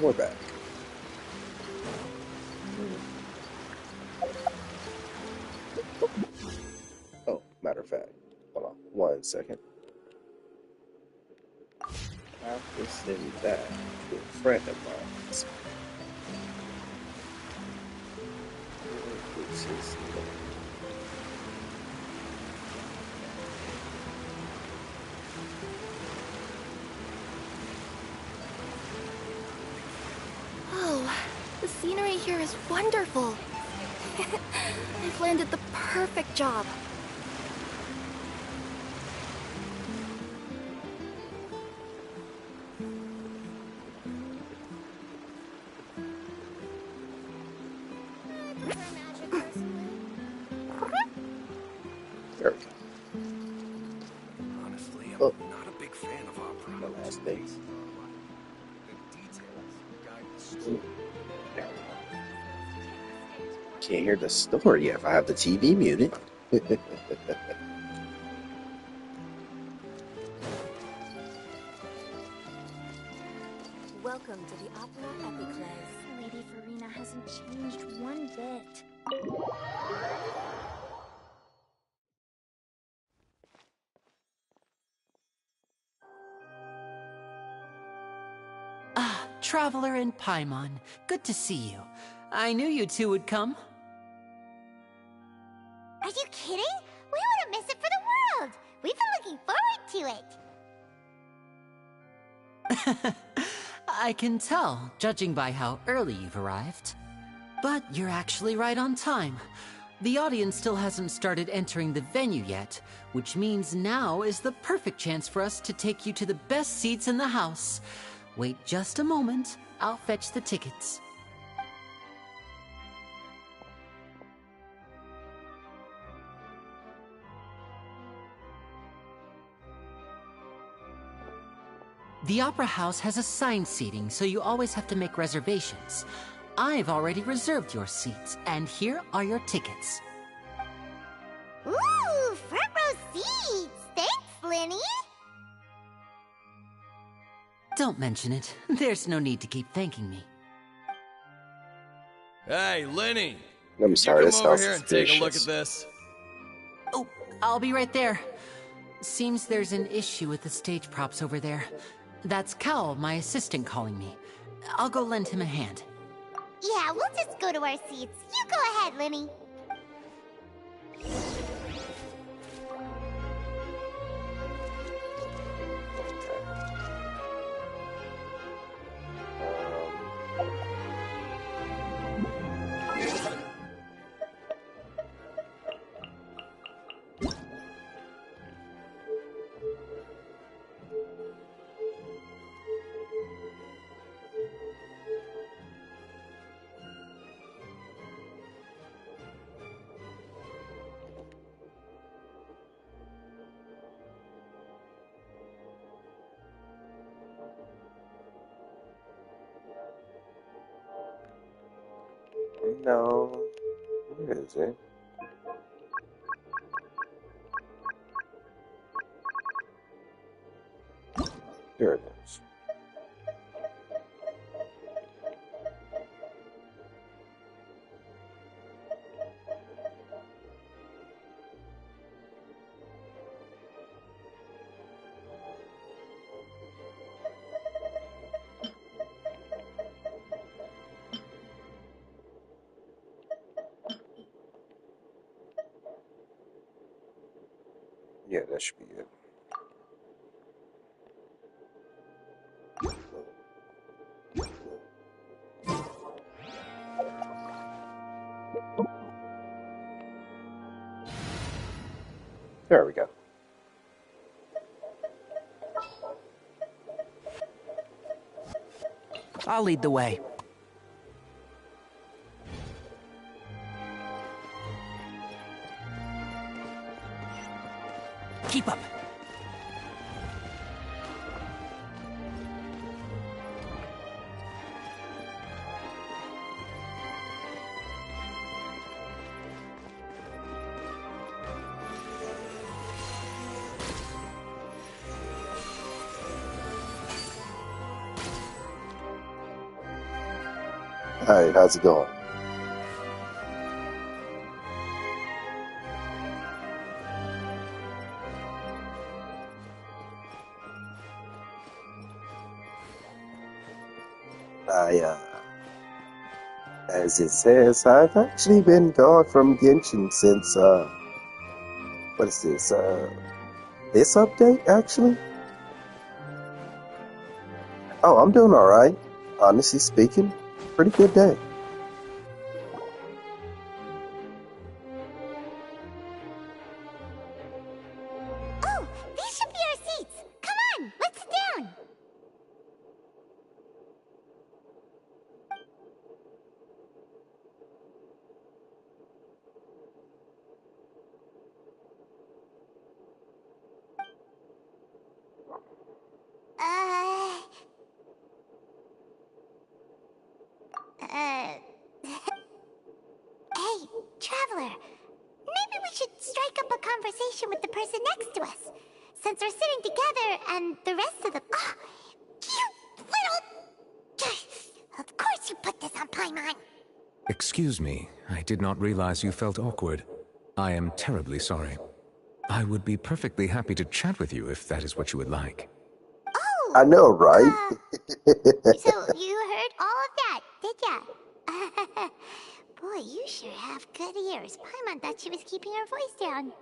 we're back. Oh, matter of fact, hold on 1 second. I have to send that to a friend of mine. This is Oh, the scenery here is wonderful. I've landed the perfect job. there we go. Honestly, I'm Oh, not a big fan of opera. the last things. The details guide the story. There we go. Can't hear the story if I have the TV muted. Welcome to the Opera Epiclese. Lady Farina hasn't changed one bit. Ah, Traveler and Paimon. Good to see you. I knew you two would come. Are you kidding? We wouldn't miss it for the world! We've been looking forward to it! I can tell, judging by how early you've arrived. But you're actually right on time. The audience still hasn't started entering the venue yet, which means now is the perfect chance for us to take you to the best seats in the house. Wait just a moment, I'll fetch the tickets. The Opera House has assigned seating, so you always have to make reservations. I've already reserved your seats, and here are your tickets. Ooh, front row seats! Thanks, Linny! Don't mention it. There's no need to keep thanking me. Hey, Lenny! I'm sorry, you this come over sounds here and take a look at suspicious. this. Oh, I'll be right there. Seems there's an issue with the stage props over there. That's Cal, my assistant, calling me. I'll go lend him a hand. Yeah, we'll just go to our seats. You go ahead, Linny. No, where is it? There it is. Yeah, that should be it. There we go. I'll lead the way. Keep up. Hi, how's it going? As it says, I've actually been gone from Genshin since, what is this update, actually? Oh, I'm doing alright. Honestly speaking, pretty good day. Oh, these should be our seats. Come on, let's sit down. Uh, uh, hey, traveler. Maybe we should strike up a conversation with the person next to us. Since we're sitting together and the rest of the... Oh, you little... Of course you put this on Paimon. Excuse me, I did not realize you felt awkward. I am terribly sorry. I would be perfectly happy to chat with you if that is what you would like. Oh! I know, right? So you heard all of that, did ya? Boy, you sure have good ears. Paimon thought she was keeping her voice down.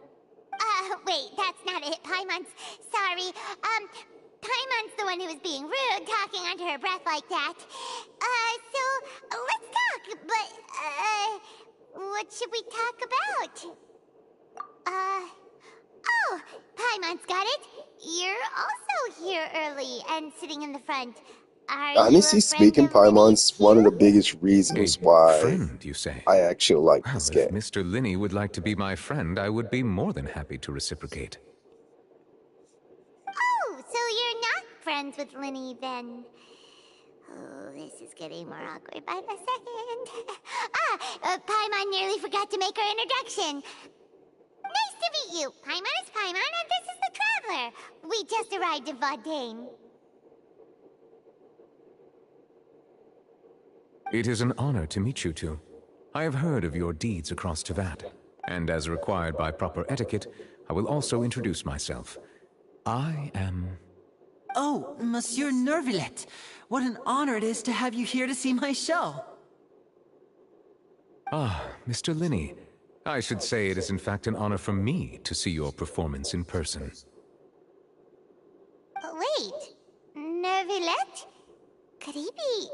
Wait, that's not it. Paimon's... Sorry. Paimon's the one who was being rude, talking under her breath like that. Let's talk, but, what should we talk about? Oh, Paimon's got it. You're also here early and sitting in the front. Are you a Honestly friend speaking, of Linny's Paimon's one of the too? biggest A reasons why friend, you say? I actually like Well, this if game. Mr. Linney would like to be my friend, I would be more than happy to reciprocate. Oh, so you're not friends with Linny then? Oh, this is getting more awkward by the second. Paimon nearly forgot to make her introduction. Nice to meet you. Paimon is Paimon, and this is the Traveler. We just arrived in Vaudain. It is an honor to meet you two. I have heard of your deeds across Tevat, and as required by proper etiquette, I will also introduce myself. I am... Oh, Monsieur Nervillet. What an honor it is to have you here to see my show. Ah, Mr. Linney. I should say it is in fact an honor for me to see your performance in person. Wait, Nervillet? Could he be...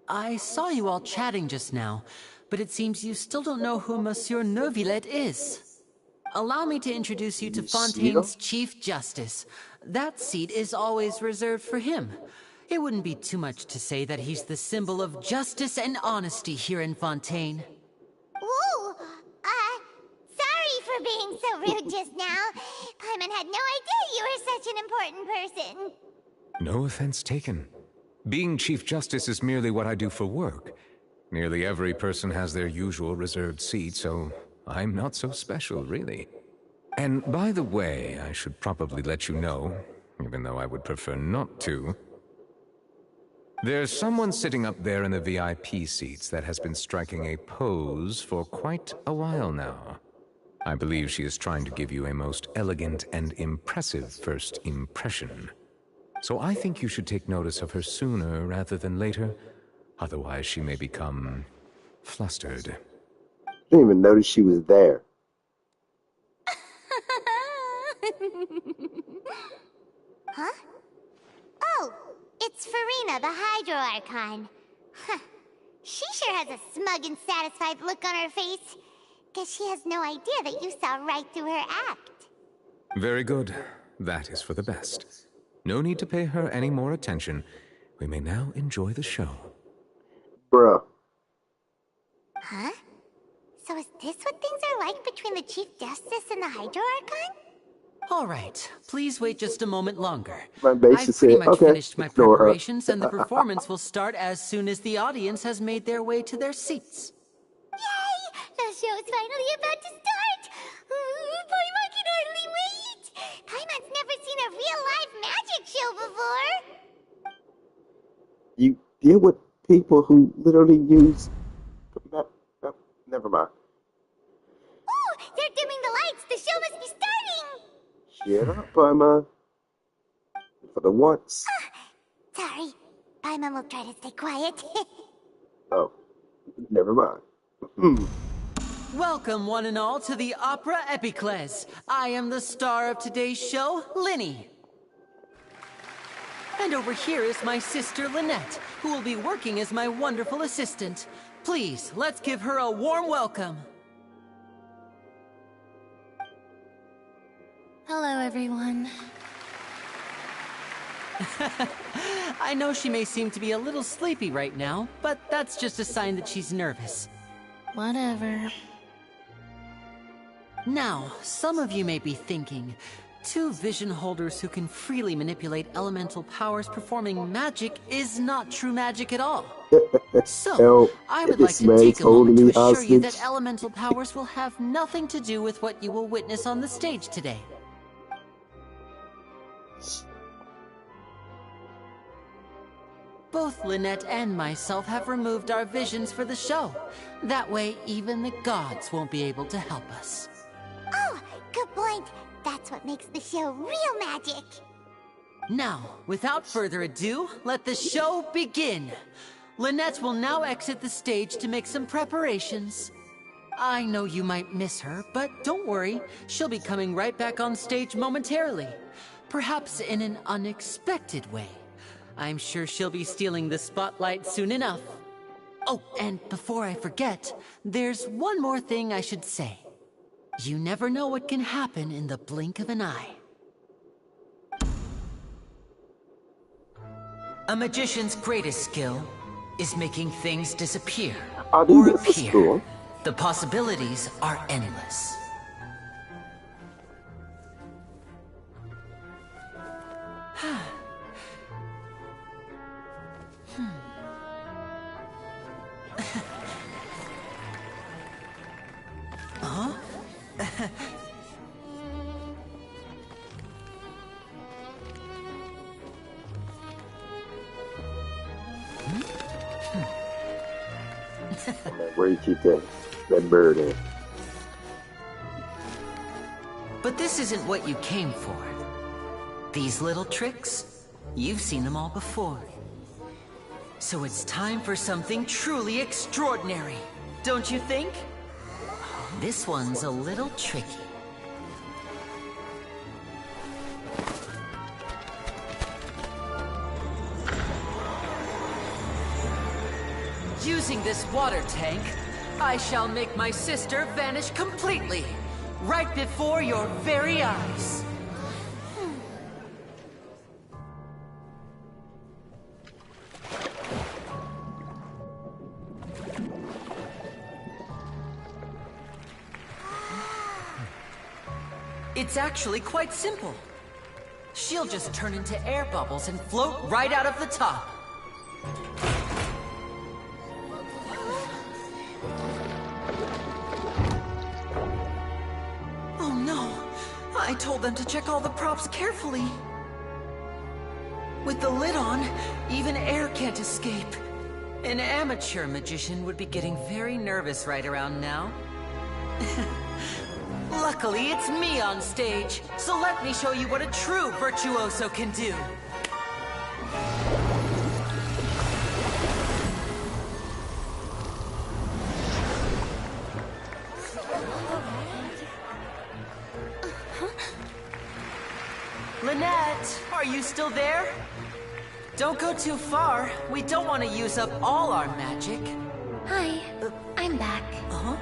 I saw you all chatting just now, but it seems you still don't know who Monsieur Nervillet is. Allow me to introduce you to Fontaine's Chief Justice. That seat is always reserved for him. It wouldn't be too much to say that he's the symbol of justice and honesty here in Fontaine. Whoa! Sorry for being so rude just now. Paimon had no idea you were such an important person. No offense taken. Being Chief Justice is merely what I do for work. Nearly every person has their usual reserved seat, so I'm not so special, really. And by the way, I should probably let you know, even though I would prefer not to. There's someone sitting up there in the VIP seats that has been striking a pose for quite a while now. I believe she is trying to give you a most elegant and impressive first impression. So I think you should take notice of her sooner rather than later, otherwise she may become flustered. Didn't even notice she was there. Huh? Oh, it's Farina, the Hydro Archon. Huh. She sure has a smug and satisfied look on her face. Guess she has no idea that you saw right through her act. Very good. That is for the best. No need to pay her any more attention. We may now enjoy the show. Bruh. Huh? So is this what things are like between the Chief Justice and the Hydro Archon? All right, please wait just a moment longer. My base I've just pretty said, much okay, finished my ignore her. preparations, and the performance will start as soon as the audience has made their way to their seats. Yay! The show's finally about to start! Paimon can hardly wait! Paimon's never seen a real live magic show before! You deal with people who literally use. No, no, never mind. Ooh, they're dimming the lights. The show must be starting. Shut up, Paimon. For the once. Sorry. Paimon will try to stay quiet. Oh, never mind. Hmm. Welcome, one and all, to the Opera Epicles. I am the star of today's show, Linny. And over here is my sister, Lynette, who will be working as my wonderful assistant. Please, let's give her a warm welcome. Hello, everyone. I know she may seem to be a little sleepy right now, but that's just a sign that she's nervous. Whatever. Now, some of you may be thinking, two vision holders who can freely manipulate elemental powers performing magic is not true magic at all. So, Help. I would like This to man's take a moment holding to me assure you that hostage. elemental powers will have nothing to do with what you will witness on the stage today. Both Lynette and myself have removed our visions for the show. That way, even the gods won't be able to help us. Oh, good point. That's what makes the show real magic. Now, without further ado, let the show begin. Lynette will now exit the stage to make some preparations. I know you might miss her, but don't worry. She'll be coming right back on stage momentarily. Perhaps in an unexpected way. I'm sure she'll be stealing the spotlight soon enough. Oh, and before I forget, there's one more thing I should say. You never know what can happen in the blink of an eye. A magician's greatest skill is making things disappear I do or this at appear. school. The possibilities are endless. Where you keep that bird in? But this isn't what you came for. These little tricks, you've seen them all before. So it's time for something truly extraordinary, don't you think? This one's a little tricky. Using this water tank, I shall make my sister vanish completely, right before your very eyes. It's actually quite simple. She'll just turn into air bubbles and float right out of the top. Oh no! I told them to check all the props carefully. With the lid on, even air can't escape. An amateur magician would be getting very nervous right around now. Luckily, it's me on stage, so let me show you what a true virtuoso can do. Lynette, are you still there? Don't go too far. We don't want to use up all our magic. Hi, I'm back. Uh-huh.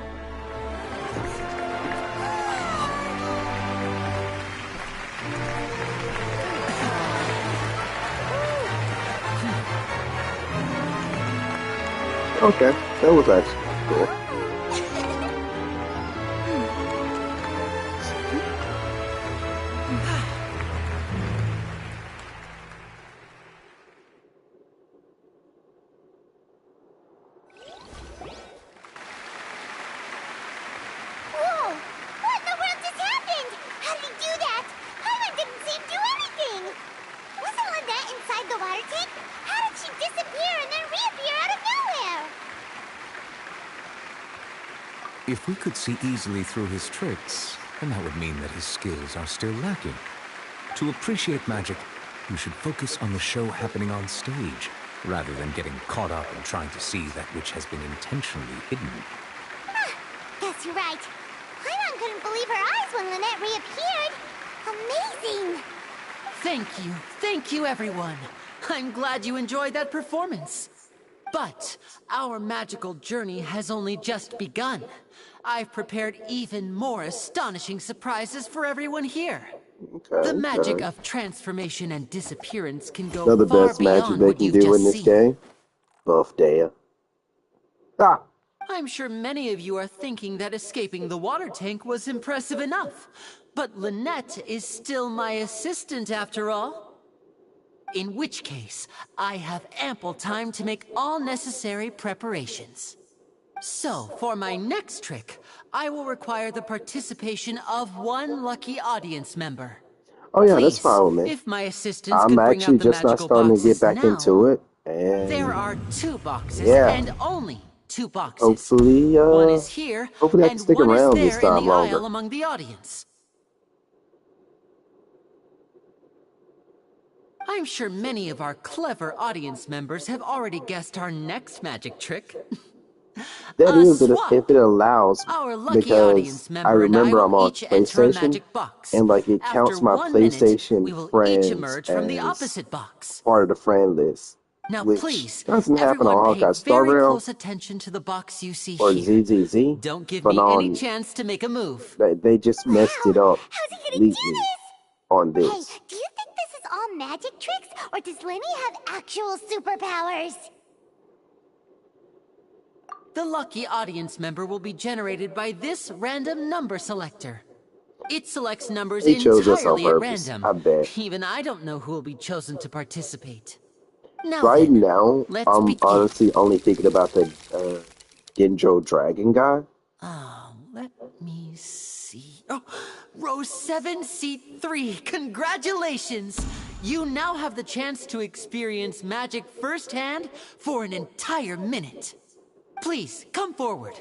Okay, that was actually cool. Whoa! What in the world just happened? How did he do that? Paimon didn't see him do anything! Wasn't Lynette inside the water tank? How did she disappear If we could see easily through his tricks, then that would mean that his skills are still lacking. To appreciate magic, you should focus on the show happening on stage, rather than getting caught up in trying to see that which has been intentionally hidden. Guess you're right. Paimon couldn't believe her eyes when Lynette reappeared. Amazing! Thank you everyone. I'm glad you enjoyed that performance. But our magical journey has only just begun. I've prepared even more astonishing surprises for everyone here. Okay, The magic okay. of transformation and disappearance can go Another far best magic beyond they what can you've do just in this seen. game. Buff Dehya. Ah! I'm sure many of you are thinking that escaping the water tank was impressive enough. But Lynette is still my assistant after all. In which case, I have ample time to make all necessary preparations. So, for my next trick, I will require the participation of one lucky audience member. Oh yeah, that's Please, fine with me. if my assistants I'm could bring actually out the just not magical starting to get boxes back now. into it. There And are 2 boxes yeah. and only 2 boxes. Hopefully, One is here, hopefully I can and stick one is around this there in time the longer. aisle among the audience. I'm sure many of our clever audience members have already guessed our next magic trick. That A is, swap. if it allows, Our lucky because audience I member and I remember I'm will on each enter a PlayStation, magic box. and like it After counts my 1 minute, PlayStation we will each friends emerge from the as opposite box. part of the friend list, Now which please, doesn't happen everyone on pay Hawkeye Star very Rail close attention to the box you see or here. ZZZ, Don't give but me any on chance to make a move. they just messed it Wow! up How's he gonna do completely this? on Hey, this. do you think this is all magic tricks, or does Lenny have actual superpowers? The lucky audience member will be generated by this random number selector. It selects numbers They chose us on entirely at purpose, random. I bet. Even I don't know who will be chosen to participate. Now Right then, now, let's I'm begin. honestly only thinking about the Genjo Dragon guy. Oh, let me see. Oh, row 7, seat 3. Congratulations! You now have the chance to experience magic firsthand for an entire minute. Please, come forward.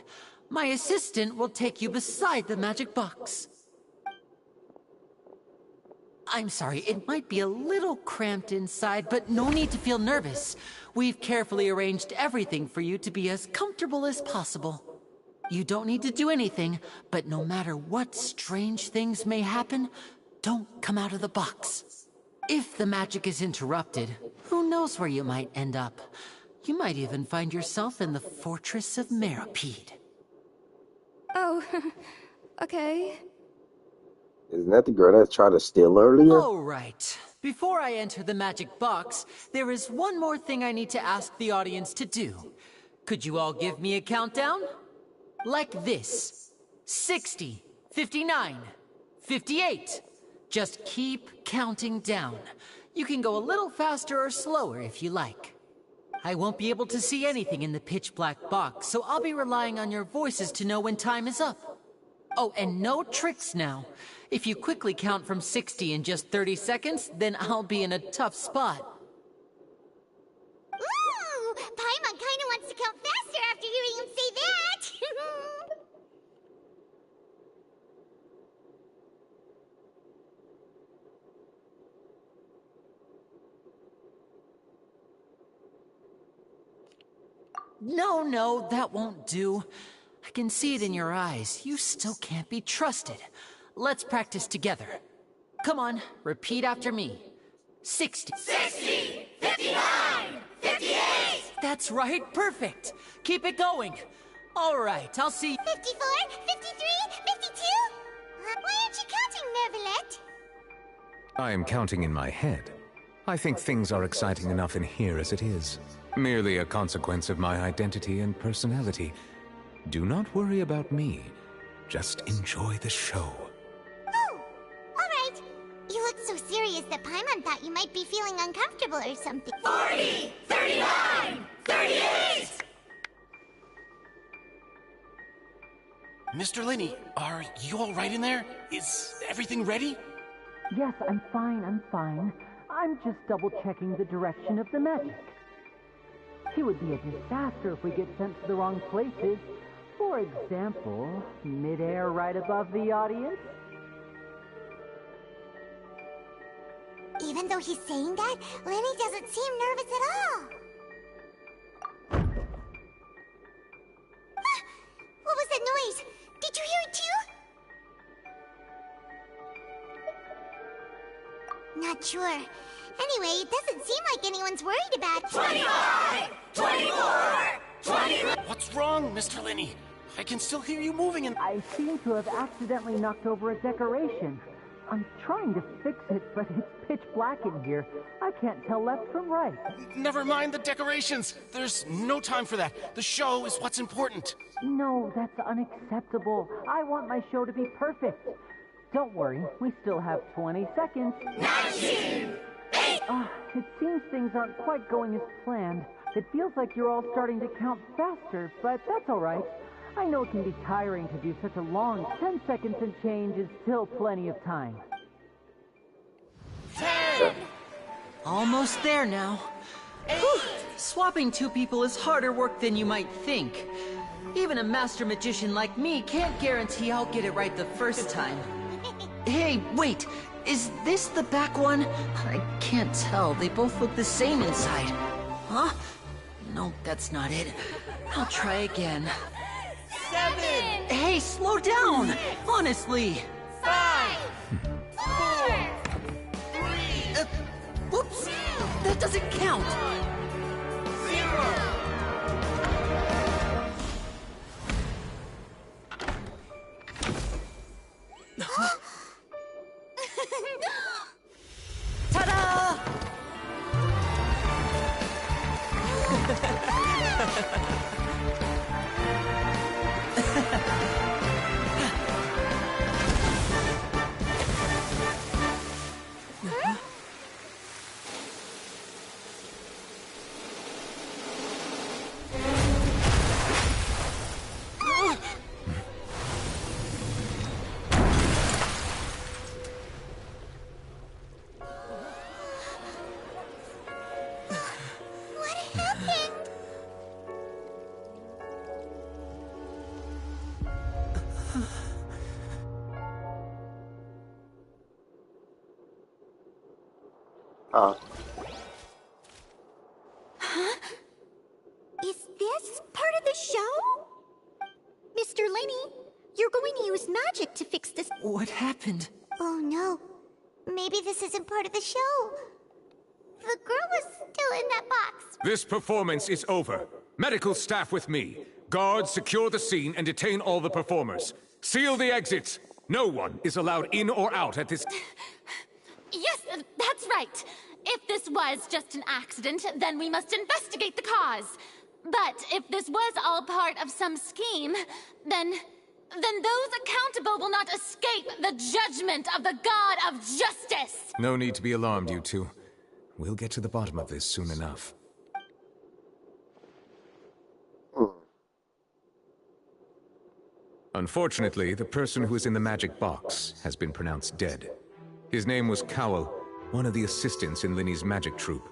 My assistant will take you beside the magic box. I'm sorry, it might be a little cramped inside, but no need to feel nervous. We've carefully arranged everything for you to be as comfortable as possible. You don't need to do anything, but no matter what strange things may happen, don't come out of the box. If the magic is interrupted, who knows where you might end up? You might even find yourself in the Fortress of Meropide. Oh, okay. Isn't that the girl that tried to steal earlier? All right. Before I enter the magic box, there is one more thing I need to ask the audience to do. Could you all give me a countdown? Like this. 60, 59, 58. Just keep counting down. You can go a little faster or slower if you like. I won't be able to see anything in the pitch black box, so I'll be relying on your voices to know when time is up. Oh, and no tricks now. If you quickly count from 60 in just 30 seconds, then I'll be in a tough spot. Ooh! Paimon kinda wants to count faster after hearing him say that! No, that won't do. I can see it in your eyes. You still can't be trusted. Let's practice together. Come on, repeat after me. 60. 60, 59, 58. That's right, perfect. Keep it going. All right, I'll see. 54, 53, 52? Why aren't you counting, Nervalette? I am counting in my head. I think things are exciting enough in here as it is. Merely a consequence of my identity and personality. Do not worry about me. Just enjoy the show. Oh, alright. You look so serious that Paimon thought you might be feeling uncomfortable or something. 40, 39, 38. Mr. Linney, are you all right in there? Is everything ready? Yes, I'm fine. I'm just double-checking the direction of the magic. It would be a disaster if we get sent to the wrong places. For example, midair right above the audience? Even though he's saying that, Lenny doesn't seem nervous at all. Ah! What was that noise? Did you hear it too? Not sure. Anyway, it doesn't seem like anyone's worried about 25! 24! 20! What's wrong, Mr. Lenny? I can still hear you moving and... I seem to have accidentally knocked over a decoration. I'm trying to fix it, but it's pitch black in here. I can't tell left from right. Never mind the decorations. There's no time for that. The show is what's important. No, that's unacceptable. I want my show to be perfect. Don't worry, we still have 20 seconds. 19! 8! It seems things aren't quite going as planned. It feels like you're all starting to count faster, but that's all right. I know it can be tiring to do such a long 10 seconds and change is still plenty of time. 10! Almost there now. Whew. Swapping two people is harder work than you might think. Even a master magician like me can't guarantee I'll get it right the first time. Hey, wait! Is this the back one? I can't tell. They both look the same inside. Huh? No, that's not it. I'll try again. 7! Hey, slow down! Honestly! 5! 4! 3! Whoops! That doesn't count! 0! Ta-da! What happened? Is this part of the show? Mr. Lenny, you're going to use magic to fix this. What happened? Oh no. Maybe this isn't part of the show. The girl was still in that box. This performance is over. Medical staff with me. Guards, secure the scene and detain all the performers. Seal the exits. No one is allowed in or out at this... Yes, that's right. If this was just an accident, then we must investigate the cause. But if this was all part of some scheme, then those accountable will not escape the judgment of the God of Justice! No need to be alarmed, you two. We'll get to the bottom of this soon enough. Unfortunately, the person who is in the magic box has been pronounced dead. His name was Cowell, one of the assistants in Linny's magic troupe.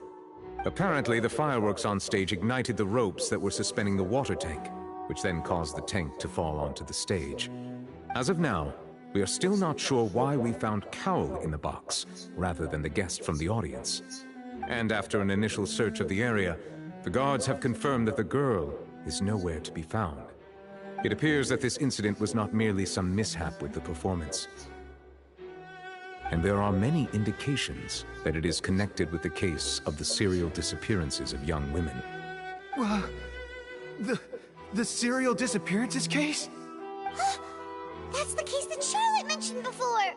Apparently, the fireworks on stage ignited the ropes that were suspending the water tank, which then caused the tank to fall onto the stage. As of now, we are still not sure why we found Cowell in the box, rather than the guest from the audience. And after an initial search of the area, the guards have confirmed that the girl is nowhere to be found. It appears that this incident was not merely some mishap with the performance. And there are many indications that it is connected with the case of the serial disappearances of young women. The serial disappearances case? That's the case that Charlotte mentioned before.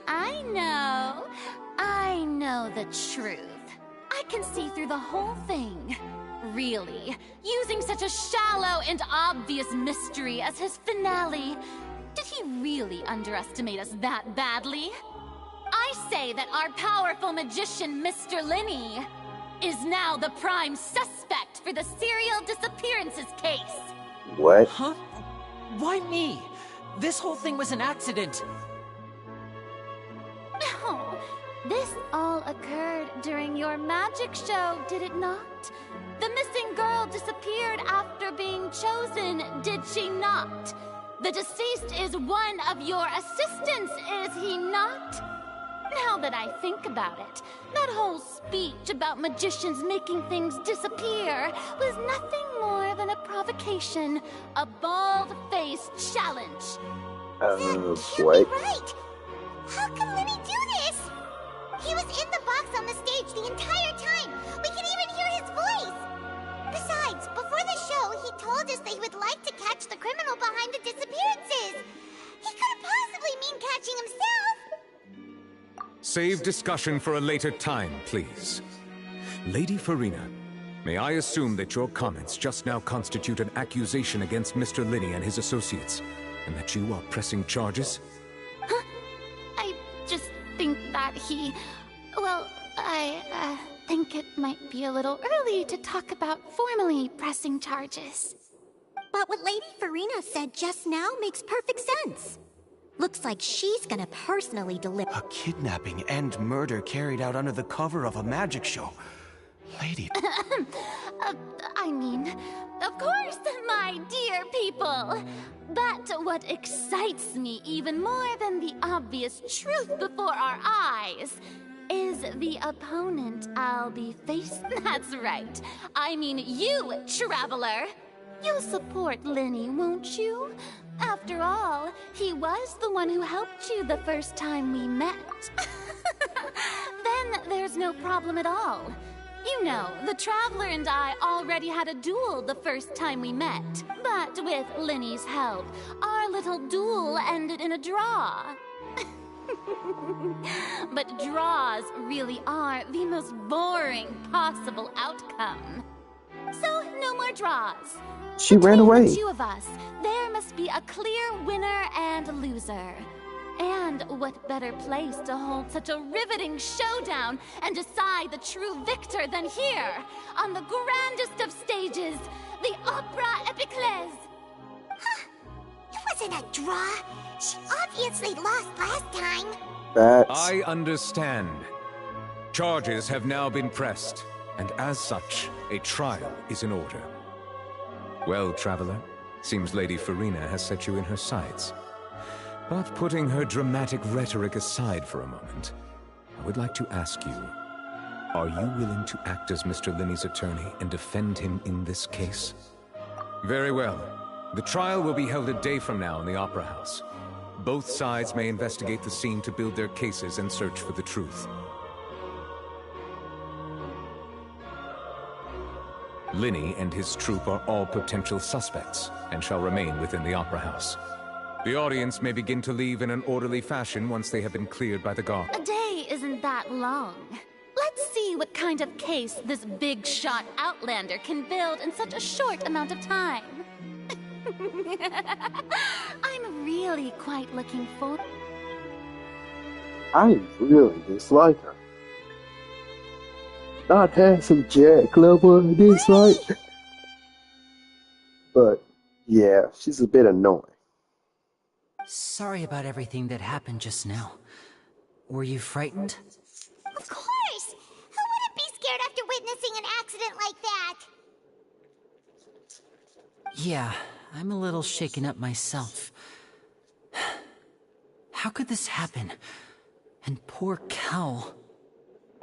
I know the truth. I can see through the whole thing. Really, using such a shallow and obvious mystery as his finale. Did he really underestimate us that badly? I say that our powerful magician, Mr. Lenny, is now the prime suspect for the serial disappearances case. What? Huh? Why me? This whole thing was an accident. Oh, This all occurred during your magic show, did it not? The missing girl disappeared after being chosen, did she not? The deceased is one of your assistants, is he not? Now that I think about it, that whole speech about magicians making things disappear was nothing more than a provocation, a bald-faced challenge. Oh, That can't boy. be right! How can Lenny do this? He was in the box on the stage the entire time! We can even hear his voice! Besides, before the show, he told us that he would like to catch the criminal behind the disappearances! He couldn't possibly mean catching himself! Save discussion for a later time, please. Lady Farina, may I assume that your comments just now constitute an accusation against Mr. Linney and his associates, and that you are pressing charges? I just think that I think it might be a little early to talk about formally pressing charges. But what Lady Farina said just now makes perfect sense. Looks like she's gonna personally deliver. A kidnapping and murder carried out under the cover of a magic show. Lady... I mean, of course, my dear people. But what excites me even more than the obvious truth before our eyes is the opponent I'll be facing. That's right. I mean you, Traveler. You'll support Lenny, won't you? After all, he was the one who helped you the first time we met. Then there's no problem at all. You know, the Traveler and I already had a duel the first time we met. But with Lenny's help, our little duel ended in a draw. But draws really are the most boring possible outcome. So, no more draws. She ran Between away. the two of us, there must be a clear winner and loser. And what better place to hold such a riveting showdown and decide the true victor than here, on the grandest of stages, the Opera Epiclese. It wasn't a draw. She obviously lost last time. That's I understand. Charges have now been pressed, and as such, a trial is in order. Well, Traveler, seems Lady Farina has set you in her sights. But putting her dramatic rhetoric aside for a moment, I would like to ask you, are you willing to act as Mr. Linney's attorney and defend him in this case? Very well. The trial will be held a day from now in the Opera House. Both sides may investigate the scene to build their cases and search for the truth. Linney and his troupe are all potential suspects and shall remain within the Opera House. The audience may begin to leave in an orderly fashion once they have been cleared by the guard. A day isn't that long. Let's see what kind of case this big-shot Outlander can build in such a short amount of time. I'm really quite looking forward. I really dislike her. Not handsome Jack level I dislike. But yeah, she's a bit annoying. Sorry about everything that happened just now. Were you frightened? Of course! Who wouldn't be scared after witnessing an accident like that? Yeah, I'm a little shaken up myself. How could this happen? And poor Cal.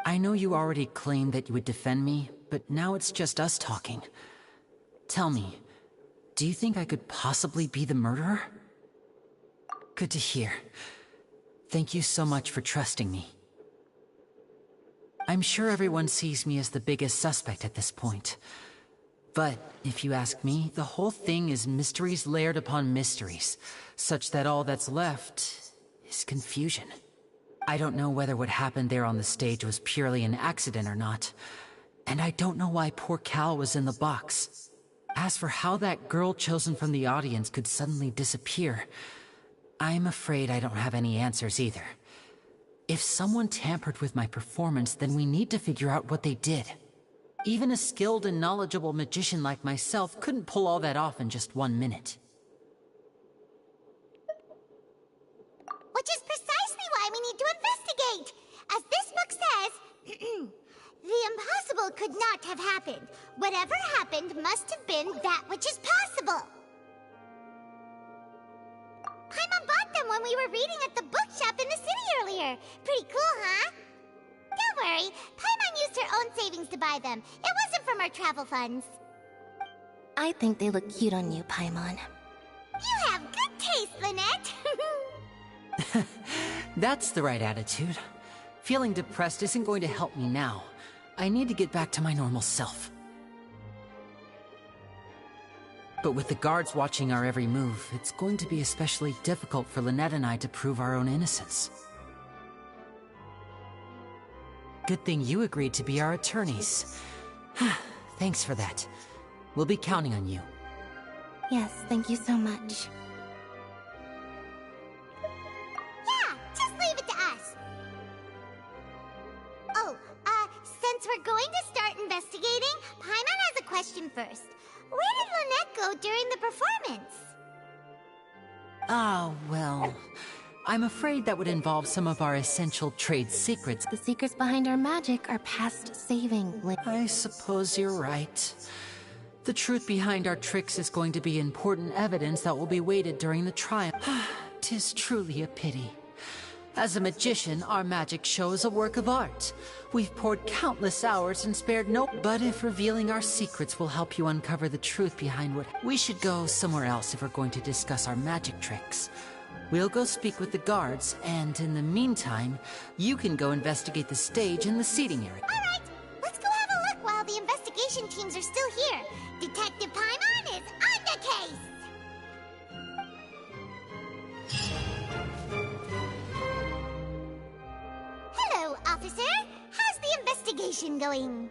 I know you already claimed that you would defend me, but now it's just us talking. Tell me, do you think I could possibly be the murderer? Good to hear. Thank you so much for trusting me. I'm sure everyone sees me as the biggest suspect at this point. But if you ask me, the whole thing is mysteries layered upon mysteries, such that all that's left is confusion. I don't know whether what happened there on the stage was purely an accident or not, and I don't know why poor Cal was in the box. As for how that girl chosen from the audience could suddenly disappear, I'm afraid I don't have any answers either. If someone tampered with my performance, then we need to figure out what they did. Even a skilled and knowledgeable magician like myself couldn't pull all that off in just 1 minute. Which is precisely why we need to investigate, as this could not have happened. Whatever happened must have been that which is possible. Paimon bought them when we were reading at the bookshop in the city earlier. Pretty cool, huh? Don't worry, Paimon used her own savings to buy them. It wasn't from our travel funds. I think they look cute on you, Paimon. You have good taste, Lynette. That's the right attitude. Feeling depressed isn't going to help me now. I need to get back to my normal self. But with the guards watching our every move, it's going to be especially difficult for Lynette and I to prove our own innocence. Good thing you agreed to be our attorneys. Thanks for that. We'll be counting on you. Yes, thank you so much. Yeah, just leave it to us. Oh, since we're going to start investigating, Paimon has a question first. Where did Lynette go during the performance? Ah, well, I'm afraid that would involve some of our essential trade secrets. The secrets behind our magic are past saving. I suppose you're right. The truth behind our tricks is going to be important evidence that will be weighted during the trial. 'Tis truly a pity. As a magician, our magic show is a work of art. We've poured countless hours and spared no... But if revealing our secrets will help you uncover the truth behind what... We should go somewhere else if we're going to discuss our magic tricks. We'll go speak with the guards, and in the meantime, you can go investigate the stage and the seating area. All right, let's go have a look while the investigation teams are still here. Detective Paimon is on the case! Hello, officer. How's the investigation going?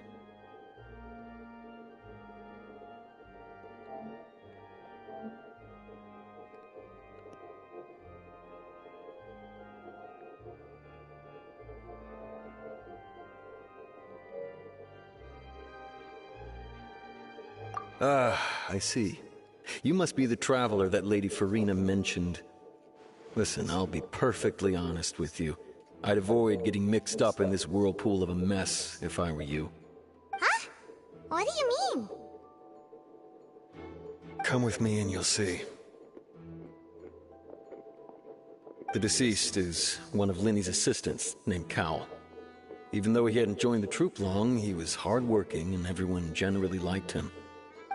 I see. You must be the traveler that Lady Farina mentioned. Listen, I'll be perfectly honest with you. I'd avoid getting mixed up in this whirlpool of a mess if I were you. Huh? What do you mean? Come with me and you'll see. The deceased is one of Linny's assistants, named Cowell. Even though he hadn't joined the troupe long, he was hardworking and everyone generally liked him.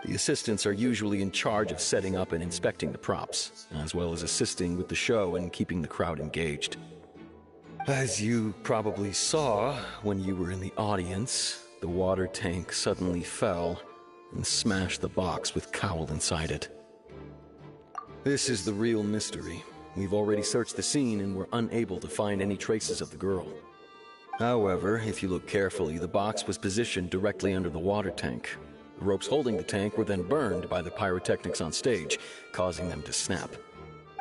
The assistants are usually in charge of setting up and inspecting the props, as well as assisting with the show and keeping the crowd engaged. As you probably saw when you were in the audience, the water tank suddenly fell and smashed the box with Cowell inside it. This is the real mystery. We've already searched the scene and were unable to find any traces of the girl. However, if you look carefully, the box was positioned directly under the water tank. The ropes holding the tank were then burned by the pyrotechnics on stage, causing them to snap.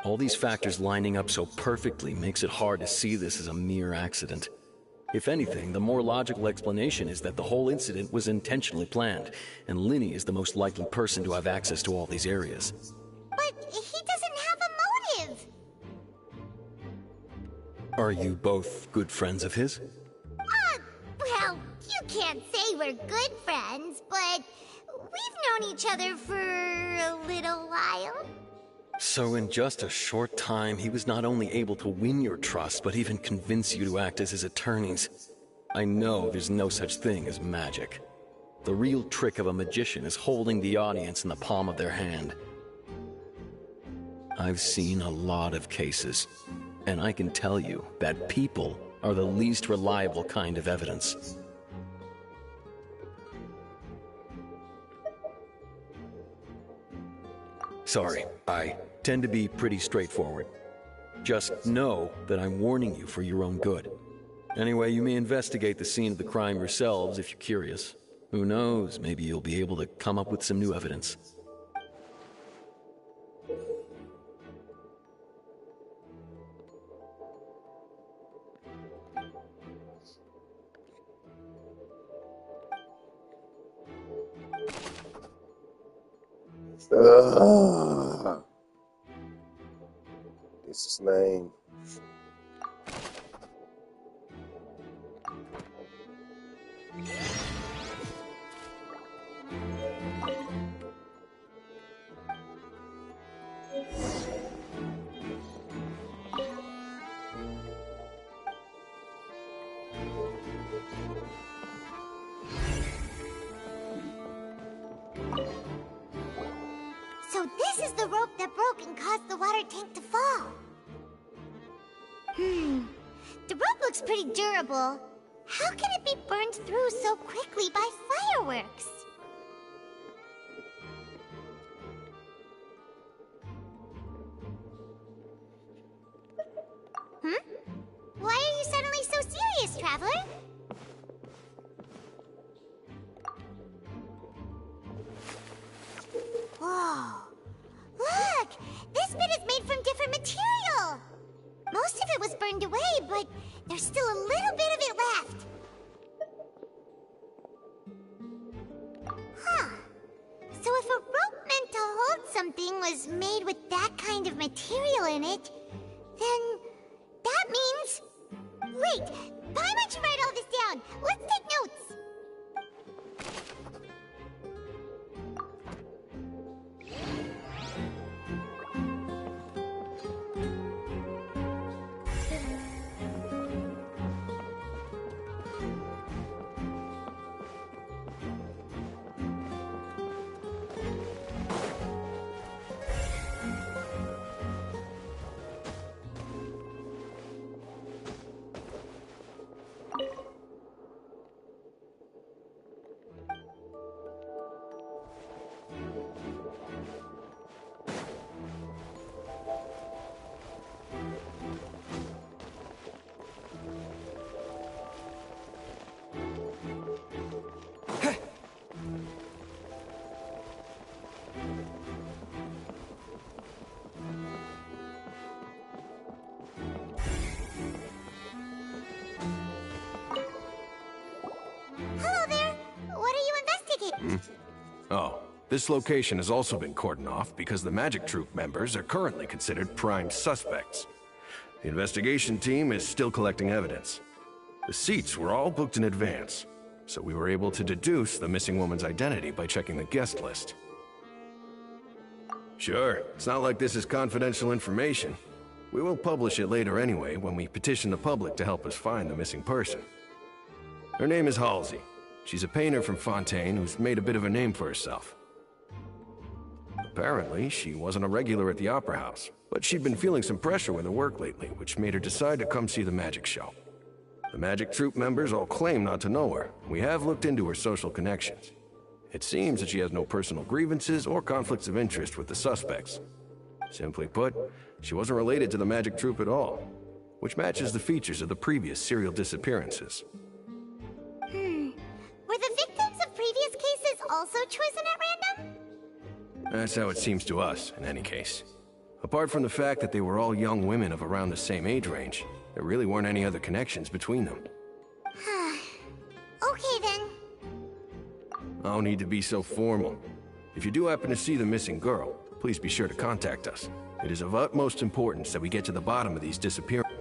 All these factors lining up so perfectly makes it hard to see this as a mere accident. If anything, the more logical explanation is that the whole incident was intentionally planned, and Linny is the most likely person to have access to all these areas. But he doesn't have a motive. Are you both good friends of his? Well, you can't say we're good friends, but we've known each other for a little while. So in just a short time, he was not only able to win your trust, but even convince you to act as his attorneys. I know there's no such thing as magic. The real trick of a magician is holding the audience in the palm of their hand. I've seen a lot of cases, and I can tell you that people are the least reliable kind of evidence. Sorry, I tend to be pretty straightforward. Just know that I'm warning you for your own good. Anyway, you may investigate the scene of the crime yourselves if you're curious. Who knows, maybe you'll be able to come up with some new evidence. This is lame. the rope that broke and caused the water tank to fall. The rope looks pretty durable. How can it be burned through so quickly by fireworks? Why are you suddenly so serious, Traveler? Whoa. Look! This bit is made from different material! Most of it was burned away, but there's still a little bit of it left. Huh. So if a rope meant to hold something was made with that kind of material in it, then that means... Wait! Paimon should write all this down! Let's take notes! Hello there! What are you investigating? Oh, this location has also been cordoned off because the Magic Troop members are currently considered prime suspects. The investigation team is still collecting evidence. The seats were all booked in advance, so we were able to deduce the missing woman's identity by checking the guest list. Sure, it's not like this is confidential information. We will publish it later anyway when we petition the public to help us find the missing person. Her name is Halsey. She's a painter from Fontaine who's made a bit of a name for herself. Apparently, she wasn't a regular at the Opera House, but she'd been feeling some pressure with her work lately, which made her decide to come see the magic show. The Magic Troop members all claim not to know her. We have looked into her social connections. It seems that she has no personal grievances or conflicts of interest with the suspects. Simply put, she wasn't related to the Magic Troop at all, which matches the features of the previous serial disappearances. Were the victims of previous cases also chosen at random? That's how it seems to us, in any case. Apart from the fact that they were all young women of around the same age range, there really weren't any other connections between them. Okay then. No need to be so formal. If you do happen to see the missing girl, please be sure to contact us. It is of utmost importance that we get to the bottom of these disappearances.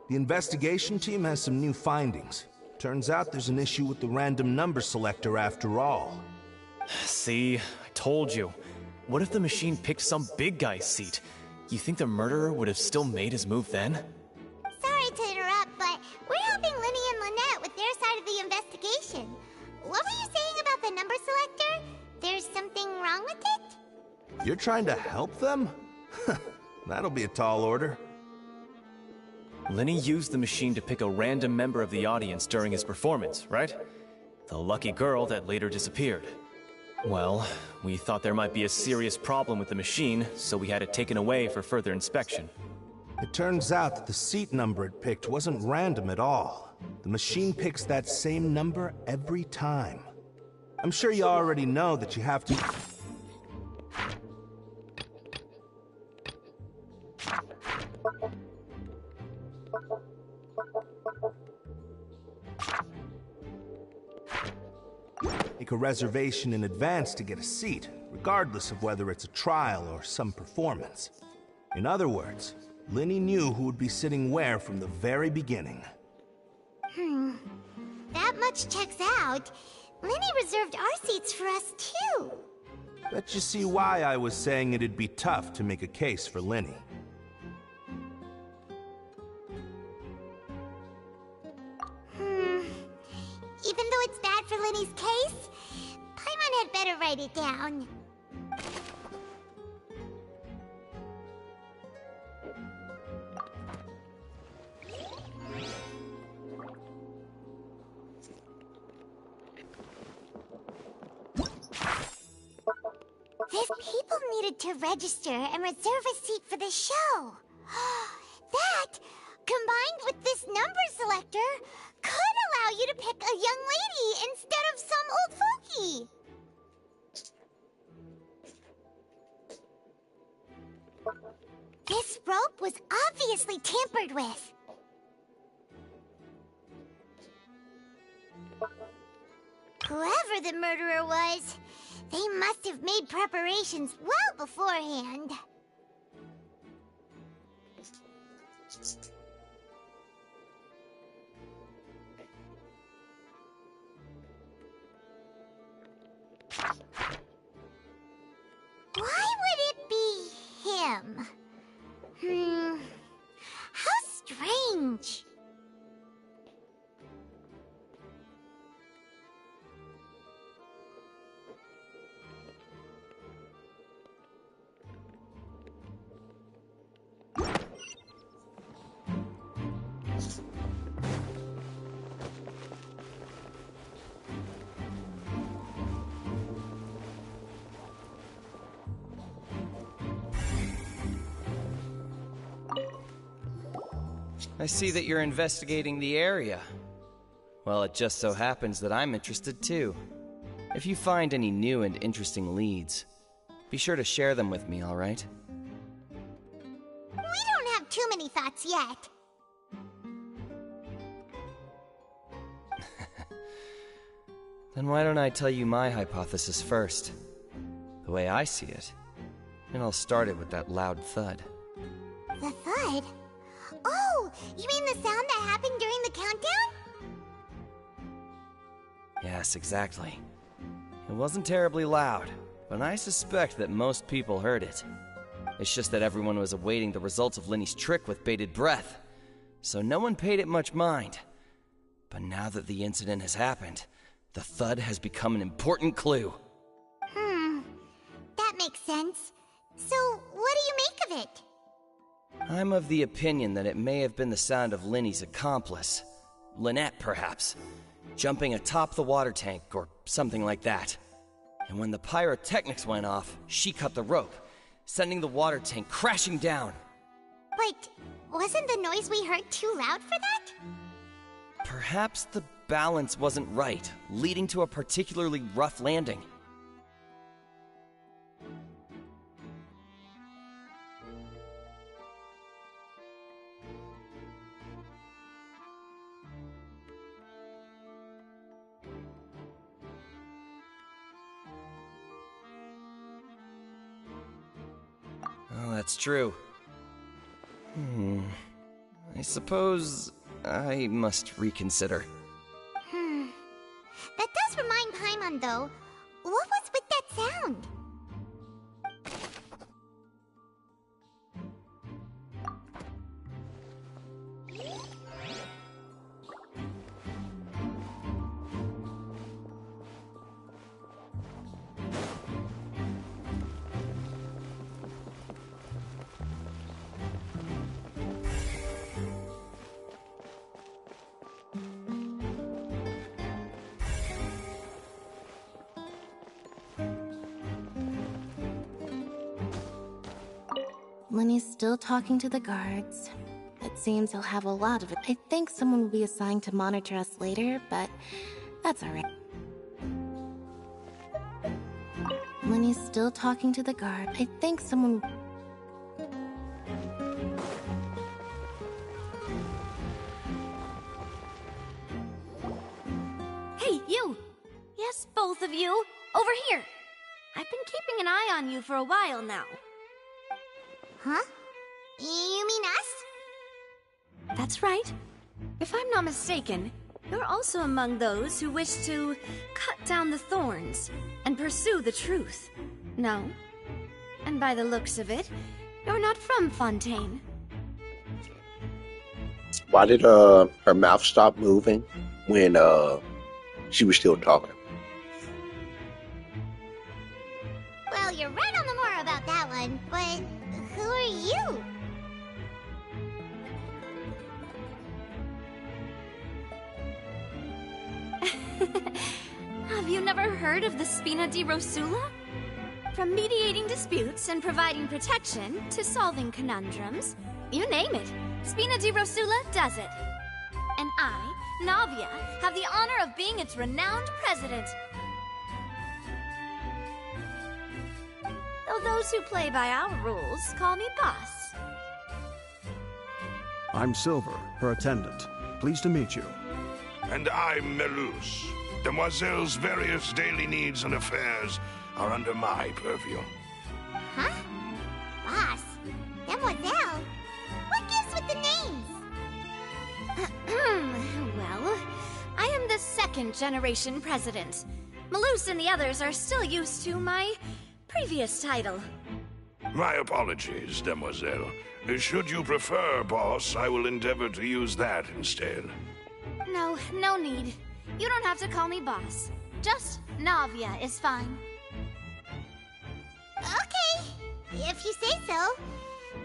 The investigation team has some new findings. Turns out there's an issue with the random number selector after all. See, I told you. What if the machine picked some big guy's seat? You think the murderer would have still made his move then? Sorry to interrupt, but we're helping Linny and Lynette with their side of the investigation. What were you saying about the number selector? There's something wrong with it? You're trying to help them? That'll be a tall order. Linny used the machine to pick a random member of the audience during his performance, right? The lucky girl that later disappeared. Well, we thought there might be a serious problem with the machine, so we had it taken away for further inspection. It turns out that the seat number it picked wasn't random at all. The machine picks that same number every time. I'm sure you already know that you have to... a reservation in advance to get a seat, regardless of whether it's a trial or some performance. In other words, Linny knew who would be sitting where from the very beginning. That much checks out. Linny reserved our seats for us, too. Bet you see why I was saying it'd be tough to make a case for Linny. Even though it's bad for Linny's case, Paimon had better write it down. These people needed to register and reserve a seat for the show. That, combined with this number selector, could allow you to pick a young lady instead of some old fogey. This rope was obviously tampered with. Whoever the murderer was, they must have made preparations well beforehand. Why would it be him? How strange. I see that you're investigating the area. Well, it just so happens that I'm interested too. If you find any new and interesting leads, be sure to share them with me, all right? We don't have too many thoughts yet. Then why don't I tell you my hypothesis first? The way I see it. And I'll start it with that loud thud. The thud? Oh, you mean the sound that happened during the countdown? Yes, exactly. It wasn't terribly loud, but I suspect that most people heard it. It's just that everyone was awaiting the results of Linny's trick with bated breath, so no one paid it much mind. But now that the incident has happened, the thud has become an important clue. That makes sense. So, what do you make of it? I'm of the opinion that it may have been the sound of Linny's accomplice. Lynette, perhaps. Jumping atop the water tank or something like that. And when the pyrotechnics went off, she cut the rope, sending the water tank crashing down. But wasn't the noise we heard too loud for that? Perhaps the balance wasn't right, leading to a particularly rough landing. Oh, that's true. I suppose I must reconsider. That does remind Paimon, though. What was with that sound? Linny's still talking to the guards. It seems he'll have a lot of it. I think someone will be assigned to monitor us later, but that's alright. Linny's still talking to the guard. I think someone... Hey, you! Yes, both of you. Over here. I've been keeping an eye on you for a while now. Huh? You mean us? That's right. If I'm not mistaken, you're also among those who wish to cut down the thorns and pursue the truth. No? And by the looks of it, you're not from Fontaine. Why did her mouth stop moving when she was still talking? Well, you're right on the more about that one, but who are you? Have you never heard of the Spina di Rosula? From mediating disputes and providing protection to solving conundrums, you name it, Spina di Rosula does it. And I, Navia, have the honor of being its renowned president. Though those who play by our rules call me boss. I'm Silver, her attendant. Pleased to meet you. And I'm Melus. Demoiselle's various daily needs and affairs are under my purview. Huh? Boss? Demoiselle? What gives with the names? Well, I am the second generation president. Malus and the others are still used to my previous title. My apologies, Demoiselle. Should you prefer, boss, I will endeavor to use that instead. No, no need. You don't have to call me boss. Just Navia is fine. Okay, if you say so.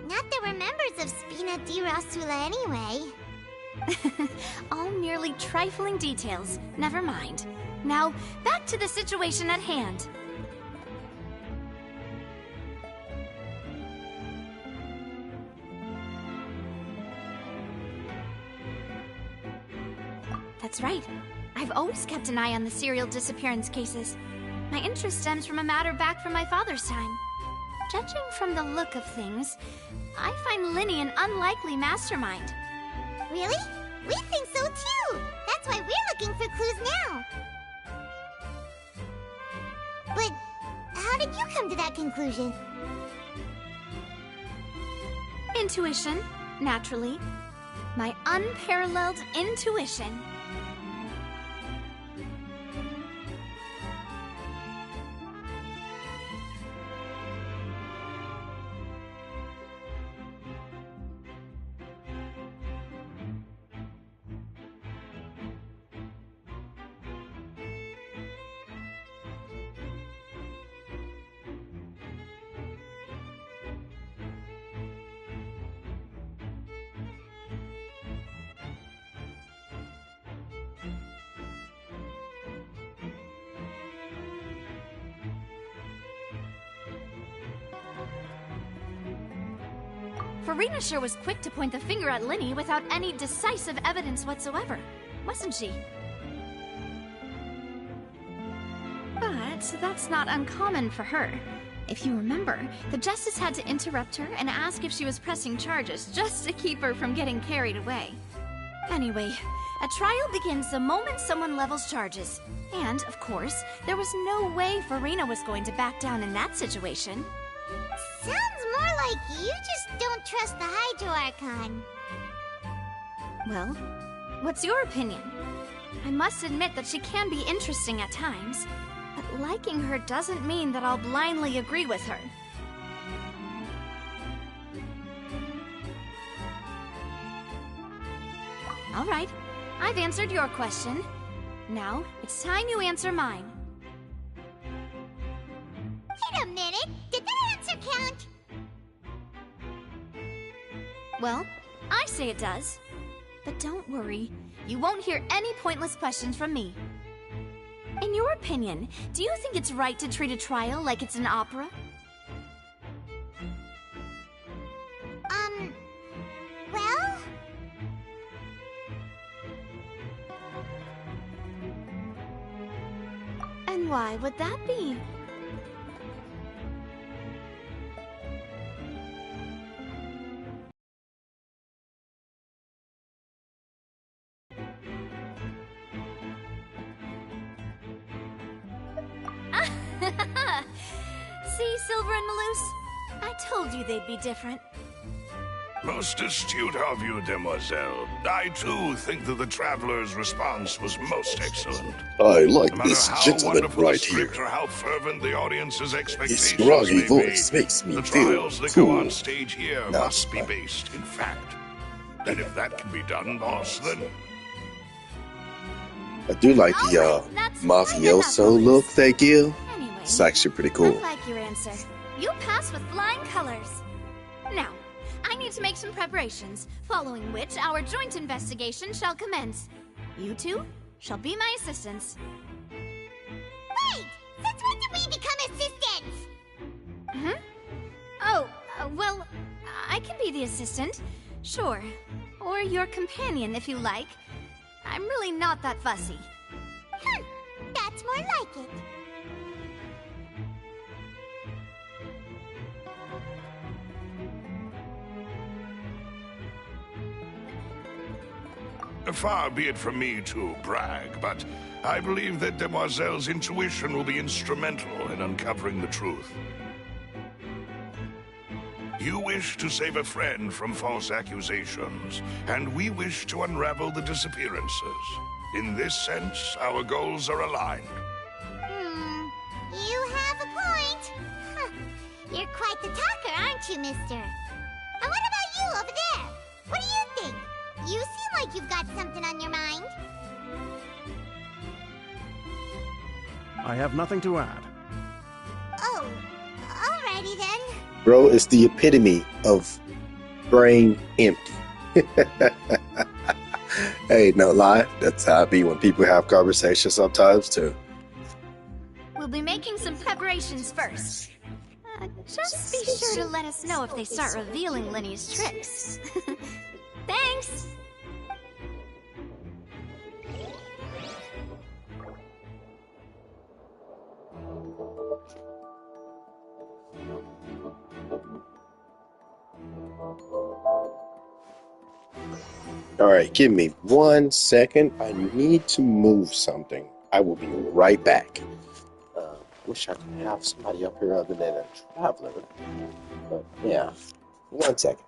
Not that we're members of Spina di Rosula anyway. All merely trifling details. Never mind. Now, back to the situation at hand. That's right. I've always kept an eye on the serial disappearance cases. My interest stems from a matter back from my father's time. Judging from the look of things, I find Linny an unlikely mastermind. Really? We think so too! That's why we're looking for clues now! But how did you come to that conclusion? Intuition, naturally. My unparalleled intuition. Farina sure was quick to point the finger at Linny without any decisive evidence whatsoever, wasn't she? But that's not uncommon for her. If you remember, the Justice had to interrupt her and ask if she was pressing charges just to keep her from getting carried away. Anyway, a trial begins the moment someone levels charges. And, of course, there was no way Farina was going to back down in that situation. Sounds more like you just don't trust the Hydro Archon. Well, what's your opinion? I must admit that she can be interesting at times, but liking her doesn't mean that I'll blindly agree with her. All right, I've answered your question. Now, it's time you answer mine. Wait a minute! Did that answer count? Well, I say it does. But don't worry, you won't hear any pointless questions from me. In your opinion, do you think it's right to treat a trial like it's an opera? Well... And why would that be? See, Silver and Maloose? I told you they'd be different. Most astute of you, demoiselle. I too think that the traveler's response was most excellent. I like No matter this how gentleman wonderful the right script here. or how fervent the audience's His expectations groggy may voice be, makes me the feel trials that go on cool. stage here Nah, must be based in fact. And if that can be done, boss, then I do like the mafioso look they give. Anyway, It's actually pretty cool. I like your answer. You passed with flying colors. Now, I need to make some preparations, following which our joint investigation shall commence. You two shall be my assistants. Wait! Since when did we become assistants? Hmm? Oh, well, I can be the assistant. Sure. Or your companion, if you like. I'm really not that fussy. That's more like it. far be it from me to brag, but I believe that Demoiselle's intuition will be instrumental in uncovering the truth. You wish to save a friend from false accusations, and we wish to unravel the disappearances. In this sense, our goals are aligned. You have a point. Huh. You're quite the talker, aren't you, mister? And what about you over there? What do you think? You seem like you've got something on your mind. I have nothing to add. Oh, alrighty then. Bro is the epitome of brain empty. Hey, no lie. That's how it be when people have conversations sometimes, too. We'll be making some preparations first. Just be sure to let us know if they start revealing Lenny's tricks. Thanks! Alright, give me 1 second. I need to move something. I will be right back. Wish I could have somebody up here other than a traveler. But yeah, 1 second.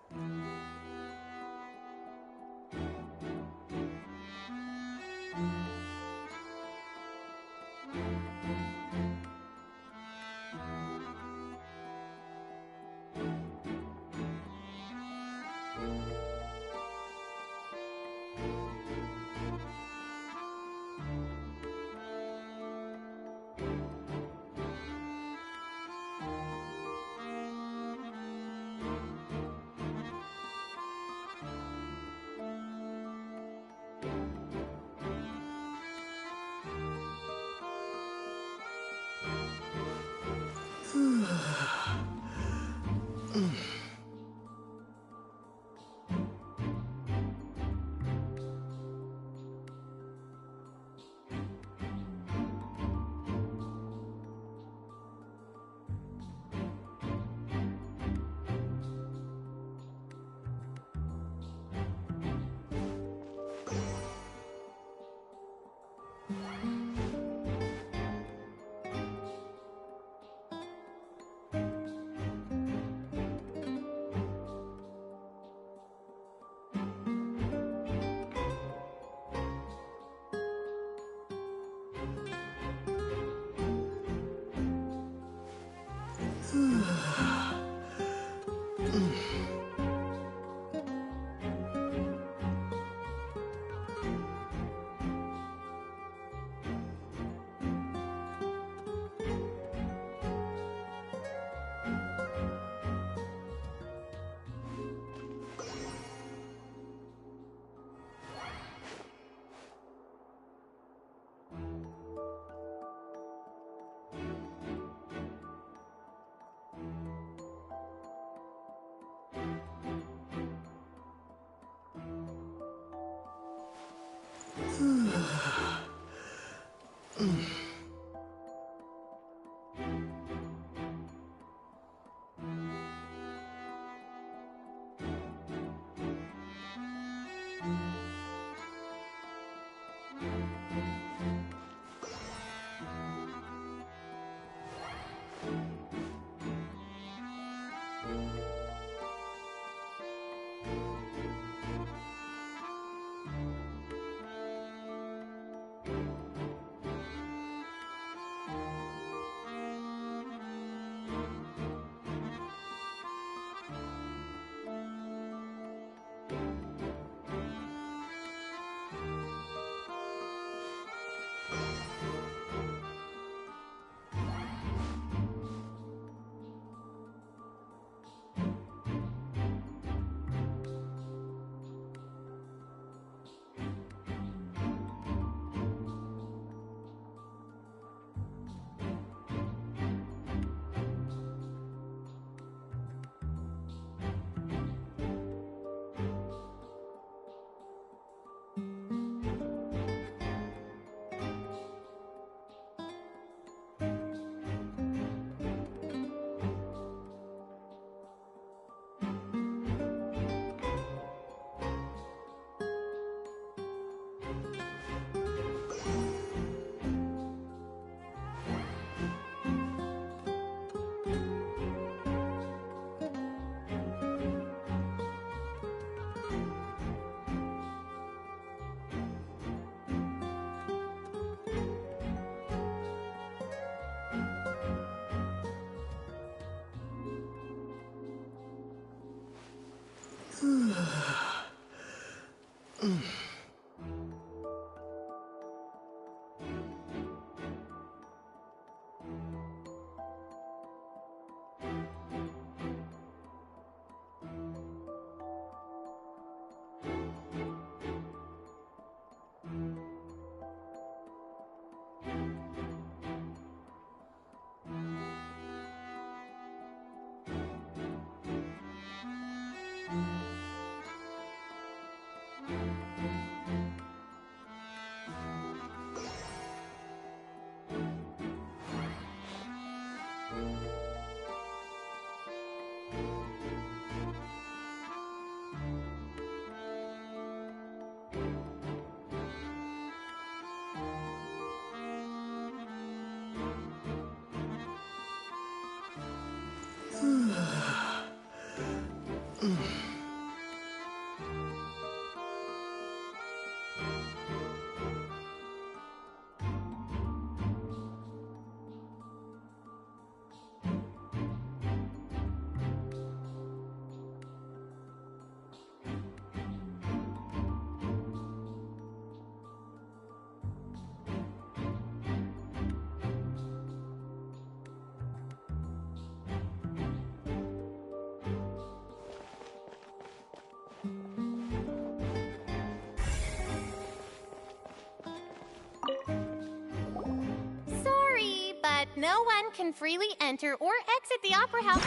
Sorry, but no one can freely enter or exit the Opera House.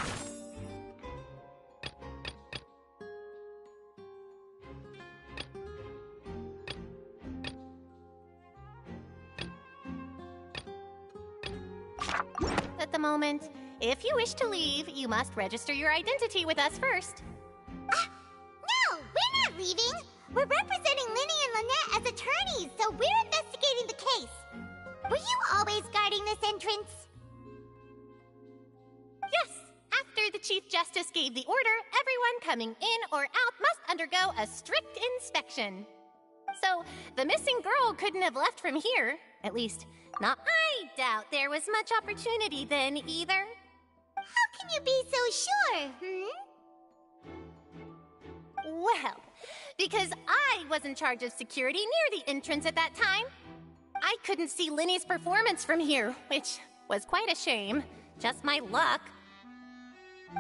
At the moment, if you wish to leave, you must register your identity with us first. No, we're not leaving. We're representing Linny and Lynette as attorneys, so we're investigating the case. Were you always guarding this entrance? Yes, after the Chief Justice gave the order, everyone coming in or out must undergo a strict inspection. So, the missing girl couldn't have left from here. At least, not. I doubt there was much opportunity then either. How can you be so sure, Well, because I was in charge of security near the entrance at that time. I couldn't see Linny's performance from here, which was quite a shame. Just my luck.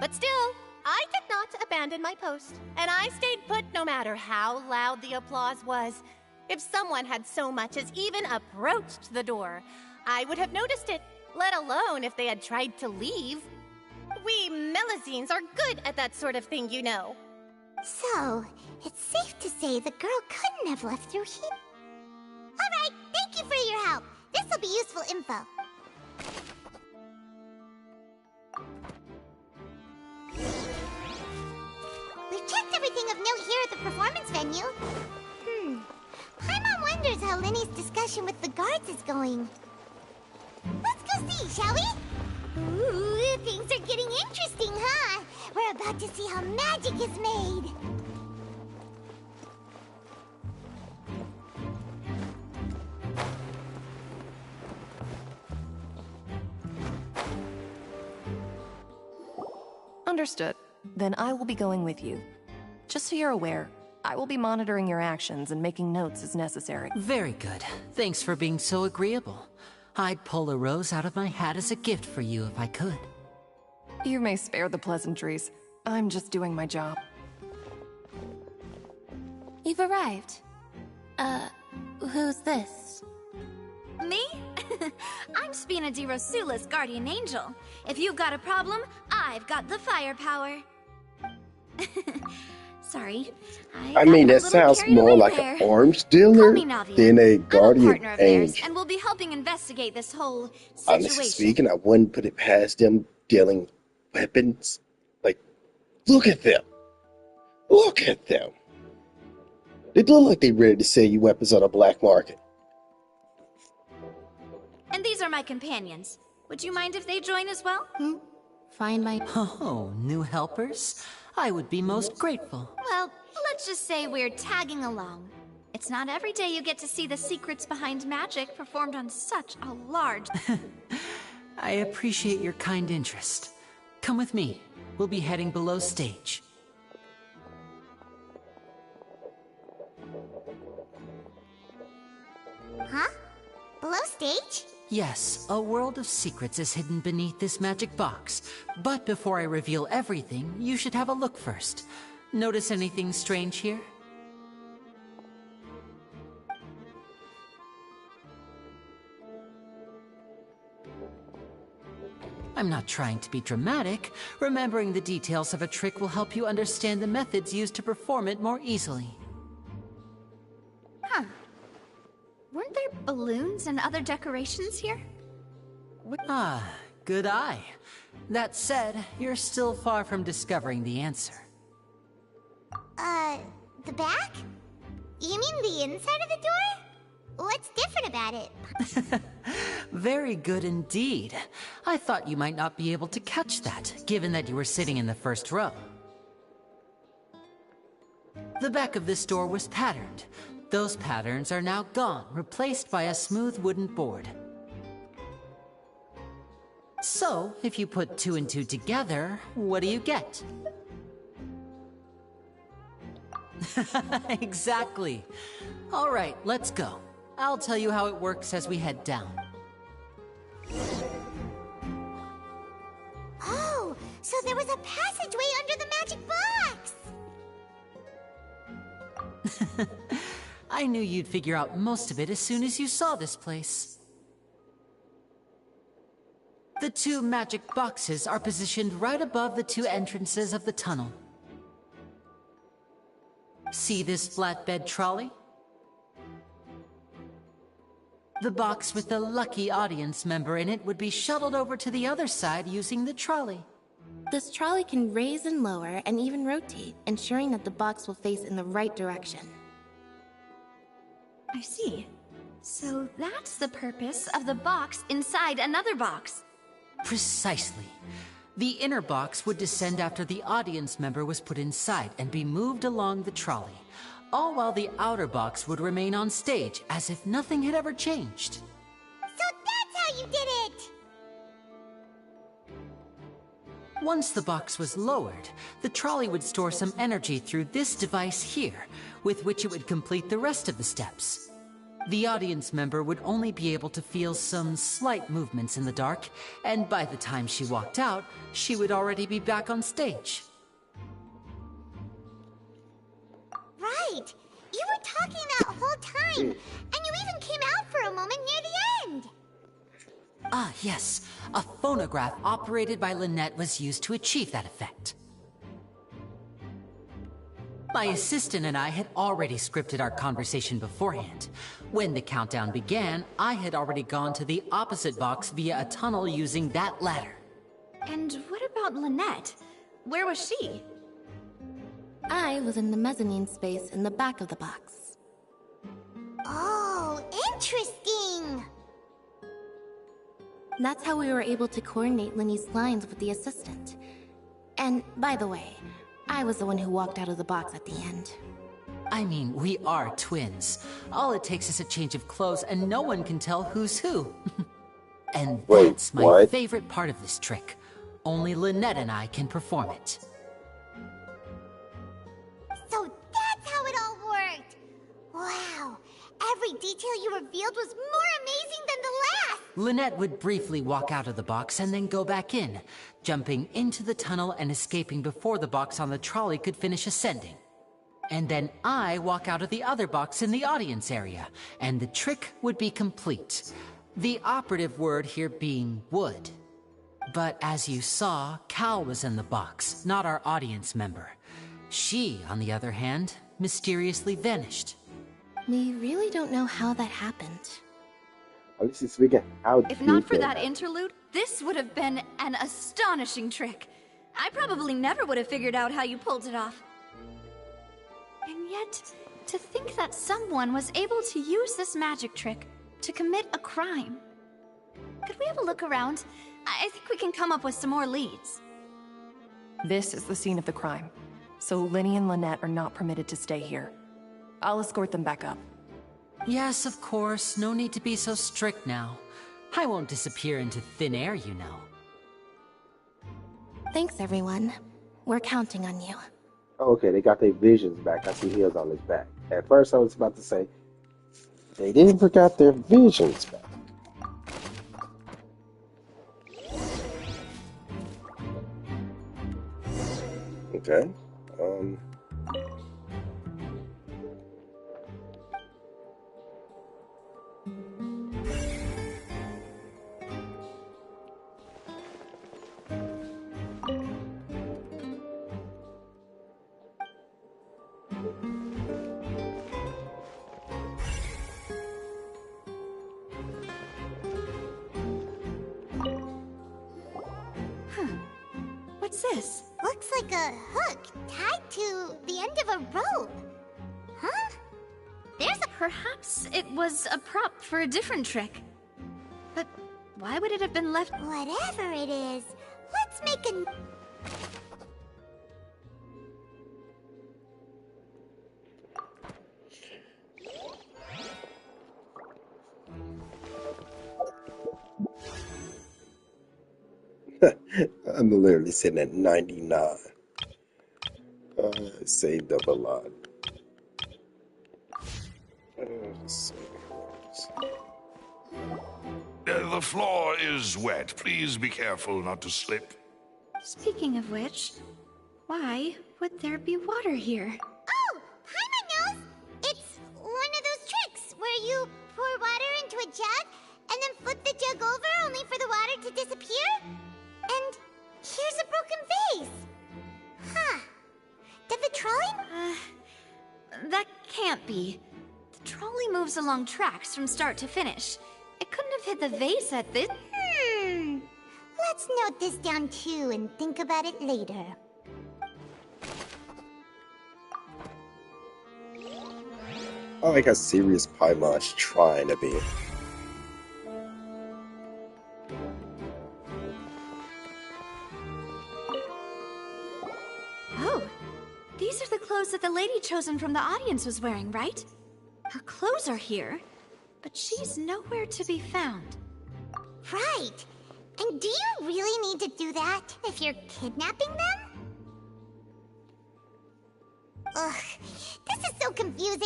But still, I did not abandon my post, and I stayed put no matter how loud the applause was. If someone had so much as even approached the door, I would have noticed it, let alone if they had tried to leave. We Melazines are good at that sort of thing, you know. So, it's safe to say the girl couldn't have left through here. Alright, thank you for your help. This will be useful info. We've checked everything of note here at the performance venue. Paimon wonders how Linny's discussion with the guards is going. Let's go see, shall we? Ooh, things are getting interesting, huh? We're about to see how magic is made. Understood. Then I will be going with you. Just so you're aware, I will be monitoring your actions and making notes as necessary. Very good. Thanks for being so agreeable. I'd pull a rose out of my hat as a gift for you if I could. You may spare the pleasantries. I'm just doing my job. You've arrived. Who's this? Me? I'm Spina di Rosula's guardian angel. If you've got a problem, I've got the firepower. Sorry. I mean, that sounds more like an arms dealer than a guardian angel. And we'll be helping investigate this whole Honestly situation. speaking, I wouldn't put it past them dealing weapons. Like, look at them. Look at them. They look like they're ready to sell you weapons on the black market. And these are my companions. Would you mind if they join as well? Find my... Oh, new helpers? I would be most grateful. Well, let's just say we're tagging along. It's not every day you get to see the secrets behind magic performed on such a large... I appreciate your kind interest. Come with me. We'll be heading below stage. stage? Yes, a world of secrets is hidden beneath this magic box. But before I reveal everything, you should have a look first. Notice anything strange here? I'm not trying to be dramatic. Remembering the details of a trick will help you understand the methods used to perform it more easily. Huh. Weren't there balloons and other decorations here? Ah, good eye. That said, you're still far from discovering the answer. The back? You mean the inside of the door? What's different about it? Very good indeed. I thought you might not be able to catch that, given that you were sitting in the first row. The back of this door was patterned. Those patterns are now gone, replaced by a smooth wooden board. So, if you put 2 and 2 together, what do you get? Exactly. All right, let's go. I'll tell you how it works as we head down. Oh, so there was a passageway under the magic box! I knew you'd figure out most of it as soon as you saw this place. The 2 magic boxes are positioned right above the 2 entrances of the tunnel. See this flatbed trolley? The box with the lucky audience member in it would be shuttled over to the other side using the trolley. This trolley can raise and lower and even rotate, ensuring that the box will face in the right direction. I see. So that's the purpose of the box inside another box. Precisely. The inner box would descend after the audience member was put inside and be moved along the trolley, all while the outer box would remain on stage as if nothing had ever changed. So that's how you did it! Once the box was lowered, the trolley would store some energy through this device here, with which it would complete the rest of the steps. The audience member would only be able to feel some slight movements in the dark, and by the time she walked out, she would already be back on stage. Right! You were talking that whole time, and you even came out for a moment near the end! Ah, yes. A phonograph operated by Lynette was used to achieve that effect. My assistant and I had already scripted our conversation beforehand. When the countdown began, I had already gone to the opposite box via a tunnel using that ladder. And what about Lynette? Where was she? I was in the mezzanine space in the back of the box. Oh, interesting! That's how we were able to coordinate Linny's lines with the assistant. And, by the way, I was the one who walked out of the box at the end. I mean, we are twins. All it takes is a change of clothes and no one can tell who's who. And that's my favorite part of this trick. Only Lynette and I can perform it. So that's how it all worked! Wow! Every detail you revealed was more amazing than the last! Lynette would briefly walk out of the box and then go back in, jumping into the tunnel and escaping before the box on the trolley could finish ascending. And then I walk out of the other box in the audience area, and the trick would be complete. The operative word here being would. But as you saw, Cal was in the box, not our audience member. She, on the other hand, mysteriously vanished. We really don't know how that happened. At least it's speaking how If not for that interlude, this would have been an astonishing trick. I probably never would have figured out how you pulled it off. And yet, to think that someone was able to use this magic trick to commit a crime. Could we have a look around? I think we can come up with some more leads. This is the scene of the crime, so Linny and Lynette are not permitted to stay here. I'll escort them back up. Yes, of course. No need to be so strict now. I won't disappear into thin air, you know. Thanks, everyone. We're counting on you. Okay, they got their visions back. I see heels on his back. At first, I was about to say, they didn't forget their visions back. Okay. What's this? Looks like a hook tied to the end of a rope. Huh? There's a... Perhaps it was a prop for a different trick. But why would it have been left? Whatever it is, let's make a... I'm literally sitting at 99. Saved up a lot. The floor is wet. Please be careful not to slip. Speaking of which, why would there be water here? Oh, Paimon knows! It's one of those tricks where you pour water into a jug and then flip the jug over only for the water to disappear? And here's a broken vase. Huh. Did the trolley... That can't be. The trolley moves along tracks from start to finish. It couldn't have hit the vase at this... Let's note this down too and think about it later. I like how serious Paimon's trying to be. Oh, these are the clothes that the lady chosen from the audience was wearing, right? Her clothes are here, but she's nowhere to be found. Right. And do you really need to do that if you're kidnapping them? Ugh, this is so confusing.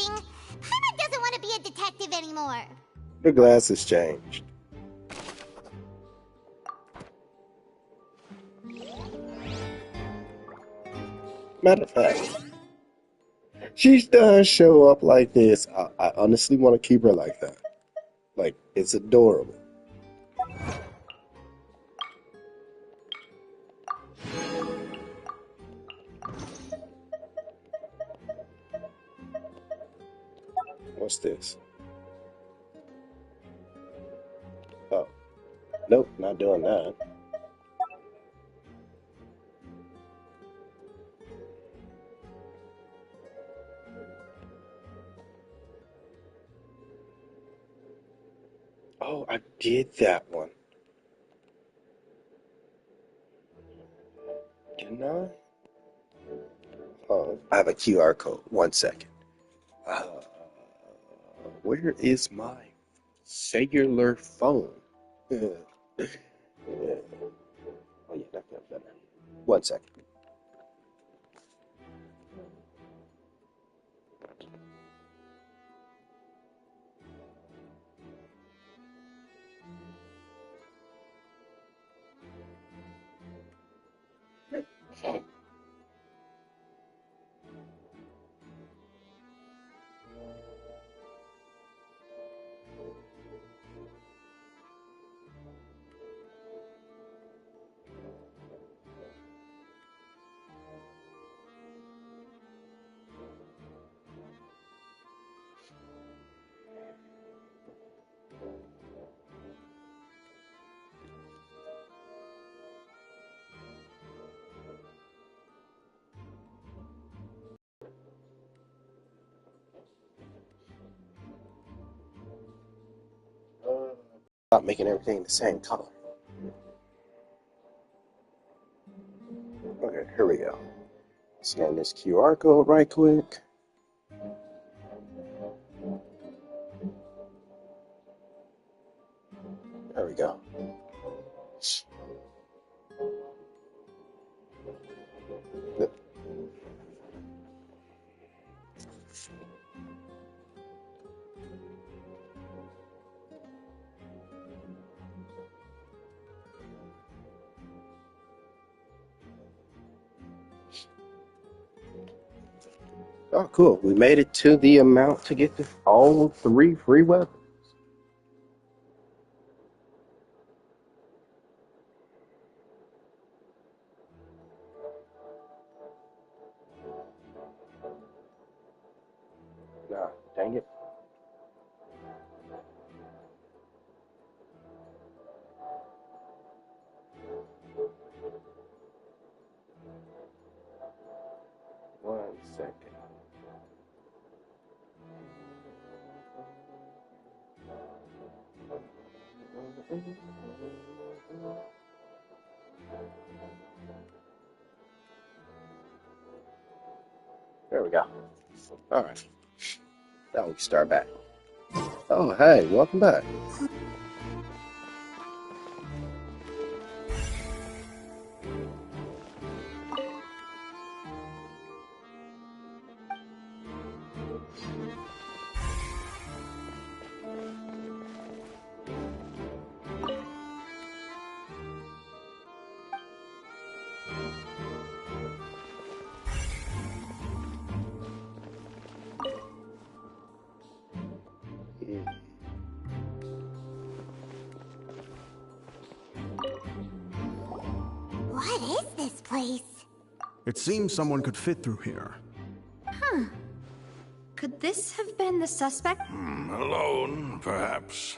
Paimon doesn't want to be a detective anymore. The glasses changed. Matter of fact, she does show up like this. I honestly want to keep her like that. Like, it's adorable. What's this? Oh, nope, not doing that. Oh, I did that one. Didn't I? Oh, I have a QR code. 1 second. Where is my cellular phone? Yeah. Oh, yeah, that feels better. 1 second. Stop making everything the same color. Okay, here we go. Scan this QR code right quick. There we go. Oh, cool. We made it to the amount to get all 3 free weapons. Nah, dang it. One second. There we go. All right. Now we can start back. Oh, hey, welcome back. What is this place? It seems someone could fit through here. Huh. Could this have been the suspect? Alone, perhaps.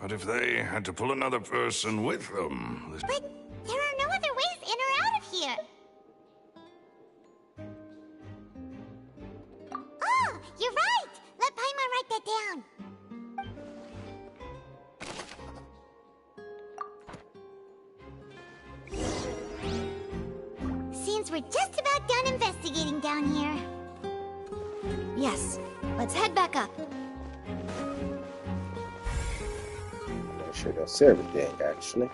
But if they had to pull another person with them... But there are no other ways in or out of here. Oh, you're right! Let Paimon write that down. Seems we're just about done investigating down here. Yes. Let's head back up. That sure does everything, actually.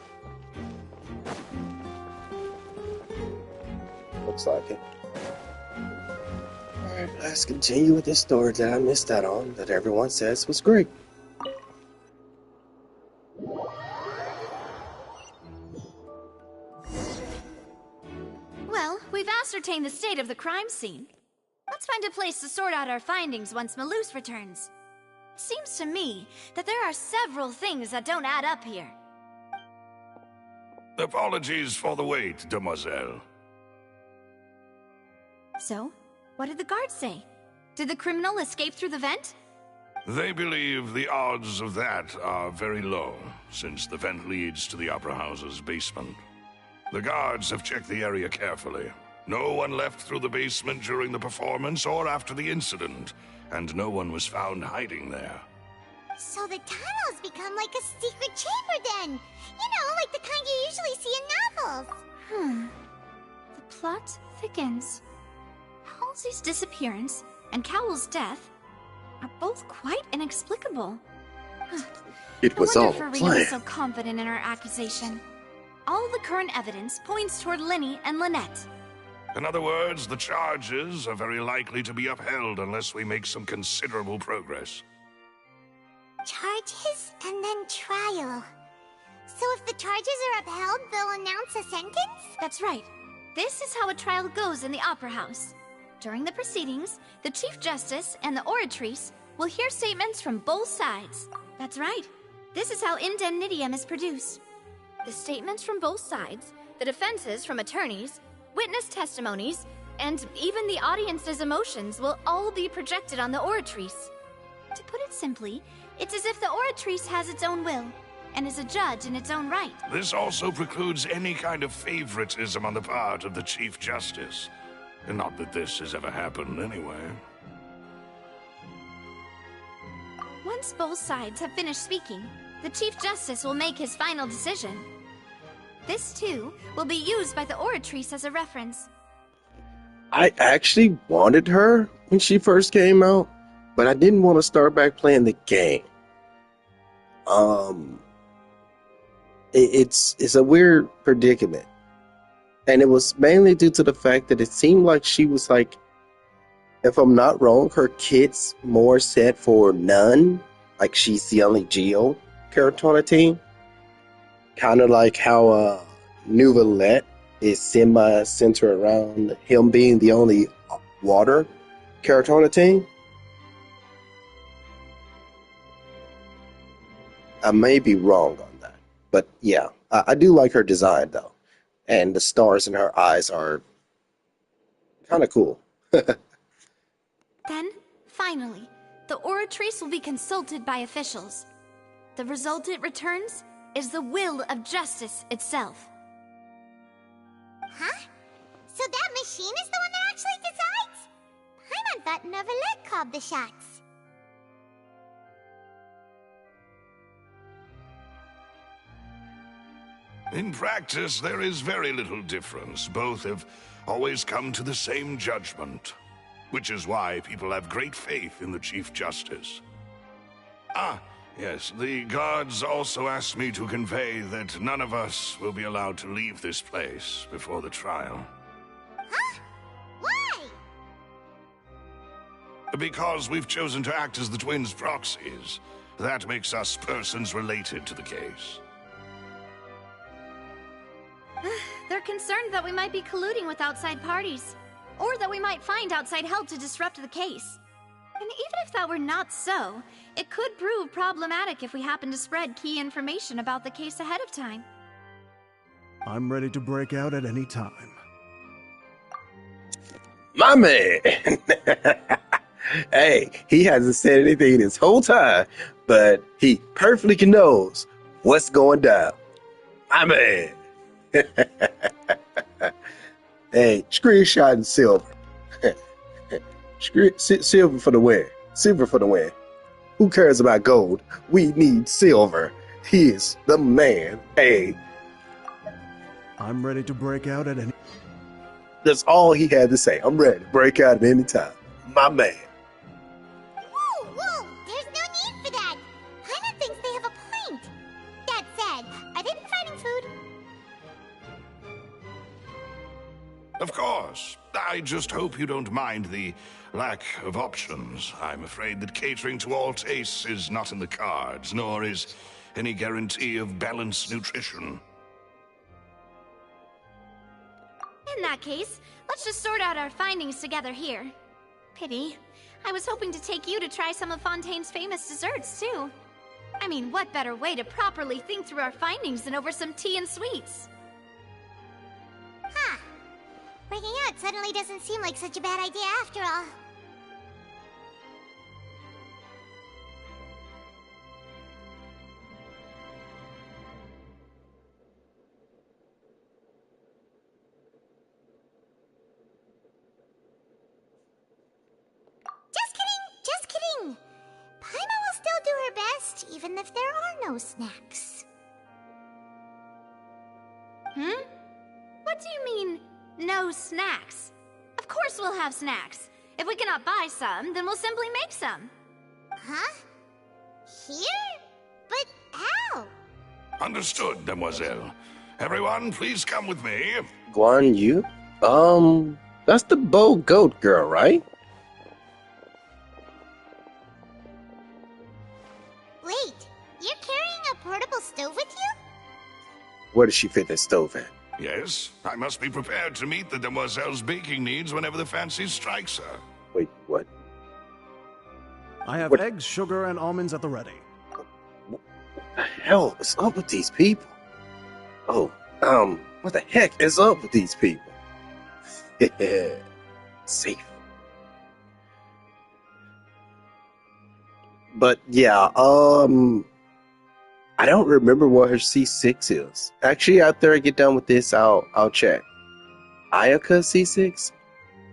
Looks like it. Alright, let's continue with this story that I missed out on, that everyone says was great. Well, we've ascertained the state of the crime scene. Let's find a place to sort out our findings once Malus returns. Seems to me that there are several things that don't add up here. Apologies for the wait, demoiselle. So, what did the guards say? Did the criminal escape through the vent? They believe the odds of that are very low, since the vent leads to the Opera House's basement. The guards have checked the area carefully. No one left through the basement during the performance or after the incident, and no one was found hiding there. So the tunnels become like a secret chamber then! You know, like the kind you usually see in novels! The plot thickens. Halsey's disappearance and Cowell's death are both quite inexplicable. It was no all wonder Farina was planned. so confident in her accusation. All the current evidence points toward Linny and Lynette. In other words, the charges are very likely to be upheld unless we make some considerable progress. Charges and then trial. So if the charges are upheld, they'll announce a sentence? That's right. This is how a trial goes in the Opera House. During the proceedings, the Chief Justice and the Oratrice will hear statements from both sides. That's right. This is how indemnitium is produced. The statements from both sides, the defenses from attorneys, witness testimonies, and even the audience's emotions will all be projected on the Oratrice. To put it simply, it's as if the Oratrice has its own will, and is a judge in its own right. This also precludes any kind of favoritism on the part of the Chief Justice. And not that this has ever happened anyway. Once both sides have finished speaking, the Chief Justice will make his final decision. This, too, will be used by the Oratrice as a reference. I actually wanted her when she first came out, but I didn't want to start back playing the game. It's a weird predicament. And it was mainly due to the fact that it seemed like she was like, if I'm not wrong, her kit's more set for none. Like she's the only Geo character on the team. Kind of like how Nouvellette is semi-centered around him being the only water character on the team? I may be wrong on that, but yeah, I do like her design though, and the stars in her eyes are kind of cool. Then, finally, the aura trace will be consulted by officials. The result it returns is the will of justice itself. Huh? So that machine is the one that actually decides? Paimon thought Neverlet called the shots. In practice, there is very little difference. Both have always come to the same judgment, which is why people have great faith in the Chief Justice. Ah, yes, the guards also asked me to convey that none of us will be allowed to leave this place before the trial. Huh? Why? Because we've chosen to act as the twins' proxies. That makes us persons related to the case. They're concerned that we might be colluding with outside parties, or that we might find outside help to disrupt the case. And even if that were not so, it could prove problematic if we happen to spread key information about the case ahead of time. I'm ready to break out at any time. My man! Hey, he hasn't said anything this whole time, but he perfectly knows what's going down. My man! Hey, screenshot and silver. Silver for the win. Silver for the win. Who cares about gold? We need silver. He is the man. Hey. I'm ready to break out at any... That's all he had to say. I'm ready to break out at any time. My man. Whoa, whoa! There's no need for that! Paimon thinks they have a point! That said, are they providing food? Of course. I just hope you don't mind the lack of options. I'm afraid that catering to all tastes is not in the cards, nor is any guarantee of balanced nutrition. In that case, let's just sort out our findings together here. Pity. I was hoping to take you to try some of Fontaine's famous desserts, too. I mean, what better way to properly think through our findings than over some tea and sweets? Huh. Breaking out suddenly doesn't seem like such a bad idea after all. Just kidding! Paimon will still do her best, even if there are no snacks. What do you mean, no snacks? Of course we'll have snacks. If we cannot buy some, then we'll simply make some. Huh? Here? But how? Understood, Demoiselle. Everyone, please come with me. Guan Yu? That's the bow goat girl, right? Wait, you're carrying a portable stove with you? Where does she fit that stove at? Yes, I must be prepared to meet the Demoiselle's baking needs whenever the fancy strikes her. Wait, what? I have What? eggs, sugar, and almonds at the ready. What the hell is up with these people? Oh, what the heck is up with these people? Safe. But yeah, I don't remember what her C6 is. Actually, after I get done with this, I'll check. Ayaka C6?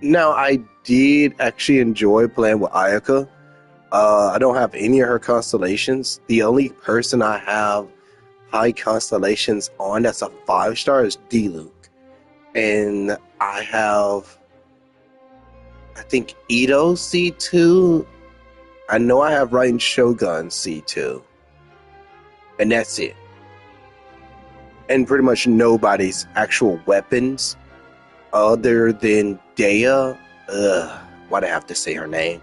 Now, I did actually enjoy playing with Ayaka. I don't have any of her constellations. The only person I have high constellations on that's a 5-star is D-Luke. And I have, I think, Ito C2. I know I have Rain Shogun C2. And that's it. And pretty much nobody's actual weapons other than Dehya. Why'd I have to say her name?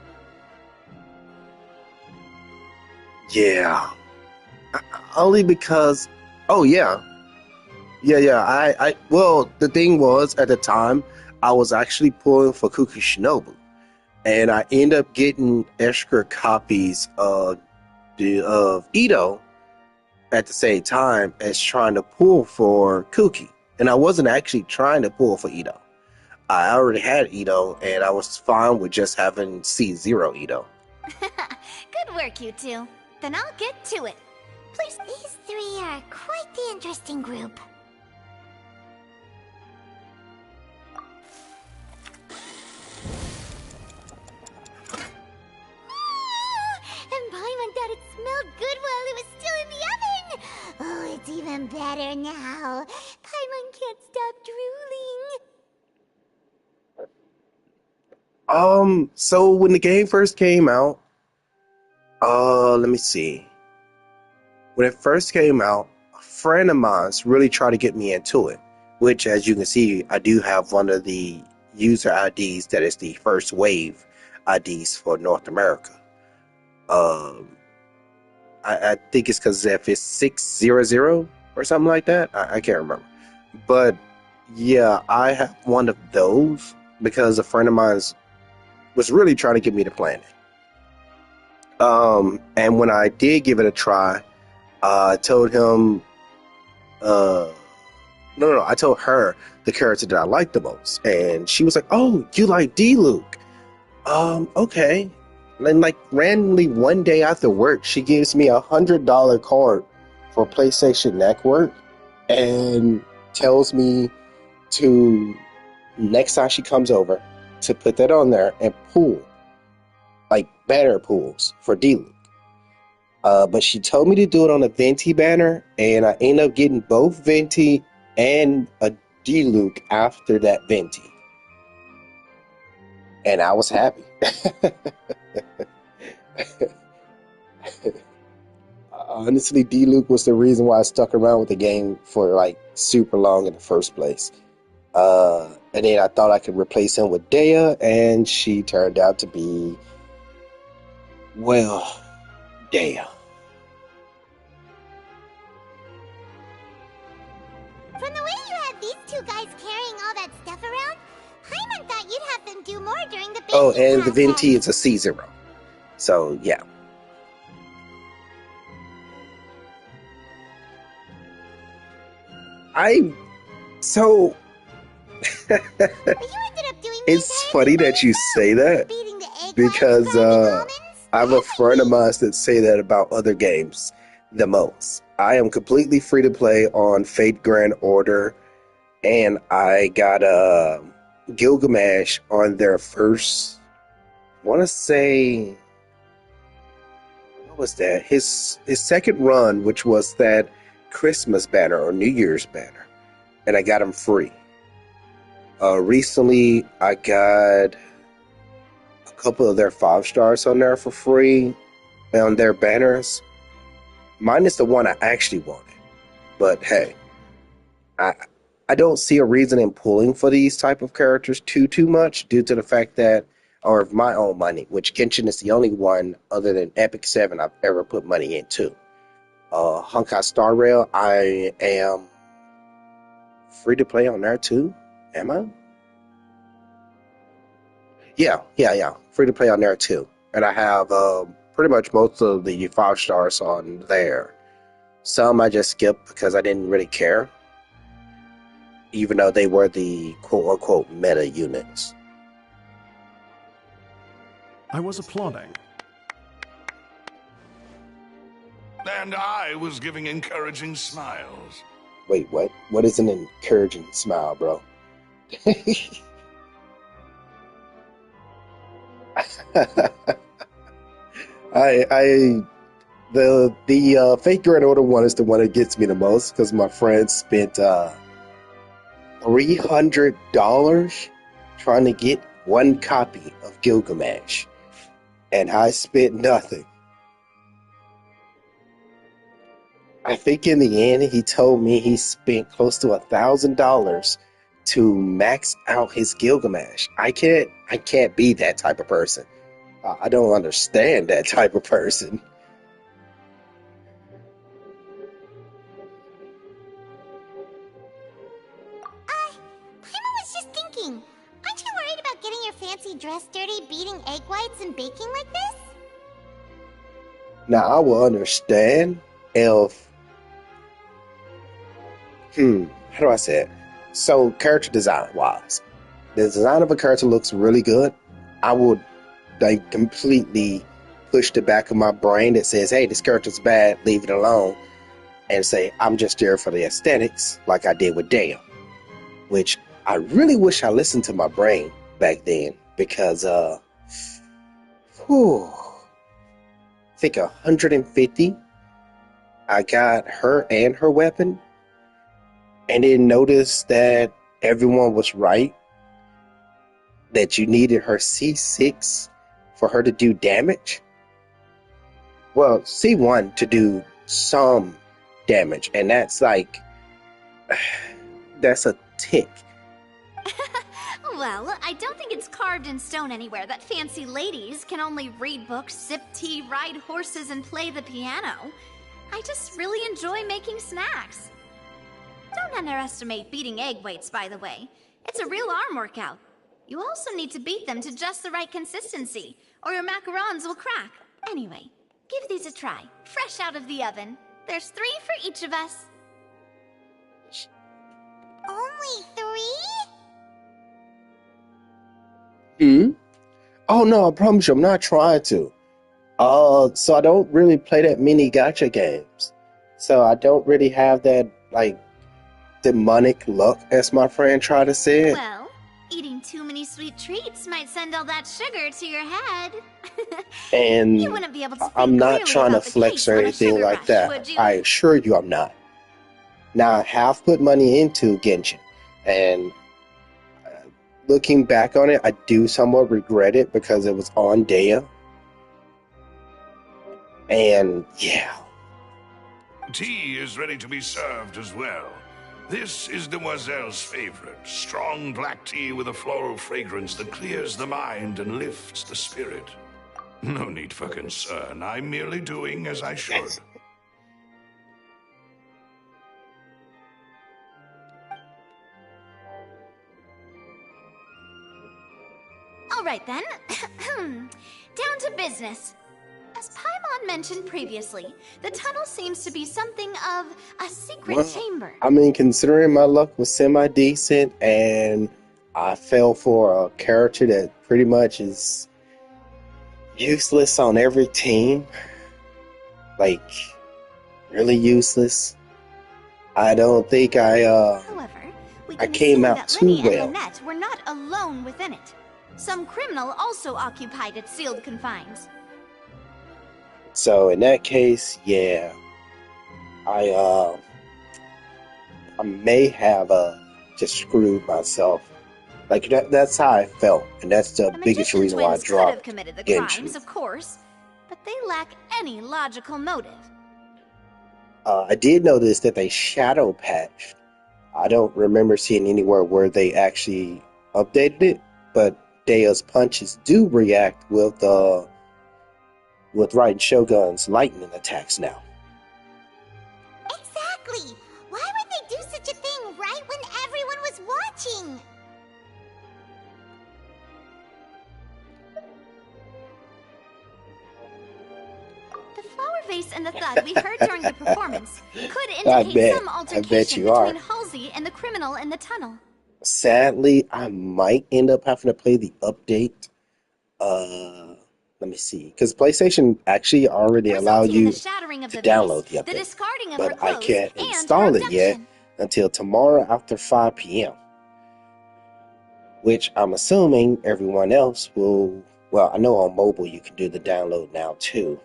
Yeah. Only because, oh yeah. Yeah, well, the thing was, at the time, I was actually pulling for Kuki Shinobu. and I end up getting extra copies of Ito at the same time as trying to pull for Kuki. And I wasn't actually trying to pull for Ito. I already had Ito, and I was fine with just having C0 Ito. Good work, you two. Then I'll get to it. Please. These three are quite the interesting group. And Paimon thought it smelled good while it was still in the oven. Oh, it's even better now. Paimon can't stop drooling. So when the game first came out, let me see. When it first came out, a friend of mine really tried to get me into it, which, as you can see, I do have one of the user IDs that is the first wave IDs for North America. I think it's because if it's 600 or something like that, I can't remember. But yeah, I have one of those because a friend of mine was really trying to get me to plan it. And when I did give it a try, I told him, I told her the character that I liked the most, and she was like, "Oh, you like D-Luke? Okay." And like randomly one day after work, she gives me $100 card for PlayStation Network, and tells me to next time she comes over to put that on there and pool, like banner pools for D-Luke. But she told me to do it on a Venti banner, and I ended up getting both Venti and a D-Luke after that Venti. And I was happy. Honestly, D-Luke was the reason why I stuck around with the game for like super long in the first place. And then I thought I could replace him with Dehya, and she turned out to be, well, Dehya. From the way you had these two guys carrying all that stuff around, Paimon thought you'd have them do more during the baking Oh, and the process. Venti is a C0. So, yeah. It's funny that you say that, because I have a friend of mine that say that about other games the most. I am completely free to play on Fate Grand Order, and I got Gilgamesh on their first, I want to say, what was that? His second run, which was that Christmas banner or New Year's banner, and I got him free. Recently, I got a couple of their 5 stars on there for free on their banners, minus the one I actually wanted. But hey, I don't see a reason in pulling for these type of characters too much, due to the fact that, or of my own money, which Genshin is the only one other than Epic 7 I've ever put money into. Honkai Star Rail, I am free to play on there too. Am I? Yeah. Free to play on there too. And I have pretty much most of the 5 stars on there. Some I just skipped because I didn't really care, even though they were the quote-unquote meta units. I was applauding. And I was giving encouraging smiles. Wait, what? What is an encouraging smile, bro? The Fate Grand Order one is the one that gets me the most, because my friend spent $300 trying to get one copy of Gilgamesh, and I spent nothing. I think in the end, he told me he spent close to $1,000 to max out his Gilgamesh. I can't be that type of person. I don't understand that type of person. Paimon was just thinking, aren't you worried about getting your fancy dress less dirty beating egg whites and baking like this? Now, I will understand if, how do I say it? So, character design wise, the design of a character looks really good. I would like completely push the back of my brain that says, hey, this character's bad, leave it alone, and say, I'm just there for the aesthetics, like I did with Dehya, which I really wish I listened to my brain back then, because, I think 150, I got her and her weapon, and then noticed that everyone was right, that you needed her C6 for her to do damage. Well, C1 to do some damage, and that's like, that's a tick. Well, I don't think it's carved in stone anywhere that fancy ladies can only read books, sip tea, ride horses, and play the piano. I just really enjoy making snacks. Don't underestimate beating egg whites, by the way. It's a real arm workout. You also need to beat them to just the right consistency, or your macarons will crack. Anyway, give these a try, fresh out of the oven. There's 3 for each of us. Only 3? Oh no, I promise you, I'm not trying to. So I don't really play that many gacha games. So I don't really have that, like, demonic luck, as my friend tried to say it. Well, eating too many sweet treats might send all that sugar to your head. And You wouldn't be able to think I'm not clearly trying to about the flex case or on a anything sugar like rush, that. would you? I assure you I'm not. Now, I have put money into Genshin, and looking back on it, I do somewhat regret it because it was on Dehya. And yeah. Tea is ready to be served as well. This is Demoiselle's favorite, strong black tea with a floral fragrance that clears the mind and lifts the spirit. No need for concern, I'm merely doing as I should. All right then. Down to business. As Paimon mentioned previously, the tunnel seems to be something of a secret chamber. I mean, considering my luck was semi-decent and I fell for a character that pretty much is useless on every team, like, really useless, I don't think I came out too well. Lynette were not alone within it. Some criminal also occupied its sealed confines. So in that case, yeah, I may have just screwed myself. Like that's how I felt, and that's the biggest reason why I Twins could dropped have committed the Genshin. crimes, of course, but they lack any logical motive. I did notice that they shadow patched. I don't remember seeing anywhere where they actually updated it, but Dehya's punches do react with Raiden Shogun's lightning attacks now. Exactly! Why would they do such a thing right when everyone was watching? The flower vase and the thud we heard during the performance could indicate some altercation between Halsey and the criminal in the tunnel. Sadly, I might end up having to play the update. Let me see, because PlayStation actually already allowed you to download the update, but I can't install it yet until tomorrow after 5 p.m. Which I'm assuming everyone else will. Well, I know on mobile you can do the download now too,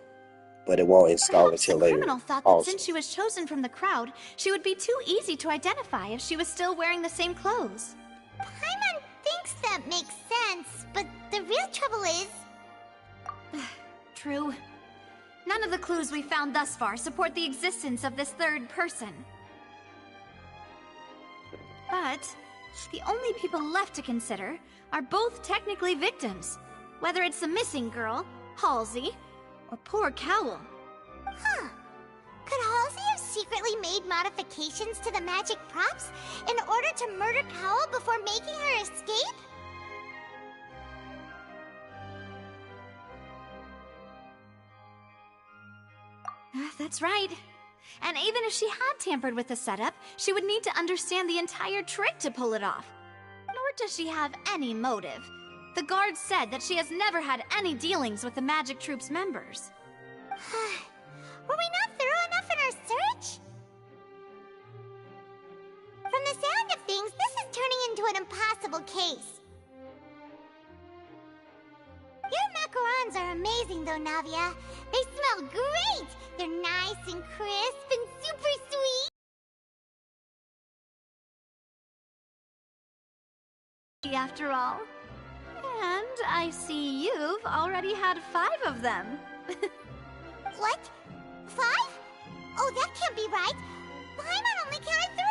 but it won't install until later. The criminal thought that since she was chosen from the crowd, she would be too easy to identify if she was still wearing the same clothes. Paimon thinks that makes sense, but the real trouble is... True. None of the clues we found thus far support the existence of this third person. But the only people left to consider are both technically victims, whether it's the missing girl, Halsey, or poor Cowell. Huh. Could Halsey have secretly made modifications to the magic props in order to murder Cowell before making her escape? That's right. And even if she had tampered with the setup, she would need to understand the entire trick to pull it off. Nor does she have any motive. The guard said that she has never had any dealings with the Magic Troop's members. Were we not thorough enough in our search? From the sound of things, this is turning into an impossible case. Your macarons are amazing though, Navia. They smell great! They're nice and crisp and super sweet! After all. And I see you've already had 5 of them. What? 5? Oh, that can't be right. Paimon only counted 3,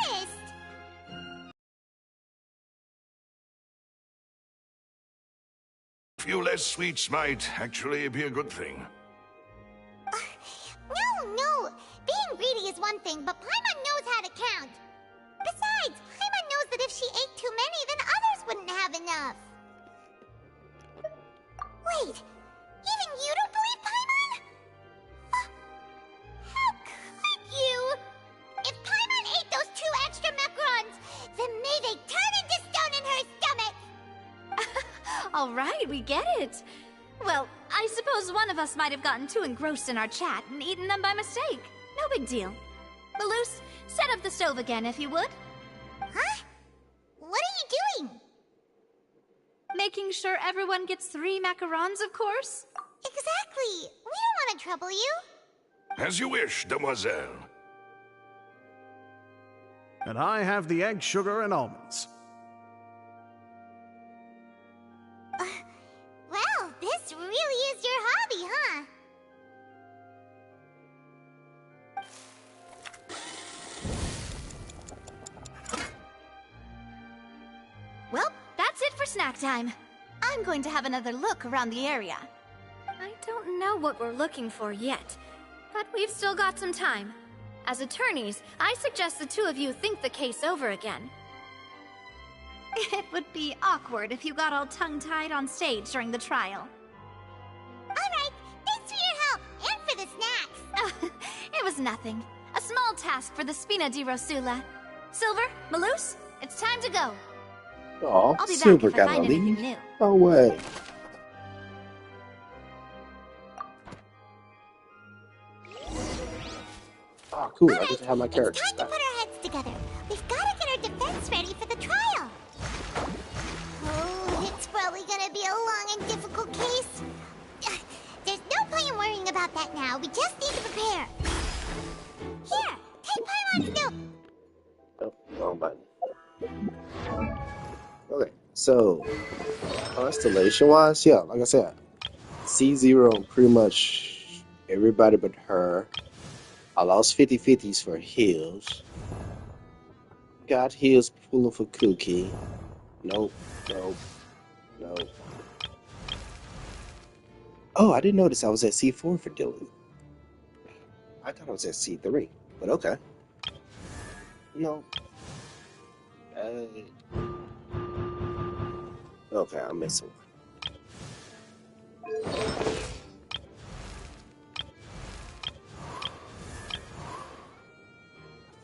honest! A few less sweets might actually be a good thing. No. Being greedy is one thing, but Paimon knows how to count. Besides, Paimon knows that if she ate too many, then others wouldn't have enough. Wait, even you don't believe Paimon? How could you? If Paimon ate those 2 extra macarons, then may they turn into stone in her stomach! All right, we get it. Well, I suppose one of us might have gotten too engrossed in our chat and eaten them by mistake. No big deal. Malus, set up the stove again if you would. Huh? What are you doing? Making sure everyone gets 3 macarons, of course. Exactly. We don't want to trouble you. As you wish, demoiselle. And I have the egg, sugar, and almonds. Well, this really is your hobby, huh? Well, that's it for snack time. I'm going to have another look around the area. I don't know what we're looking for yet, but we've still got some time. As attorneys, I suggest the 2 of you think the case over again. It would be awkward if you got all tongue-tied on stage during the trial. Alright, thanks for your help, and for the snacks. It was nothing. A small task for the Spina di Rosula. Silver, Malus, it's time to go. Oh, I'll be Silver back if I gotta find anything leave. new. No way. Oh, cool. I get to have my character It's time to back. put our heads together. We've got to get our defense ready for the trial. Oh, it's probably gonna be a long and difficult case. There's no point in worrying about that now. We just need to prepare. Here, take Paimon's note. Oh, wrong button. Okay, so constellation-wise, yeah, like I said, C0 pretty much everybody but her. I lost 50/50s for Hills. Got Hills pulling for Cookie. Nope. Oh, I didn't notice I was at C4 for Dylan. I thought I was at C3, but okay. No. Okay, I'm missing one.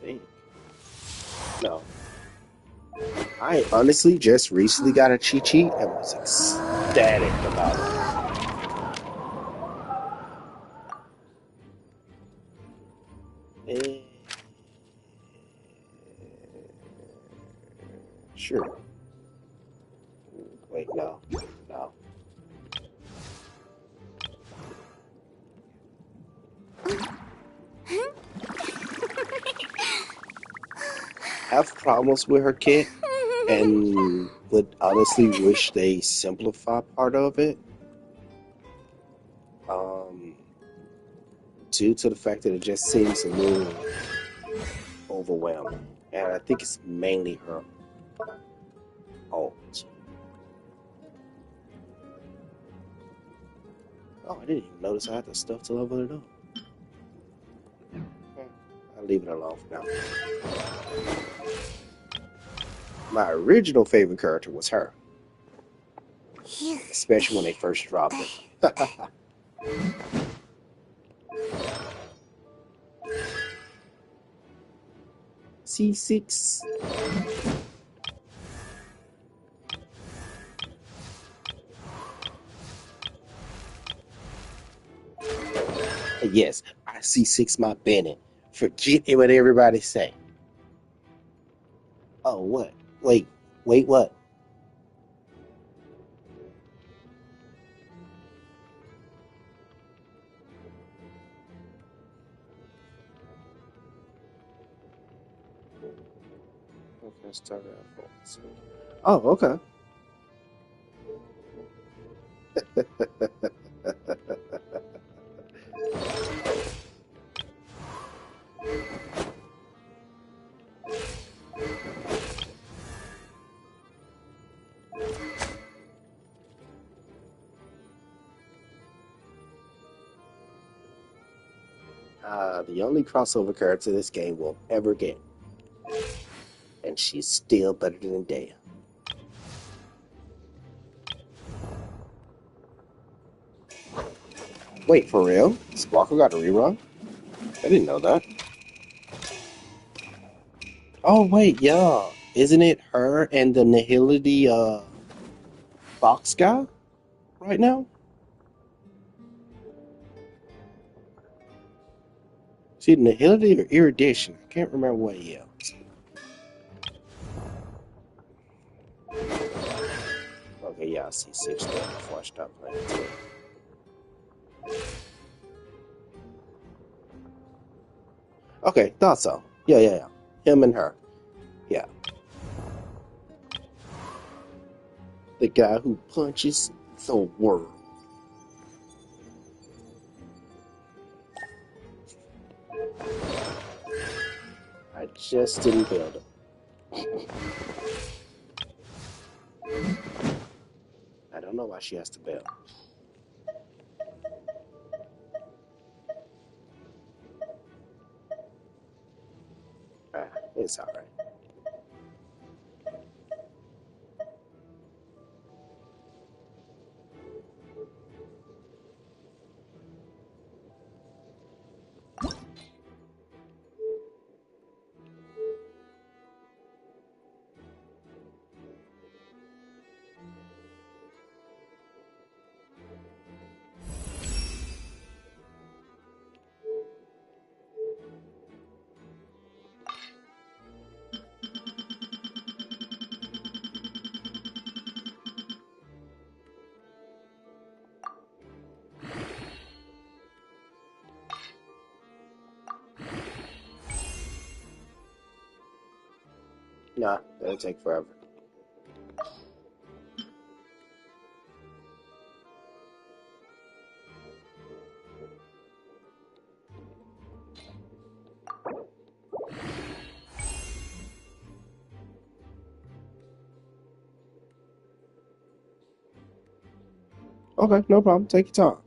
I think. No. I honestly just recently got a cheat sheet and was ecstatic about it. Sure. Wait, no. Have problems with her kit and would honestly wish they simplify part of it. Due to the fact that it just seems a little overwhelming. And I think it's mainly her fault. Oh, I didn't even notice I had the stuff to level it up. I'll leave it alone for now. My original favorite character was her. Especially when they first dropped it. C6. Yes, I C6 my Bennett. Forget what everybody say. Oh, what? Wait, what? Okay, start out. Oh, okay. The only crossover character this game will ever get. And she's still better than Dehya. Wait, for real? Sparkle got a rerun? I didn't know that. Oh, wait, yeah. Isn't it her and the Nihility, box guy right now? See, Nihility or Erudition? I can't remember what he is. Okay, yeah, I see 6 there before I start playing too. Okay, thought so. Yeah. Him and her. Yeah. The guy who punches the world. I just didn't build him. I don't know why she has to build. It's alright. Nah, that'll take forever. Okay, no problem. Take your time.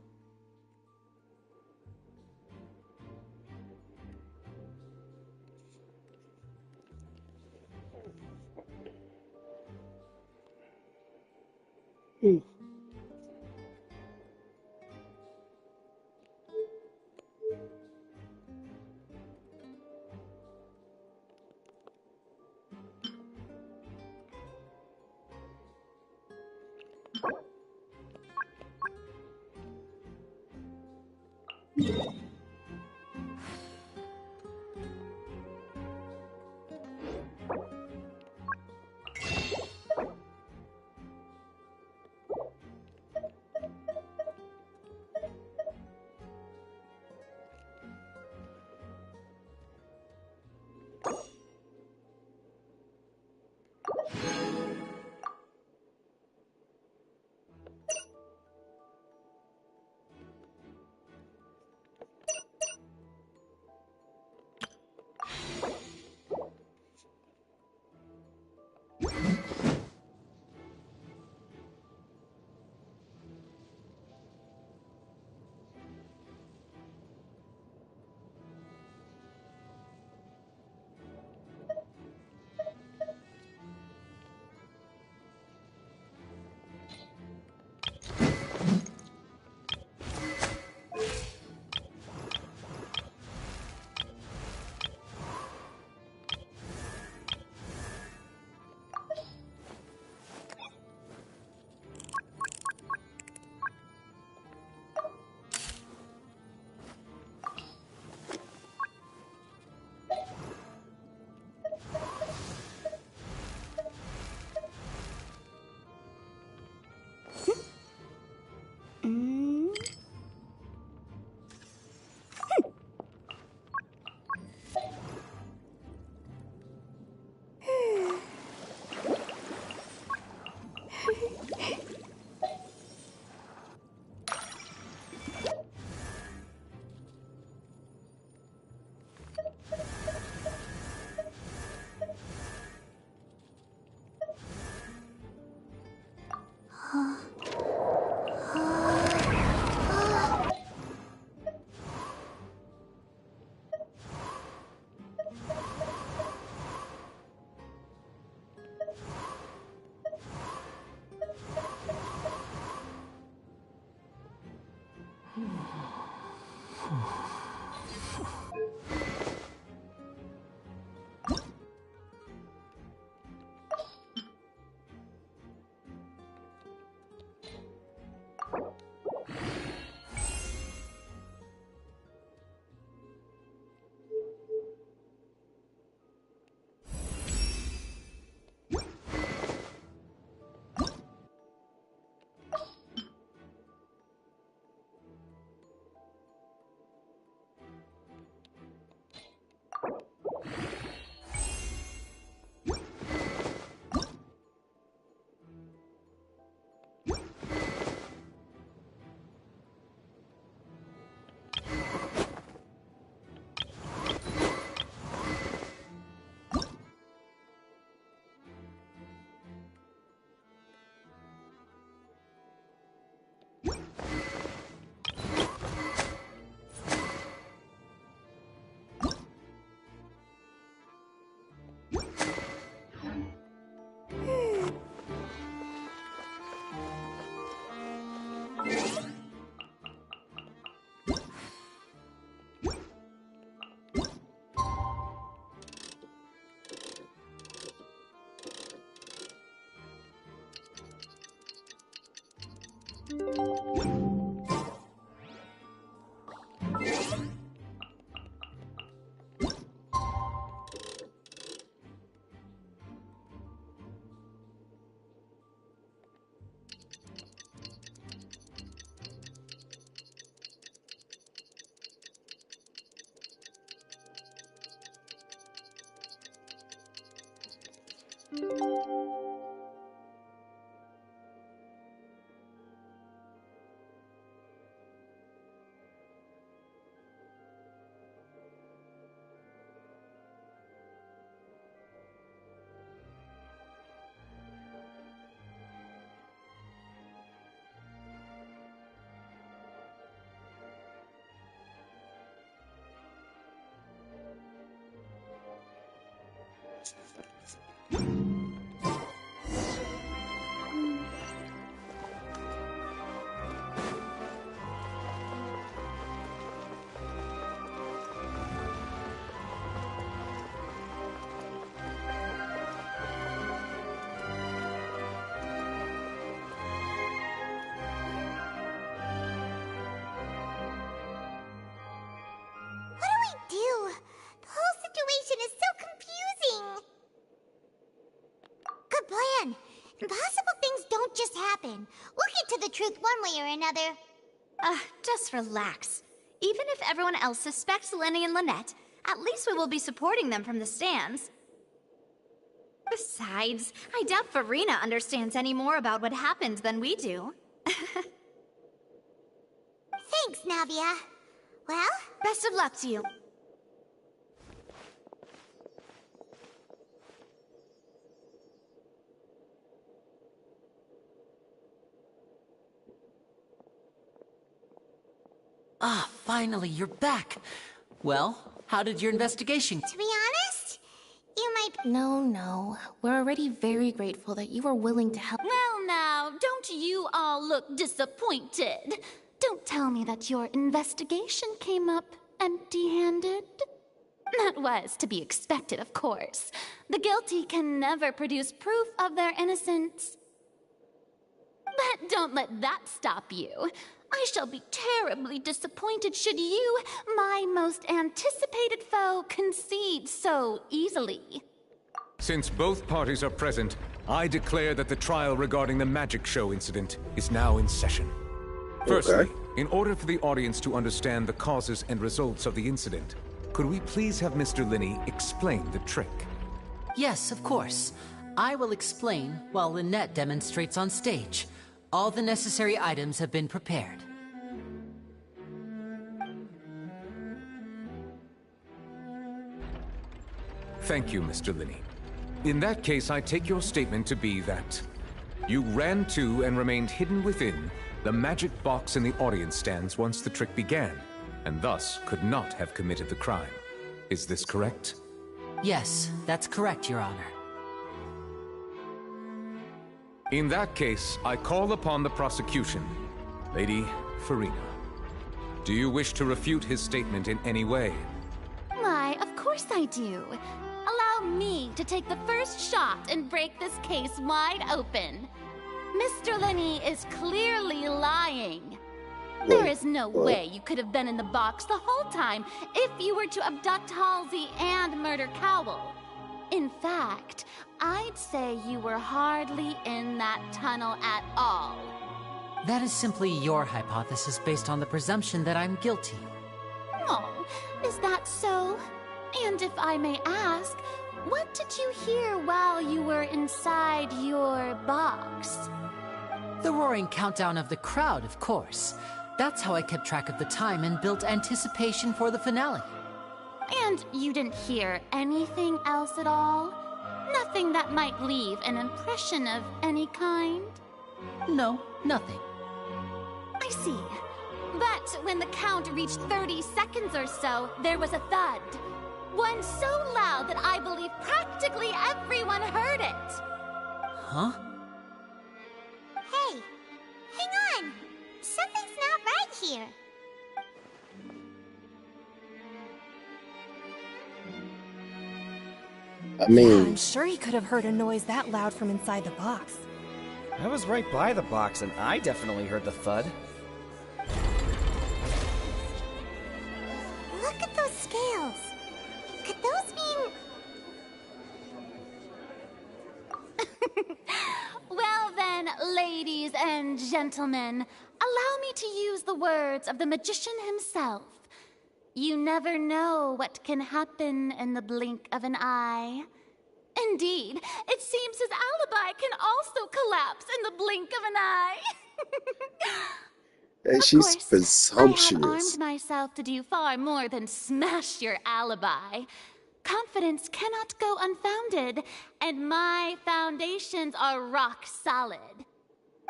What do we do? The whole situation is so confusing. Good plan. Impossible things don't just happen. We'll get to the truth one way or another. Just relax. Even if everyone else suspects Lenny and Lynette, at least we will be supporting them from the stands. Besides, I doubt Farina understands any more about what happened than we do. Thanks, Navia. Well? Best of luck to you. Ah, finally, you're back. Well, how did your investigation? To be honest, you might... No. We're already very grateful that you were willing to help. Well now, don't you all look disappointed? Don't tell me that your investigation came up empty-handed. That was to be expected, of course. The guilty can never produce proof of their innocence. But don't let that stop you. I shall be terribly disappointed should you, my most anticipated foe, concede so easily. Since both parties are present, I declare that the trial regarding the magic show incident is now in session. Firstly, in order for the audience to understand the causes and results of the incident, could we please have Mr. Linney explain the trick? Yes, of course. I will explain while Lynette demonstrates on stage. All the necessary items have been prepared. Thank you, Mr. Linney. In that case, I take your statement to be that you ran to and remained hidden within the magic box in the audience stands once the trick began, and thus could not have committed the crime. Is this correct? Yes, that's correct, Your Honor. In that case, I call upon the prosecution, Lady Farina. Do you wish to refute his statement in any way? Why, of course I do. Allow me to take the first shot and break this case wide open. Mr. Lenny is clearly lying. There is no way you could have been in the box the whole time if you were to abduct Halsey and murder Cowell. In fact, I'd say you were hardly in that tunnel at all. That is simply your hypothesis based on the presumption that I'm guilty. Oh, is that so? And if I may ask, what did you hear while you were inside your box? The roaring countdown of the crowd, of course. That's how I kept track of the time and built anticipation for the finale. And you didn't hear anything else at all? Nothing that might leave an impression of any kind? No, nothing. I see. But when the count reached 30 seconds or so, there was a thud. One so loud that I believe practically everyone heard it. Huh? Hey, hang on. Something's not right here. I mean, I'm sure he could have heard a noise that loud from inside the box. I was right by the box and I definitely heard the thud. Look at those scales. Could those mean... Well then, ladies and gentlemen, allow me to use the words of the magician himself. You never know what can happen in the blink of an eye. Indeed, it seems his alibi can also collapse in the blink of an eye. and Of she's course, I have presumptuous. armed myself to do far more than smash your alibi. Confidence cannot go unfounded, and my foundations are rock solid.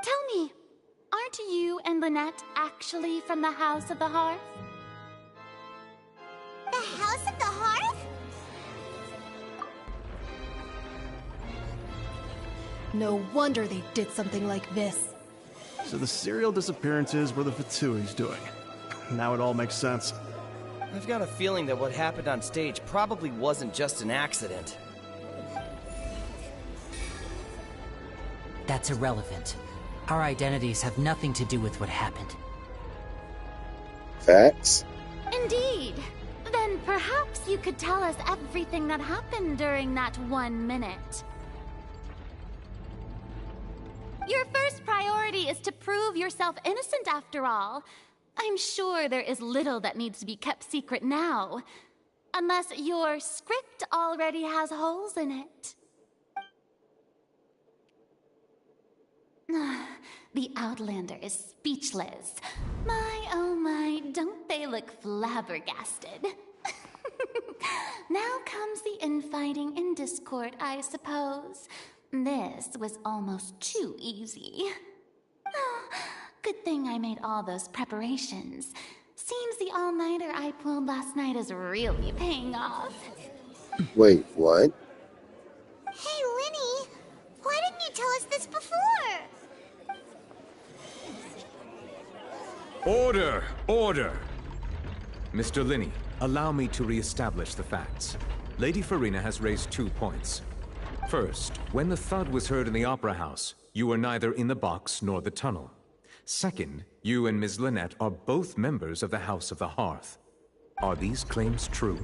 Tell me, aren't you and Lynette actually from the House of the Hearth? The House of the Hearth? No wonder they did something like this. So the serial disappearances were the Fatsui's doing. Now it all makes sense. I've got a feeling that what happened on stage probably wasn't just an accident. That's irrelevant. Our identities have nothing to do with what happened. Facts. Indeed. Then perhaps you could tell us everything that happened during that 1 minute. Your first priority is to prove yourself innocent after all. I'm sure there is little that needs to be kept secret now. Unless your script already has holes in it. The Outlander is speechless. My, oh my, don't they look flabbergasted? Now comes the infighting and discord, I suppose. This was almost too easy. Oh, good thing I made all those preparations. Seems the all-nighter I pulled last night is really paying off. Wait, what? Hey, Lenny, why didn't you tell us this before? Order! Order! Mr. Linney, allow me to re-establish the facts. Lady Farina has raised 2 points. First, when the thud was heard in the Opera House, you were neither in the box nor the tunnel. Second, you and Ms. Lynette are both members of the House of the Hearth. Are these claims true?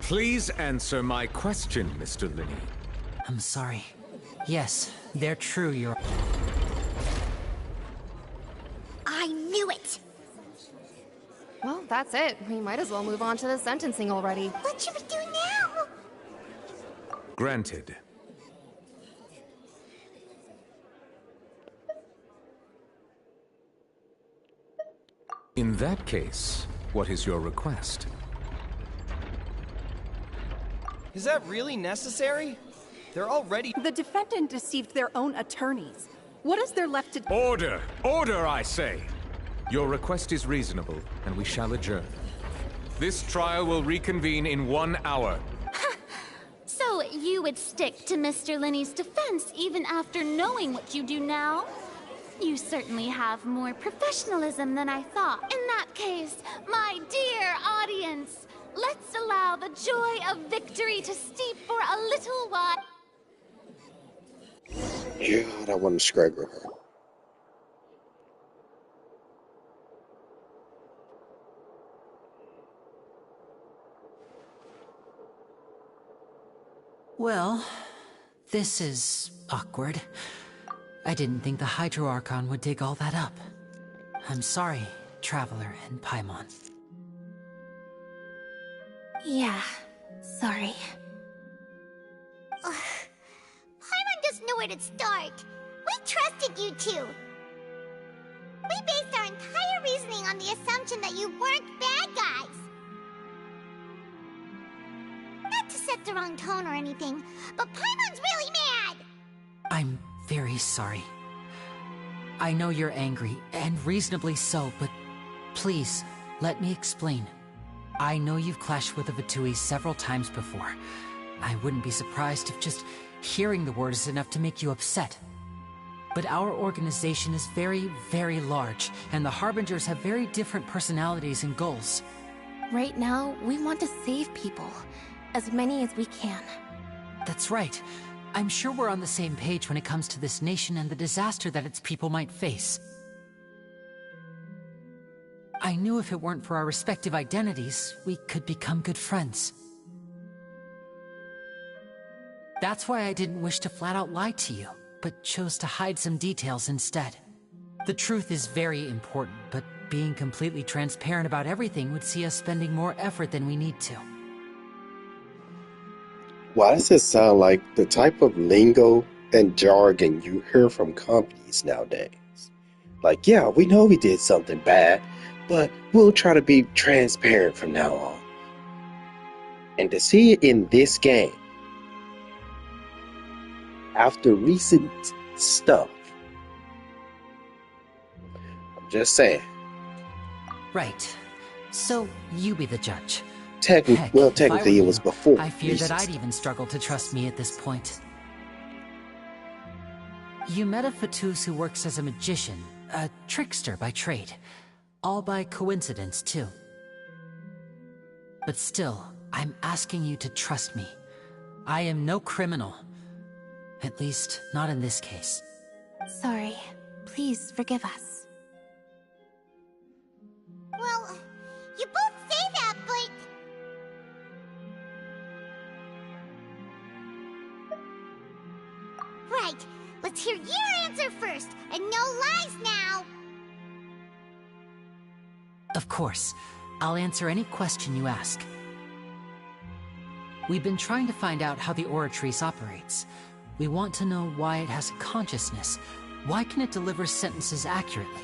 Please answer my question, Mr. Linney. I'm sorry. Yes, they're true, you're... I knew it! Well, that's it. We might as well move on to the sentencing already. What should we do now? Granted. In that case, what is your request? Is that really necessary? They're already... The defendant deceived their own attorneys. What is there left to— Order! Order, I say! Your request is reasonable, and we shall adjourn. This trial will reconvene in 1 hour. So you would stick to Mr. Linney's defense even after knowing what you do now? You certainly have more professionalism than I thought. In that case, my dear audience, let's allow the joy of victory to steep for a little while. God, I want to scrabble her. Well, this is awkward. I didn't think the Hydro Archon would dig all that up. I'm sorry, Traveler and Paimon. Yeah, sorry. Paimon doesn't know where to start. We trusted you two. We based our entire reasoning on the assumption that you weren't bad guys. Not to set the wrong tone or anything, but Paimon's really mad! I'm very sorry. I know you're angry, and reasonably so, but please, let me explain. I know you've clashed with the Vitui several times before. I wouldn't be surprised if just hearing the word is enough to make you upset. But our organization is very, very large, and the Harbingers have very different personalities and goals. Right now, we want to save people. As many as we can. That's right. I'm sure we're on the same page when it comes to this nation and the disaster that its people might face. I knew if it weren't for our respective identities, we could become good friends. That's why I didn't wish to flat out lie to you, but chose to hide some details instead. The truth is very important, but being completely transparent about everything would see us spending more effort than we need to. Why does it sound like the type of lingo and jargon you hear from companies nowadays? Like, yeah, we know we did something bad, but we'll try to be transparent from now on. And to see it in this game, after recent stuff, I'm just saying. Right. So, you be the judge. Technically, it was before. I fear that I'd even struggle to trust me at this point. You met a Fatus who works as a magician, a trickster by trade. All by coincidence, too. But still, I'm asking you to trust me. I am no criminal. At least, not in this case. Sorry. Please forgive us. Well, you both say that, but... Right. Let's hear your answer first, and no lies now! Of course. I'll answer any question you ask. We've been trying to find out how the Oratrice operates. We want to know why it has consciousness. Why can it deliver sentences accurately?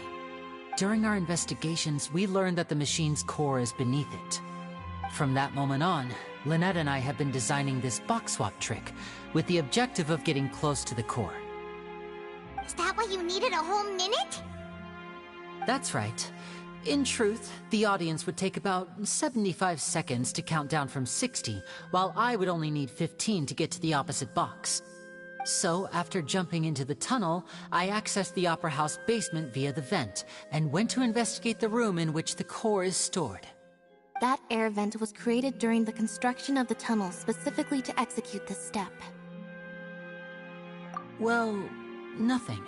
During our investigations, we learned that the machine's core is beneath it. From that moment on, Lynette and I have been designing this box swap trick with the objective of getting close to the core. Is that why you needed a whole minute? That's right. In truth, the audience would take about 75 seconds to count down from 60, while I would only need 15 to get to the opposite box. So, after jumping into the tunnel, I accessed the Opera House basement via the vent, and went to investigate the room in which the core is stored. That air vent was created during the construction of the tunnel specifically to execute this step. Well, nothing.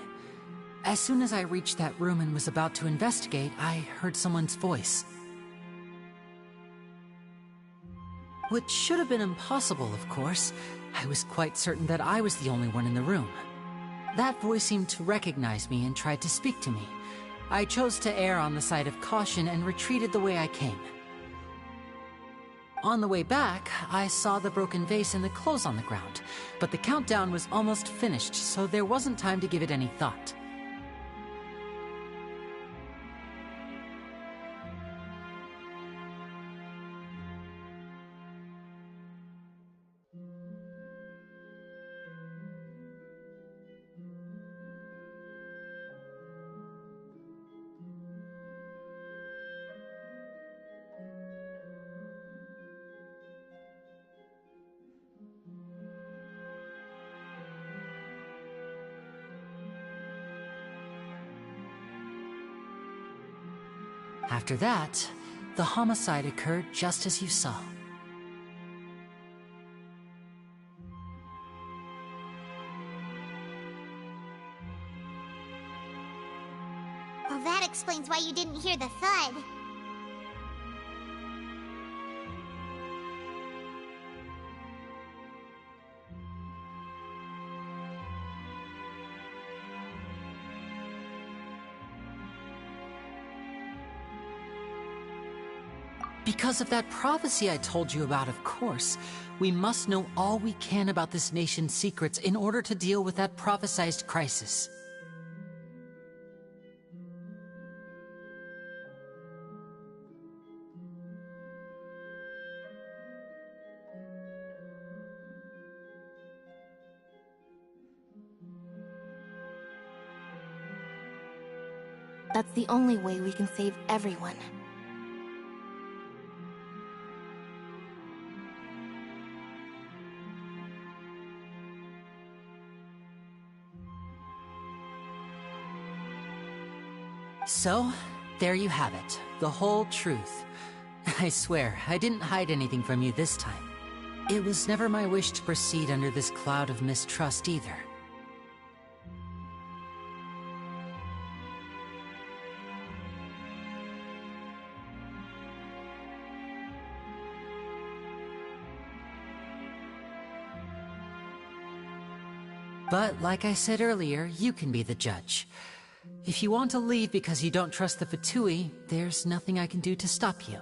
As soon as I reached that room and was about to investigate, I heard someone's voice. Which should have been impossible, of course. I was quite certain that I was the only one in the room. That voice seemed to recognize me and tried to speak to me. I chose to err on the side of caution and retreated the way I came. On the way back, I saw the broken vase and the clothes on the ground, but the countdown was almost finished, so there wasn't time to give it any thought. After that, the homicide occurred just as you saw. Well, that explains why you didn't hear the thud. Because of that prophecy I told you about, of course. We must know all we can about this nation's secrets in order to deal with that prophesized crisis. That's the only way we can save everyone. So, there you have it. The whole truth. I swear, I didn't hide anything from you this time. It was never my wish to proceed under this cloud of mistrust either. But, like I said earlier, you can be the judge. If you want to leave because you don't trust the Fatui, there's nothing I can do to stop you.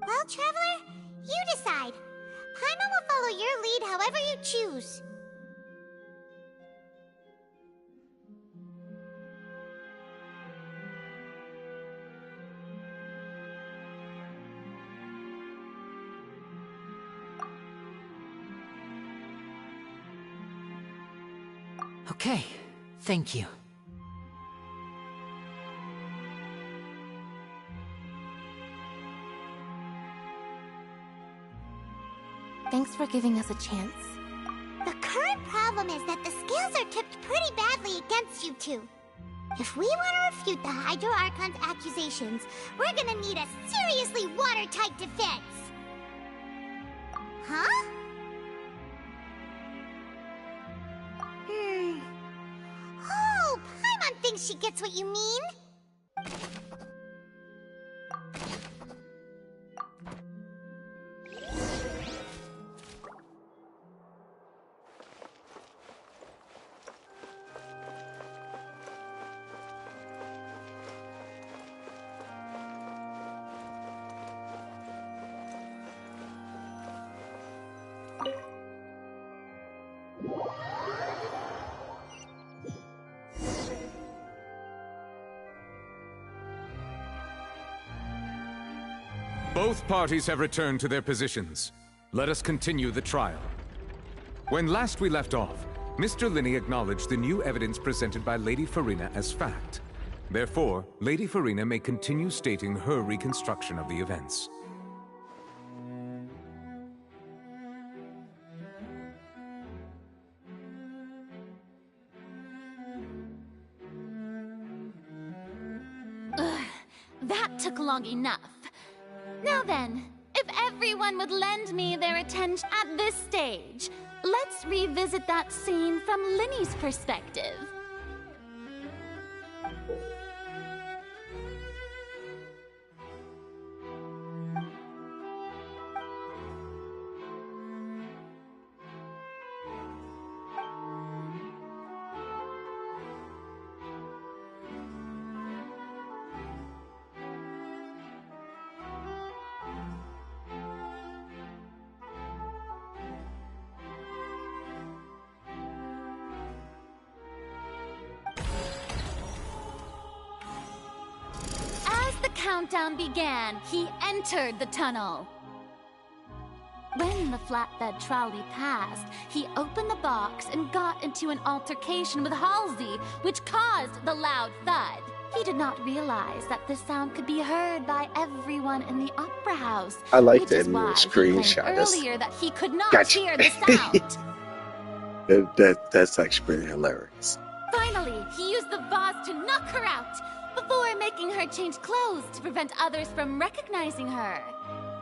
Well, Traveler, you decide. Paimon will follow your lead however you choose. Okay, thank you. Thanks for giving us a chance. The current problem is that the scales are tipped pretty badly against you two. If we want to refute the Hydro Archon's accusations, we're gonna need a seriously watertight defense. Huh? Oh, Paimon thinks she gets what you mean. Both parties have returned to their positions. Let us continue the trial. When last we left off, Mr. Linney acknowledged the new evidence presented by Lady Farina as fact. Therefore, Lady Farina may continue stating her reconstruction of the events. Ugh, that took long enough. Now then, if everyone would lend me their attention at this stage, let's revisit that scene from Linney's perspective. Countdown began, he entered the tunnel. When the flatbed trolley passed, he opened the box and got into an altercation with Halsey, which caused the loud thud. He did not realize that this sound could be heard by everyone in the opera house. I like which that is little why he screenshot. claimed earlier that he could not Gotcha. hear the sound. That's actually pretty hilarious. Finally, he used the vase to knock her out, before making her change clothes to prevent others from recognizing her.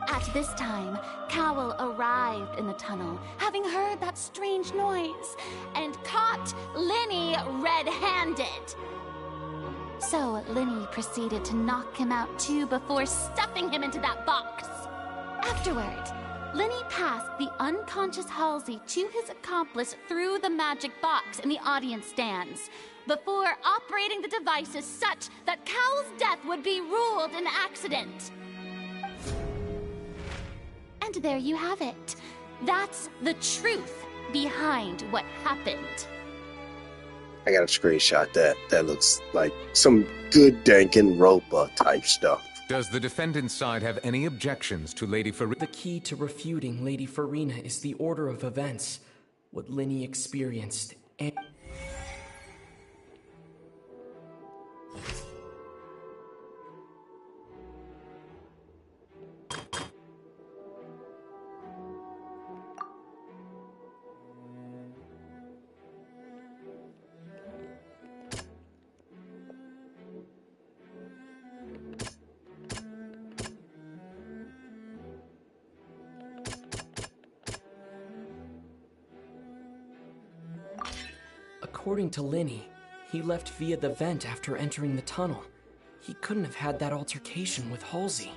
At this time, Cowell arrived in the tunnel, having heard that strange noise, and caught Linny red-handed. So Linny proceeded to knock him out too before stuffing him into that box. Afterward, Linny passed the unconscious Halsey to his accomplice through the magic box in the audience stands, before operating the devices such that Cowell's death would be ruled an accident. And there you have it. That's the truth behind what happened. I gotta screenshot that. That looks like some good Danganronpa type stuff. Does the defendant's side have any objections to Lady Farina? The key to refuting Lady Farina is the order of events, what Linny experienced, and... According to Linny, he left via the vent after entering the tunnel. He couldn't have had that altercation with Halsey.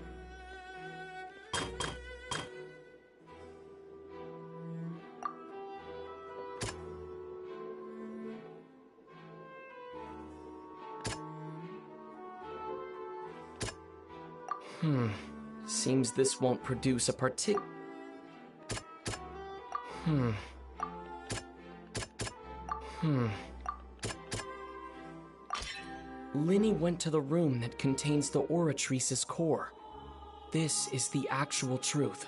Seems this won't produce a Linny went to the room that contains the Oratrice's core. This is the actual truth.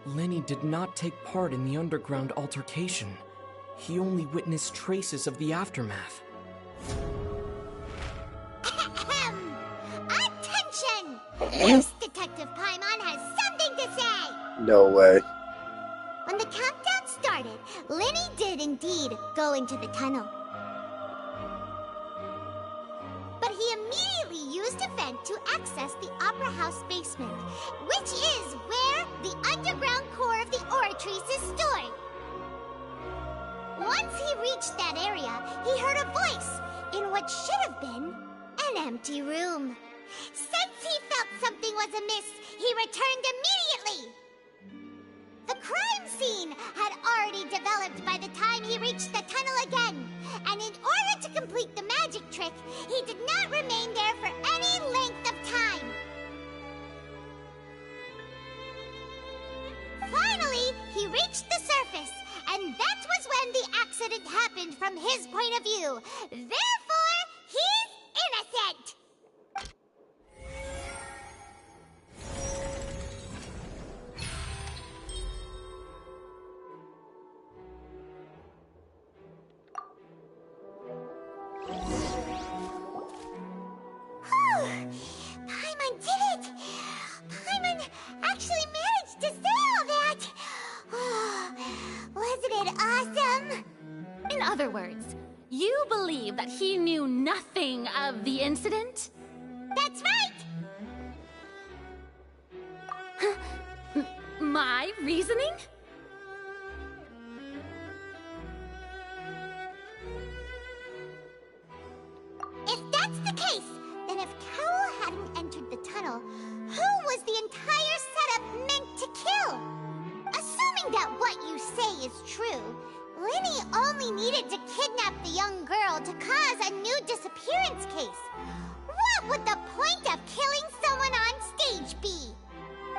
Linny did not take part in the underground altercation. He only witnessed traces of the aftermath. Attention! This Detective Paimon has something to say! No way. When the countdown started, Linny did indeed go into the tunnel. But he immediately used a vent to access the Opera House basement, which is where the underground core of the Oratrice is stored. Once he reached that area, he heard a voice in what should have been an empty room. Since he felt something was amiss, he returned immediately. The crime scene had already developed by the time he reached the tunnel again, and in order to complete the magic trick, he did not remain there for any length of time. Finally, he reached the surface, and that was when the accident happened from his point of view. Therefore, he's innocent! Paimon did it! Paimon actually managed to say all that! Wasn't it awesome? In other words, you believe that he knew nothing of the incident? That's right! My reasoning? If that's the case, then if Cowell hadn't entered the tunnel, who was the entire setup meant to kill? Assuming that what you say is true, Linny only needed to kidnap the young girl to cause a new disappearance case. What would the point of killing someone on stage be?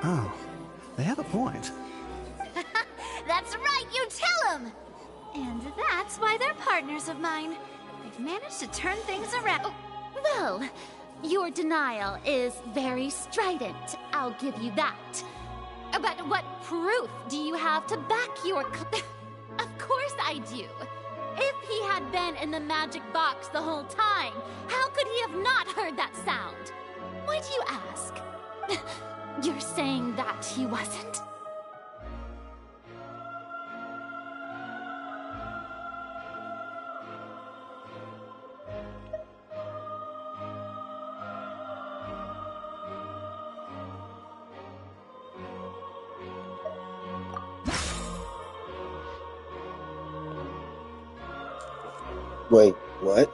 Oh, they have a point. That's right, you tell him! And that's why they're partners of mine. They've managed to turn things around. Oh, well, your denial is very strident, I'll give you that. But what proof do you have to back your Of course I do. If he had been in the magic box the whole time, how could he have not heard heard that sound. Why do you ask? You're saying that he wasn't? Wait, what?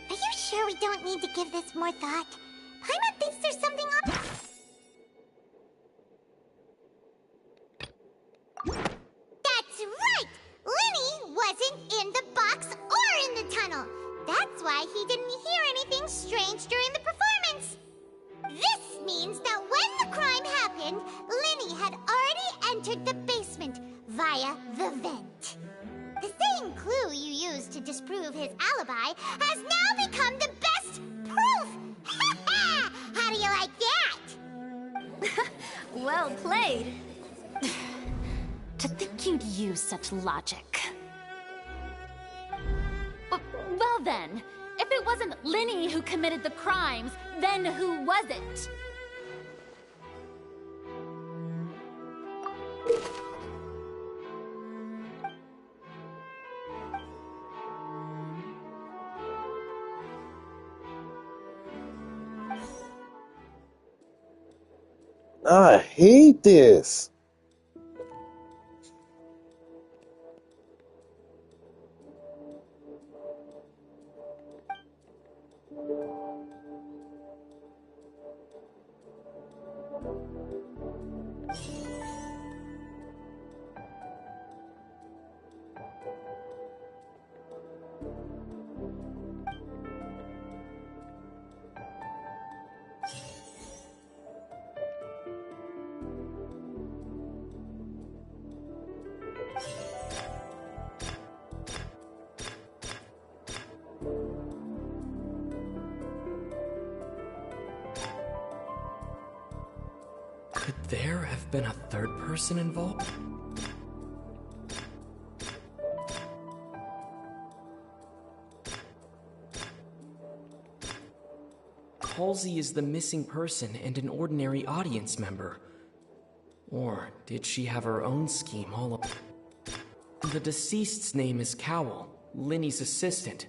Are you sure we don't need to give this more thought? Paimon thinks there's something on. That's right! Lenny wasn't in the box or in the tunnel. That's why he didn't hear anything strange during the performance. This means that when the crime happened, Lenny had already entered the basement via the vent. The same clue you used to disprove his alibi has now become the best proof! How do you like that? Well played. To think you'd use such logic. Well then, if it wasn't Lenny who committed the crimes, then who was it? I hate this. Could there have been a third person involved? Halsey is the missing person and an ordinary audience member. Or did she have her own scheme all along? The deceased's name is Cowell, Lenny's assistant.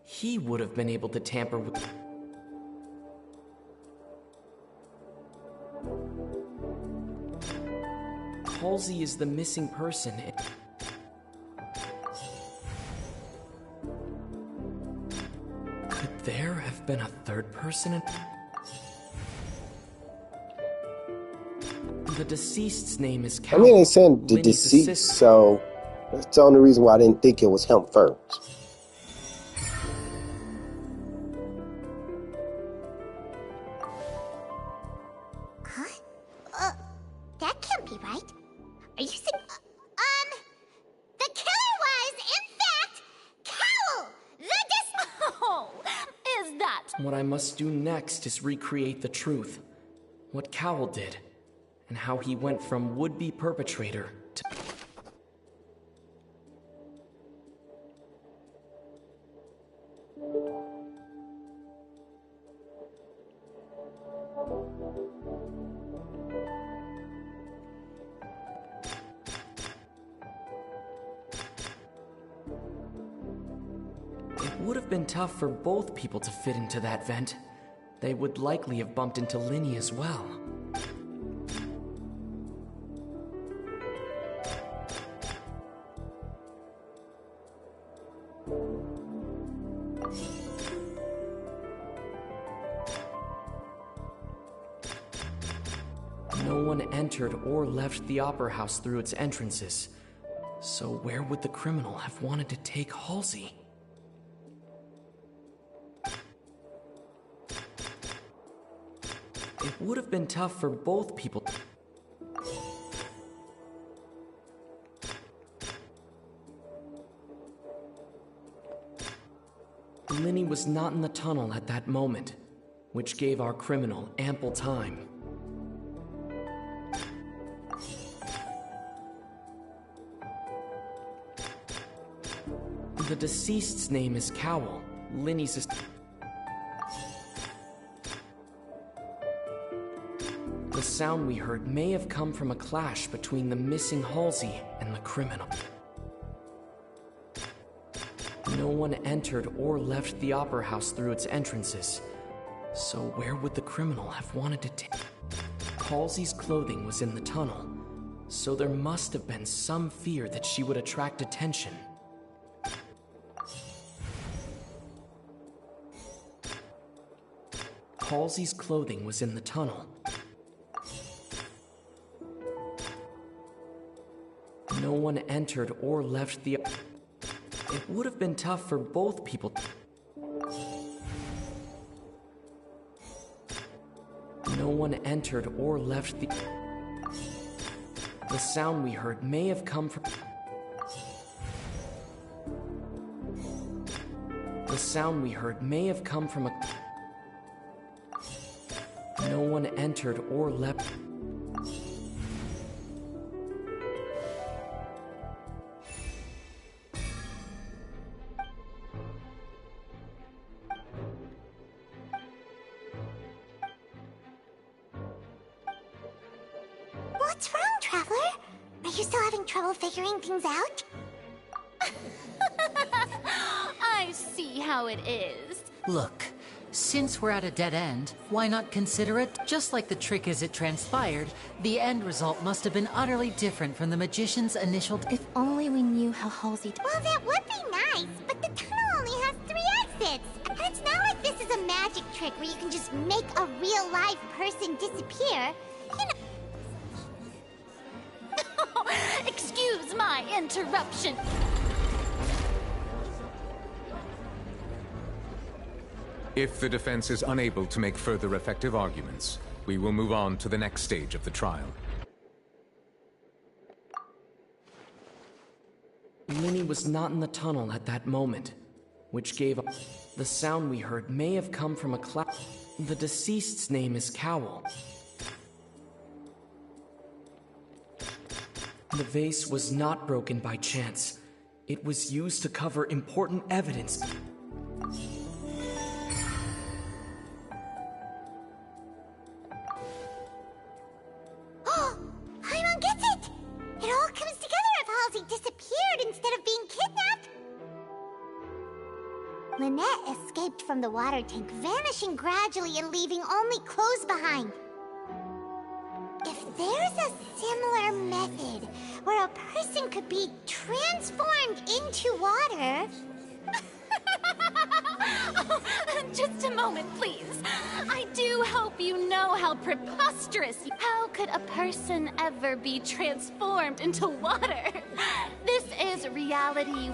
He would have been able to tamper with... Halsey is the missing person. Could there have been a third person? The deceased's name is I Cowell. mean, they said the Lenny's deceased, assistant. so that's the only reason why I didn't think it was him first. That can't be right. Are you saying... The killer was, in fact, Cowell! Oh, is that... What I must do next is recreate the truth. What Cowell did, and how he went from would-be perpetrator to... It would have been tough for both people to fit into that vent. They would likely have bumped into Lenny as well. No one entered or left the Opera House through its entrances. So where would the criminal have wanted to take Halsey? It would have been tough for both people. Linny was not in the tunnel at that moment, which gave our criminal ample time. The deceased's name is Cowell, Linny's... The sound we heard may have come from a clash between the missing Halsey and the criminal. No one entered or left the Opera House through its entrances. So where would the criminal have wanted to take? Halsey's clothing was in the tunnel, so there must have been some fear that she would attract attention. Halsey's clothing was in the tunnel. No one entered or left the... It would have been tough for both people. No one entered or left the... The sound we heard may have come from... The sound we heard may have come from a... No one entered or left... What's wrong, Traveler? Are you still having trouble figuring things out? I see how it is. Look, since we're at a dead end, why not consider it? Just like the trick as it transpired, the end result must have been utterly different from the magician's initial... If only we knew how Halsey... Well, that would be nice, but the tunnel only has 3 exits. And it's not like this is a magic trick where you can just make a real live person disappear. You know... Excuse my interruption. If the defense is unable to make further effective arguments, we will move on to the next stage of the trial. Linny was not in the tunnel at that moment, which gave... The sound we heard may have come from a cloud. The deceased's name is Cowell. The vase was not broken by chance. It was used to cover important evidence. Oh, Paimon gets it! It all comes together if Halsey disappeared instead of being kidnapped. Lynette escaped from the water tank, vanishing gradually and leaving only clothes behind. If there's a similar method where a person could be transformed into water... Oh, just a moment, please. I do hope you know how preposterous... How could a person ever be transformed into water? This is reality.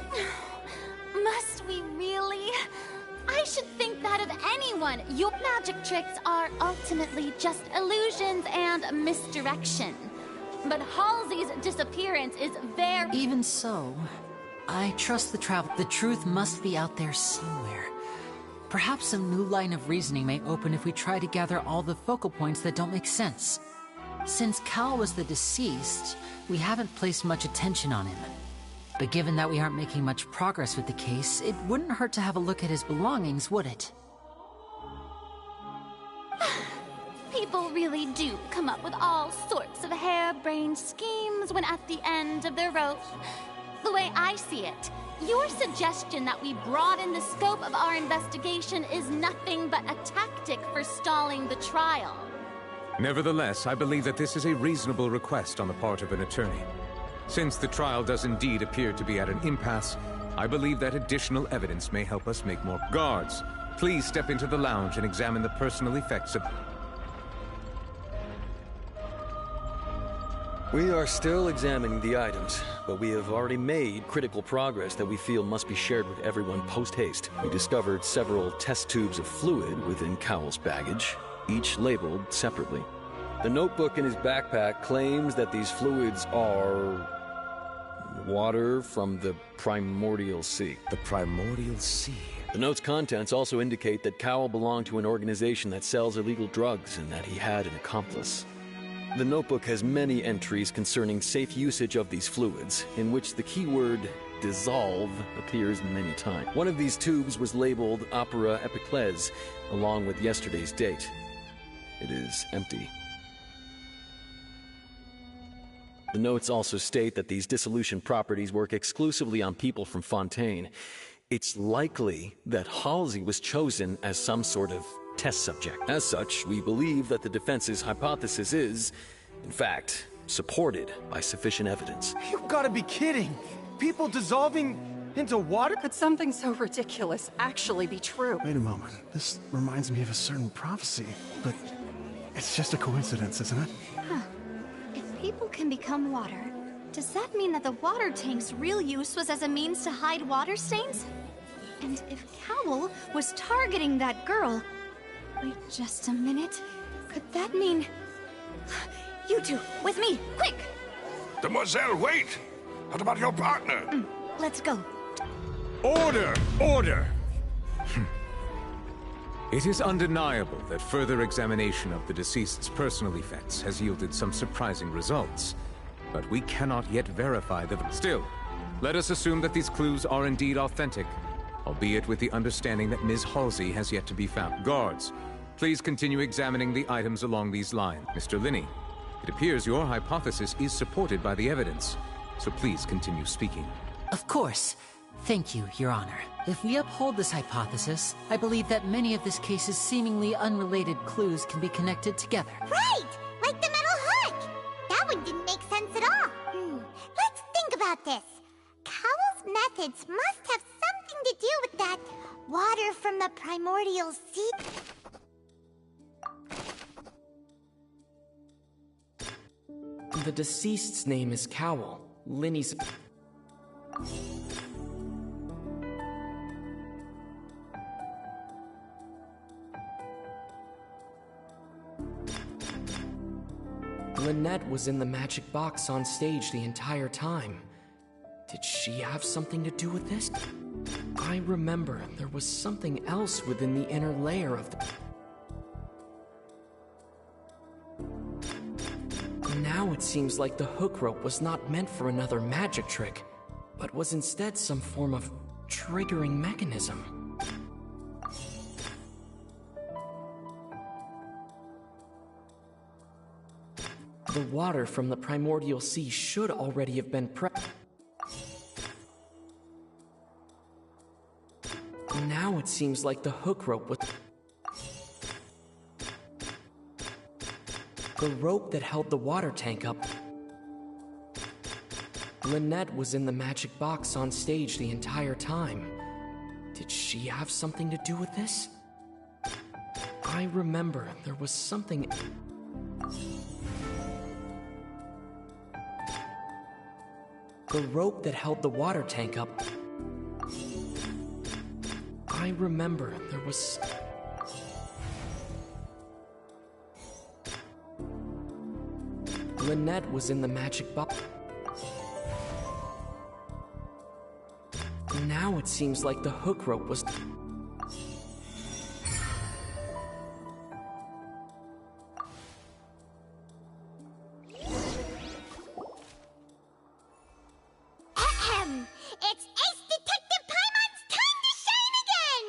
Must we really? I should think that of anyone. Your magic tricks are ultimately just illusions and misdirection. But Halsey's disappearance is very... Even so, I trust the travel. The truth must be out there somewhere. Perhaps some new line of reasoning may open if we try to gather all the focal points that don't make sense. Since Cal was the deceased, we haven't placed much attention on him. But given that we aren't making much progress with the case, it wouldn't hurt to have a look at his belongings, would it? People really do come up with all sorts of harebrained schemes when at the end of their rope. The way I see it, your suggestion that we broaden the scope of our investigation is nothing but a tactic for stalling the trial. Nevertheless, I believe that this is a reasonable request on the part of an attorney. Since the trial does indeed appear to be at an impasse, I believe that additional evidence may help us make more... Guards, please step into the lounge and examine the personal effects of... We are still examining the items, but we have already made critical progress that we feel must be shared with everyone post-haste. We discovered several test tubes of fluid within Cowell's baggage. each labeled separately. The notebook in his backpack claims that these fluids are water from the primordial sea. The primordial sea? The note's contents also indicate that Cowell belonged to an organization that sells illegal drugs and that he had an accomplice. The notebook has many entries concerning safe usage of these fluids, in which the keyword dissolve appears many times. One of these tubes was labeled Opera Epiclese, along with yesterday's date. It is empty. The notes also state that these dissolution properties work exclusively on people from Fontaine. It's likely that Halsey was chosen as some sort of test subject. As such, we believe that the defense's hypothesis is, in fact, supported by sufficient evidence. You've got to be kidding! People dissolving into water? Could something so ridiculous actually be true? Wait a moment. This reminds me of a certain prophecy, but it's just a coincidence, isn't it? Huh. If people can become water, does that mean that the water tank's real use was as a means to hide water stains? And if Cowell was targeting that girl... Wait just a minute. Could that mean... You two, with me, quick! Demoiselle, wait! What about your partner? Let's go. Order! Order! It is undeniable that further examination of the deceased's personal effects has yielded some surprising results. But we cannot yet verify the... Still, let us assume that these clues are indeed authentic, albeit with the understanding that Ms. Halsey has yet to be found. Guards, please continue examining the items along these lines. Mr. Linney, it appears your hypothesis is supported by the evidence, so please continue speaking. Of course. Thank you, Your Honor. If we uphold this hypothesis, I believe that many of this case's seemingly unrelated clues can be connected together. Right! Like the metal hook! That one didn't make sense at all. Let's think about this. Cowell's methods must have something to do with that water from the primordial sea. The deceased's name is Cowell. Linney's... Lynette was in the magic box on stage the entire time. Did she have something to do with this? I remember there was something else within the inner layer of the... Now it seems like the hook rope was not meant for another magic trick, but was instead some form of triggering mechanism. The water from the primordial sea should already have been Now it seems like the hook rope was... The rope that held the water tank up. Lynette was in the magic box on stage the entire time. Did she have something to do with this? I remember there was something... The rope that held the water tank up. I remember there was... Lynette was in the magic box. Now it seems like the hook rope was... It's Ace Detective Paimon's time to shine again!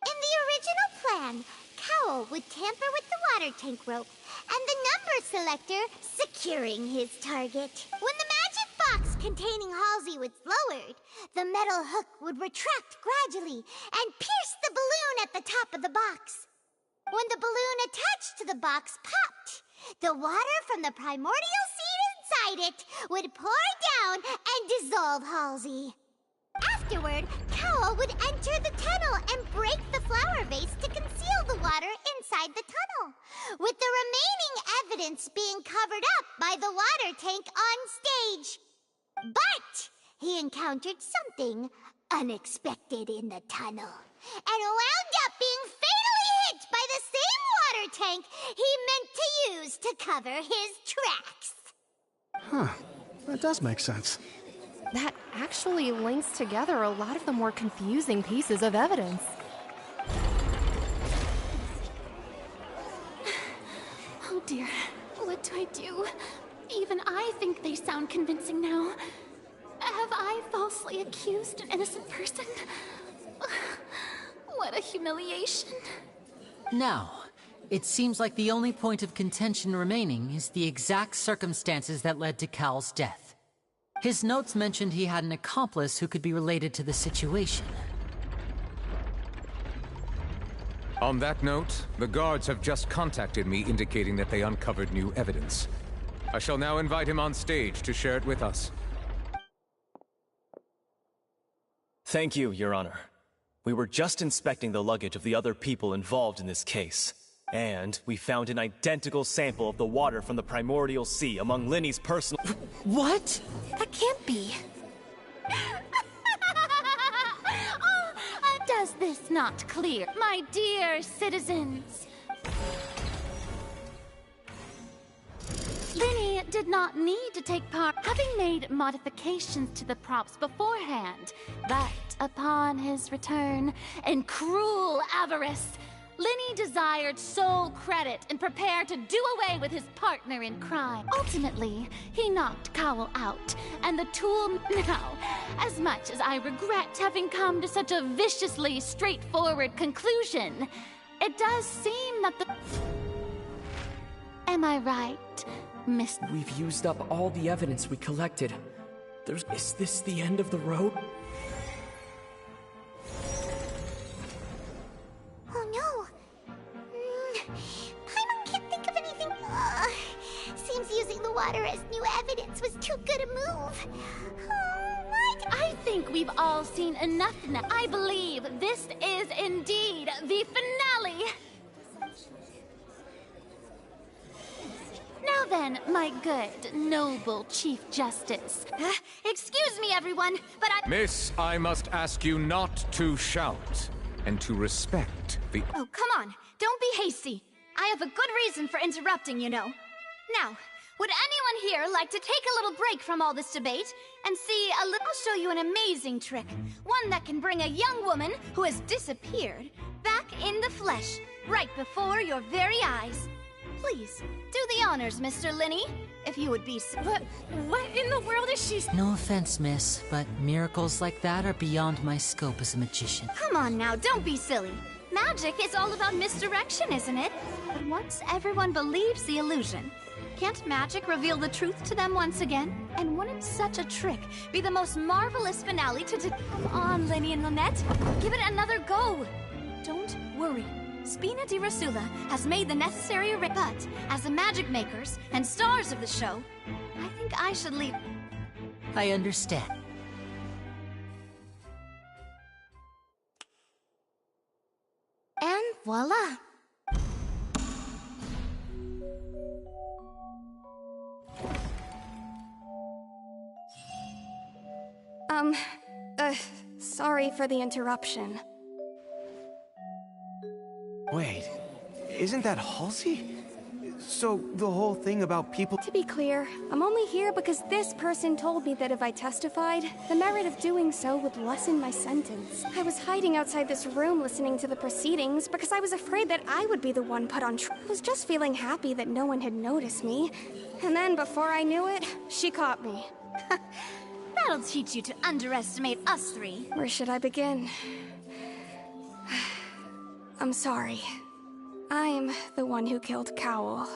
In the original plan, Cowell would tamper with the water tank rope and the number selector securing his target. When the magic box containing Halsey was lowered, the metal hook would retract gradually and pierce the balloon at the top of the box. When the balloon attached to the box popped, the water from the primordial seed inside it would pour down and dissolve Halsey. Afterward, Cowell would enter the tunnel and break the flower vase to conceal the water inside the tunnel, with the remaining evidence being covered up by the water tank on stage. But he encountered something unexpected in the tunnel and wound up being fatally hit by the same water water tank he meant to use to cover his tracks. Huh. That does make sense. That actually links together a lot of the more confusing pieces of evidence. Oh dear, what do I do? Even I think they sound convincing now. Have I falsely accused an innocent person? What a humiliation. Now, it seems like the only point of contention remaining is the exact circumstances that led to Cal's death. His notes mentioned he had an accomplice who could be related to the situation. On that note, the guards have just contacted me indicating that they uncovered new evidence. I shall now invite him on stage to share it with us. Thank you, Your Honor. We were just inspecting the luggage of the other people involved in this case. And we found an identical sample of the water from the primordial sea among Linny's personal... What? That can't be. Does this not clear, my dear citizens? Linny did not need to take part, having made modifications to the props beforehand. But upon his return, in cruel avarice, Linny desired sole credit and prepared to do away with his partner in crime. Ultimately, he knocked Cowell out, and the tool now, as much as I regret having come to such a viciously straightforward conclusion, it does seem that the... Am I right, Miss... We've used up all the evidence we collected. Is this the end of the road? Oh no. Paimon can't think of anything. Seems using the water as new evidence was too good a move. What? I think we've all seen enough now. I believe this is indeed the finale. Now then, my good, noble Chief Justice. Excuse me, everyone, but Miss, I must ask you not to shout, and to respect the... Oh, come on. Don't be hasty. I have a good reason for interrupting, you know. Now, would anyone here like to take a little break from all this debate and see a little... I'll show you an amazing trick. One that can bring a young woman who has disappeared back in the flesh, right before your very eyes. Please, do the honors, Mr. Linny, if you would be so... What in the world is she... No offense, miss, but miracles like that are beyond my scope as a magician. Come on now, don't be silly. Magic is all about misdirection, isn't it? But once everyone believes the illusion, can't magic reveal the truth to them once again? And wouldn't such a trick be the most marvelous finale to... Come on, Linny and Lynette. Give it another go. Don't worry. Spina di Rasula has made the necessary but as the magic makers and stars of the show, I think I should leave. I understand. And voila! Sorry for the interruption. Wait, isn't that Halsey? So, the whole thing about people... To be clear, I'm only here because this person told me that if I testified, the merit of doing so would lessen my sentence. I was hiding outside this room listening to the proceedings because I was afraid that I would be the one put on trial. I was just feeling happy that no one had noticed me. And then, before I knew it, she caught me. That'll teach you to underestimate us three. Where should I begin? I'm sorry. I'm the one who killed Cowell.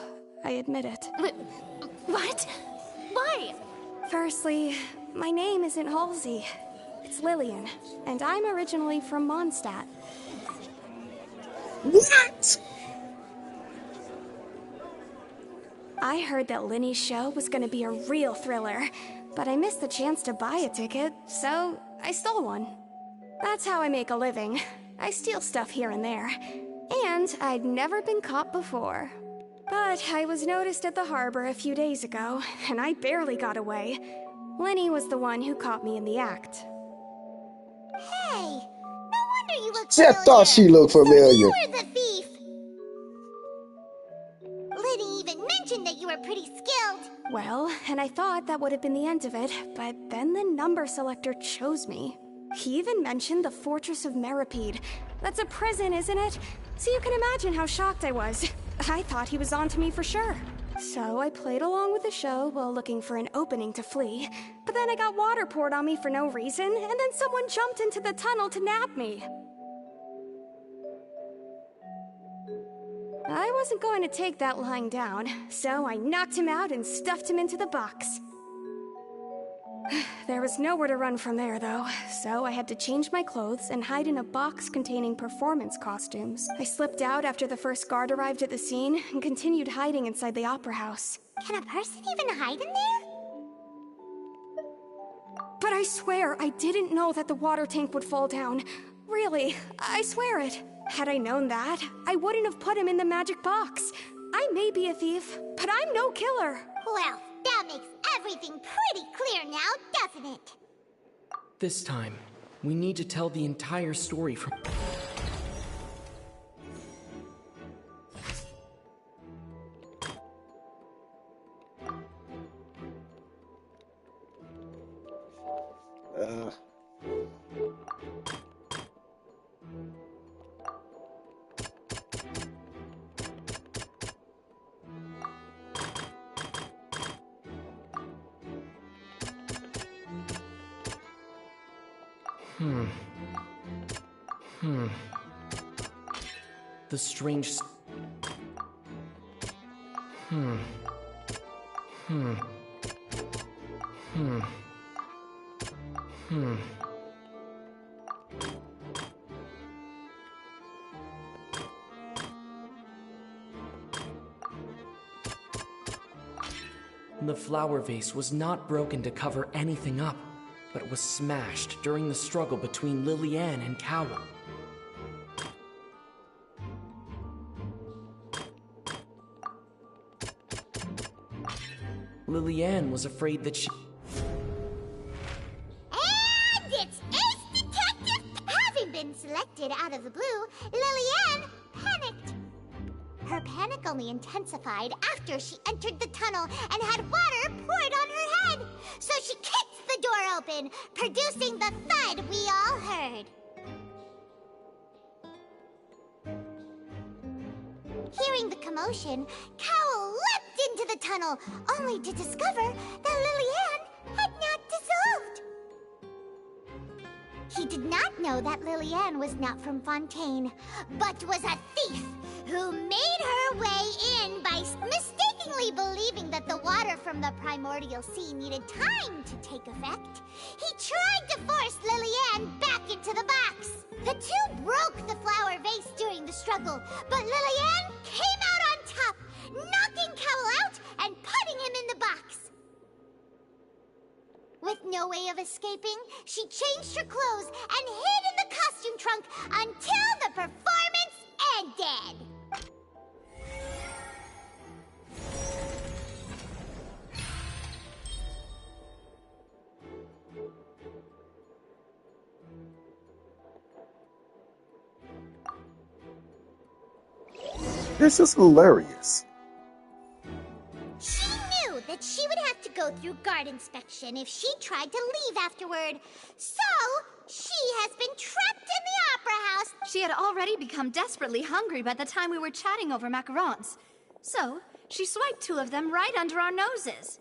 I admit it. What? Why? Firstly, my name isn't Halsey. It's Lillian, and I'm originally from Mondstadt. What? I heard that Linny's show was gonna be a real thriller, but I missed the chance to buy a ticket, so I stole one. That's how I make a living. I steal stuff here and there. And I'd never been caught before. But I was noticed at the harbor a few days ago, and I barely got away. Linny was the one who caught me in the act. Hey, no wonder you look I thought she looked familiar. So you were the thief. didn't even mention that you were pretty skilled. Well, and I thought that would have been the end of it, but then the number selector chose me. He even mentioned the Fortress of Meripede. That's a prison, isn't it? So you can imagine how shocked I was. I thought he was onto me for sure. So I played along with the show while looking for an opening to flee. But then I got water poured on me for no reason, and then someone jumped into the tunnel to nab me. I wasn't going to take that lying down, so I knocked him out and stuffed him into the box. There was nowhere to run from there, though, so I had to change my clothes and hide in a box containing performance costumes. I slipped out after the first guard arrived at the scene and continued hiding inside the opera house. Can a person even hide in there? But I swear, I didn't know that the water tank would fall down. Really, I swear it. Had I known that, I wouldn't have put him in the magic box. I may be a thief, but I'm no killer. Well, that makes everything pretty clear now, doesn't it? This time, we need to tell the entire story from... The strange... The flower vase was not broken to cover anything up, but was smashed during the struggle between Lillian and Cowell. Lillian was afraid that she... And it's Ace Detective! Having been selected out of the blue, Lillian panicked. Her panic only intensified after she entered the tunnel and had water poured on her head. So she kicked the door open, producing the thud we all heard. Hearing the commotion, Cowell leapt into the tunnel, only to discover that Lillian had not dissolved. He did not know that Lillian was not from Fontaine, but was a thief who made her way in by mistakenly believing that the water from the primordial sea needed time to take effect. He tried to force Lillian back into the box. The two broke the flower vase during the struggle, but Lillian came out on top, knocking Cowell out and putting him in the box. With no way of escaping, she changed her clothes and hid in the costume trunk until the performance ended. This is hilarious. She knew that she would have to go through guard inspection if she tried to leave afterward. So, she has been trapped in the opera house. She had already become desperately hungry by the time we were chatting over macarons. So, she swiped 2 of them right under our noses.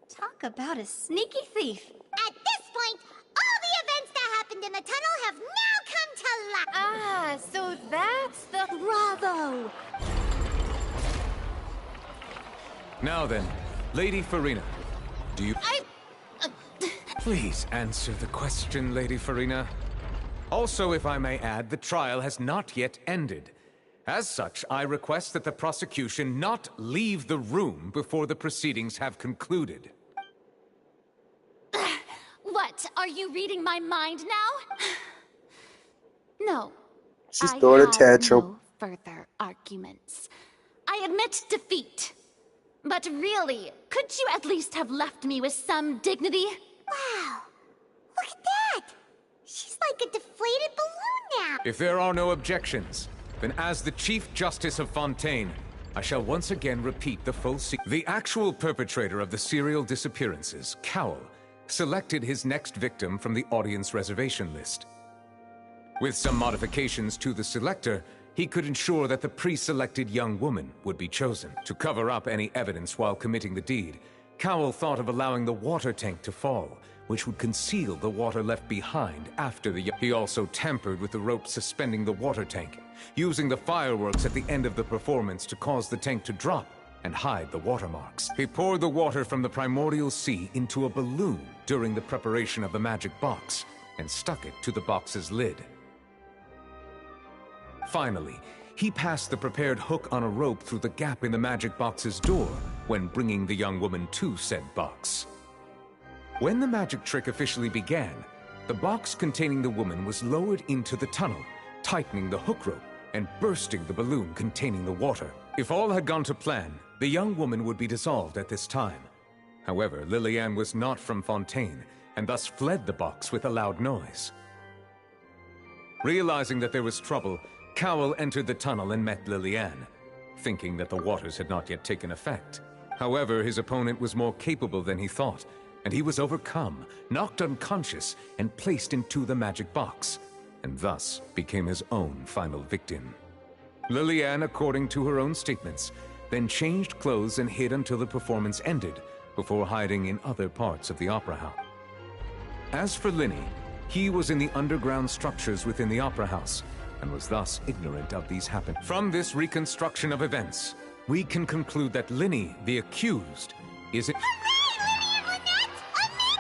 Talk about a sneaky thief. At this point, all the events that happened in the tunnel have now come to light. Ah, so that's the... Bravo! Now then, Lady Farina, do you... Please answer the question, Lady Farina. Also, if I may add, the trial has not yet ended. As such, I request that the prosecution not leave the room before the proceedings have concluded. What, are you reading my mind now? No. She's throwing a I have tantrum. no further arguments. I admit defeat. But really, could you at least have left me with some dignity? Wow, look at that! She's like a deflated balloon now! If there are no objections, then as the Chief Justice of Fontaine, I shall once again repeat the full The actual perpetrator of the serial disappearances, Cowl, selected his next victim from the audience reservation list. With some modifications to the selector, he could ensure that the pre-selected young woman would be chosen. To cover up any evidence while committing the deed, Cowl thought of allowing the water tank to fall, which would conceal the water left behind after the... He also tampered with the rope suspending the water tank, using the fireworks at the end of the performance to cause the tank to drop and hide the watermarks. He poured the water from the primordial sea into a balloon during the preparation of the magic box and stuck it to the box's lid. Finally, he passed the prepared hook on a rope through the gap in the magic box's door when bringing the young woman to said box. When the magic trick officially began, the box containing the woman was lowered into the tunnel, tightening the hook rope and bursting the balloon containing the water. If all had gone to plan, the young woman would be dissolved at this time. However, Lillian was not from Fontaine, and thus fled the box with a loud noise. Realizing that there was trouble, Cowl entered the tunnel and met Lillian, thinking that the waters had not yet taken effect. However, his opponent was more capable than he thought, and he was overcome, knocked unconscious, and placed into the magic box, and thus became his own final victim. Lillian, according to her own statements, then changed clothes and hid until the performance ended, before hiding in other parts of the opera house. As for Linny, he was in the underground structures within the opera house, and was thus ignorant of these happenings. From this reconstruction of events, we can conclude that Linny, the accused, is...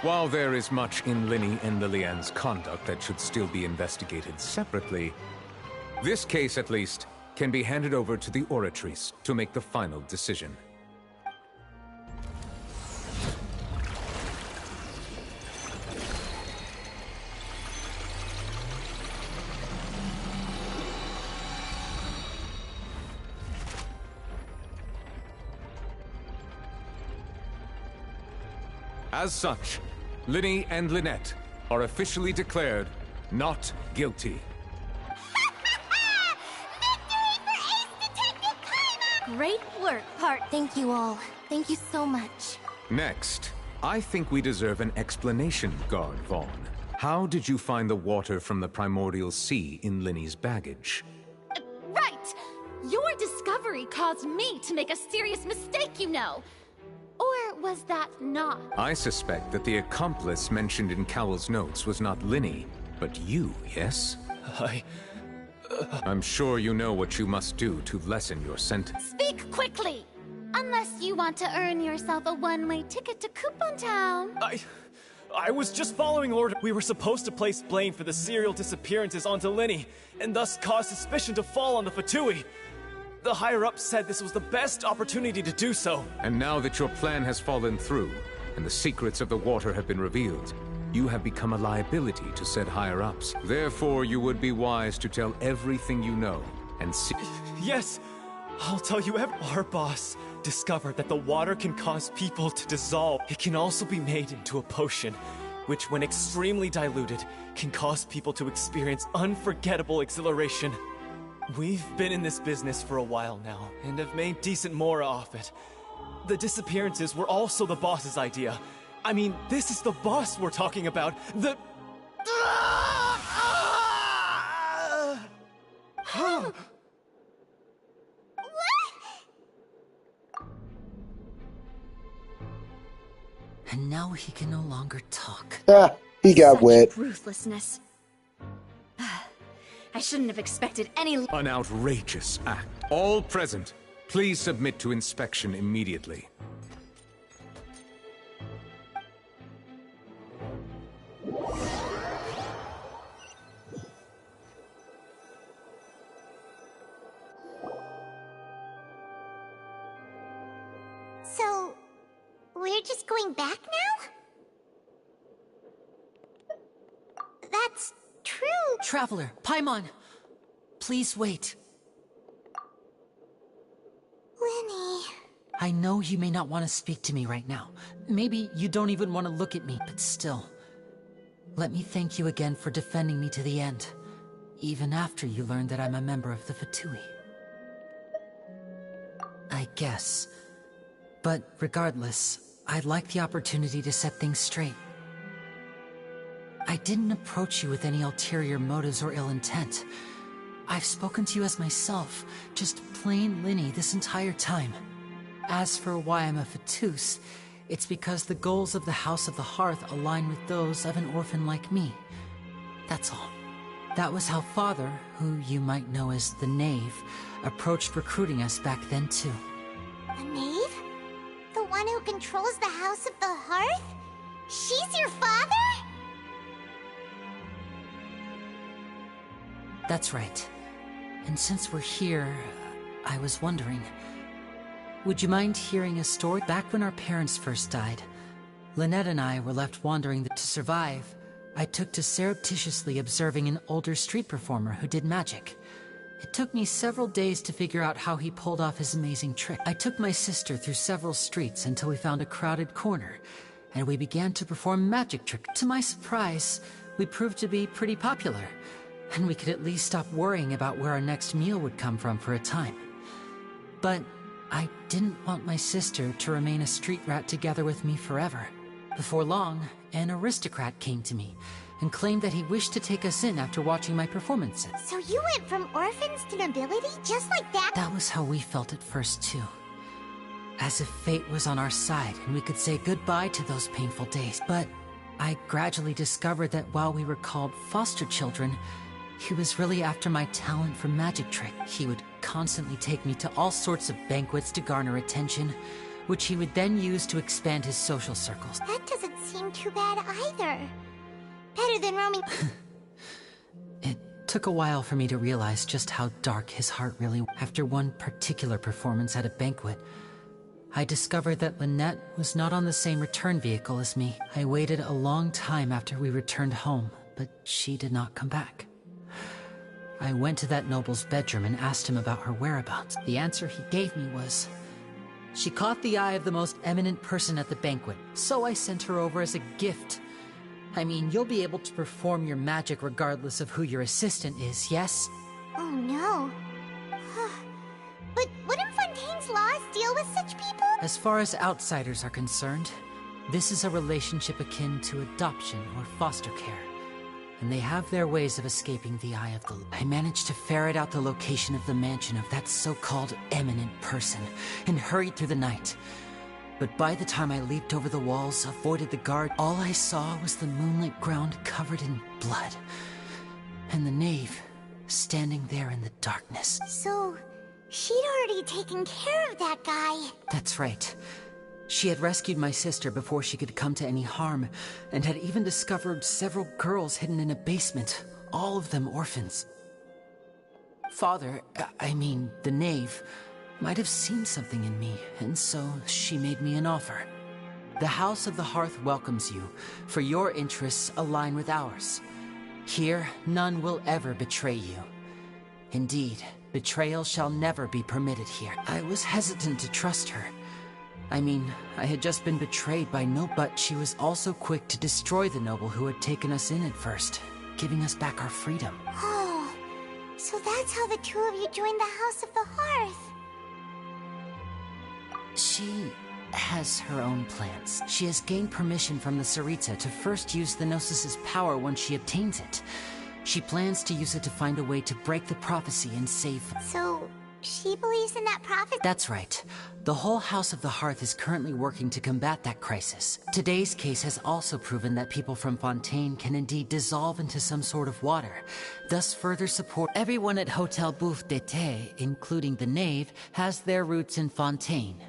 While there is much in Linny and Lillian's conduct that should still be investigated separately, this case, at least, can be handed over to the Oratrice to make the final decision. As such, Linny and Lynette are officially declared not guilty. Great work, Part. Thank you all. Thank you so much. Next, I think we deserve an explanation, Guard Vaughn. How did you find the water from the primordial sea in Linny's baggage? Right! Your discovery caused me to make a serious mistake, you know. Or was that not? I suspect that the accomplice mentioned in Cowell's notes was not Linny, but you, yes? I'm sure you know what you must do to lessen your sentence. Speak quickly! Unless you want to earn yourself a one-way ticket to Coupon Town. I was just following order. We were supposed to place blame for the serial disappearances onto Linny, and thus cause suspicion to fall on the Fatui. The higher-ups said this was the best opportunity to do so. And now that your plan has fallen through, and the secrets of the water have been revealed, you have become a liability to said higher-ups. Therefore, you would be wise to tell everything you know, and see... Yes, I'll tell you Our boss discovered that the water can cause people to dissolve. It can also be made into a potion, which when extremely diluted, can cause people to experience unforgettable exhilaration. We've been in this business for a while now, and have made decent mora off it. The disappearances were also the boss's idea. I mean, this is the boss we're talking about. The... And now he can no longer talk. He got wet. Ruthlessness. I shouldn't have expected any... An outrageous act. All present, please submit to inspection immediately. So, we're just going back now? That's true. Traveler, Paimon, please wait. Linny. I know you may not want to speak to me right now. Maybe you don't even want to look at me, but still. Let me thank you again for defending me to the end, even after you learned that I'm a member of the Fatui. I guess. But regardless, I'd like the opportunity to set things straight. I didn't approach you with any ulterior motives or ill intent. I've spoken to you as myself, just plain Linny this entire time. As for why I'm a Fatous, it's because the goals of the House of the Hearth align with those of an orphan like me. That's all. That was how Father, who you might know as the Knave, approached recruiting us back then too. The Knave? The one who controls the House of the Hearth? She's your father? That's right. And since we're here, I was wondering, would you mind hearing a story? Back when our parents first died, Lynette and I were left wandering. To survive, I took to surreptitiously observing an older street performer who did magic. It took me several days to figure out how he pulled off his amazing trick. I took my sister through several streets until we found a crowded corner, and we began to perform magic tricks. To my surprise, we proved to be pretty popular, and we could at least stop worrying about where our next meal would come from for a time. But I didn't want my sister to remain a street rat together with me forever. Before long, an aristocrat came to me and claimed that he wished to take us in after watching my performances. So you went from orphans to nobility just like that? That was how we felt at first too. As if fate was on our side and we could say goodbye to those painful days. But I gradually discovered that while we were called foster children, he was really after my talent for magic trick. He would constantly take me to all sorts of banquets to garner attention, which he would then use to expand his social circles. That doesn't seem too bad either. Better than roaming. It took a while for me to realize just how dark his heart really was. After one particular performance at a banquet, I discovered that Lynette was not on the same return vehicle as me. I waited a long time after we returned home, but she did not come back. I went to that noble's bedroom and asked him about her whereabouts. The answer he gave me was, she caught the eye of the most eminent person at the banquet, so I sent her over as a gift. I mean, you'll be able to perform your magic regardless of who your assistant is, yes? Oh no. But wouldn't Fontaine's laws deal with such people? As far as outsiders are concerned, this is a relationship akin to adoption or foster care. And they have their ways of escaping the eye of the law. I managed to ferret out the location of the mansion of that so-called eminent person and hurried through the night. But by the time I leaped over the walls, avoided the guard, all I saw was the moonlit ground covered in blood. And the Knave standing there in the darkness. So, she'd already taken care of that guy. That's right. She had rescued my sister before she could come to any harm, and had even discovered several girls hidden in a basement, all of them orphans. Father, I mean, the Knave, might have seen something in me, and so she made me an offer. The House of the Hearth welcomes you, for your interests align with ours. Here, none will ever betray you. Indeed, betrayal shall never be permitted here. I was hesitant to trust her. I mean, I had just been betrayed by but she was also quick to destroy the noble who had taken us in at first, giving us back our freedom. Oh, so that's how the two of you joined the House of the Hearth. She has her own plans. She has gained permission from the Sarita to first use the Gnosis' power once she obtains it. She plans to use it to find a way to break the prophecy and save... So, she believes in that prophecy? That's right. The whole House of the Hearth is currently working to combat that crisis. Today's case has also proven that people from Fontaine can indeed dissolve into some sort of water, thus further support... Everyone at Hotel Bouffe d'été, including the Knave, has their roots in Fontaine.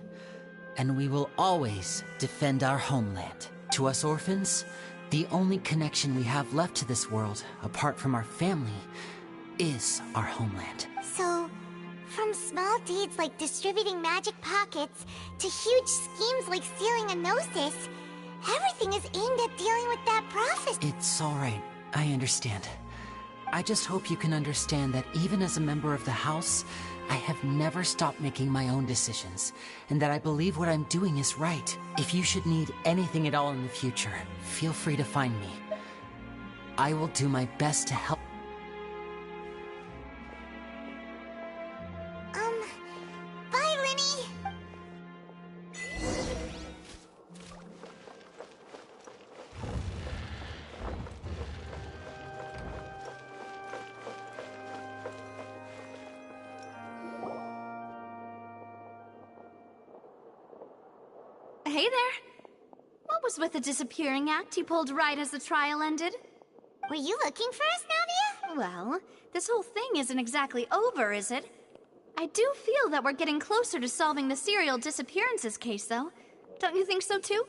And we will always defend our homeland. To us orphans, the only connection we have left to this world, apart from our family, is our homeland. So, from small deeds like distributing magic pockets to huge schemes like stealing a Gnosis, everything is aimed at dealing with that prophecy. It's all right. I understand. I just hope you can understand that even as a member of the House, I have never stopped making my own decisions, and that I believe what I'm doing is right. If you should need anything at all in the future, feel free to find me. I will do my best to help. Bye, Linny. Hey there. What was with the disappearing act you pulled right as the trial ended? Were you looking for us, Navia? Well, this whole thing isn't exactly over, is it? I do feel that we're getting closer to solving the serial disappearances case, though. Don't you think so, too?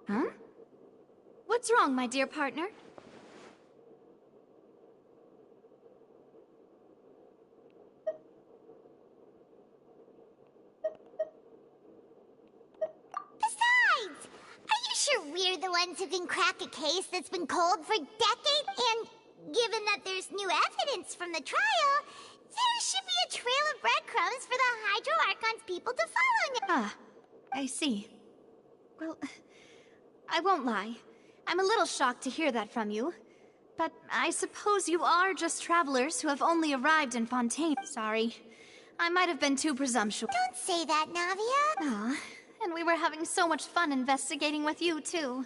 Huh? What's wrong, my dear partner? Besides, are you sure we're the ones who can crack a case that's been cold for decades? And given that there's new evidence from the trial, there should be a trail of breadcrumbs for the Hydro Archon's people to follow now. Ah, I see. Well, I won't lie. I'm a little shocked to hear that from you. But I suppose you are just travelers who have only arrived in Fontaine. Sorry. I might have been too presumptuous. Don't say that, Navia. Aw, and we were having so much fun investigating with you, too.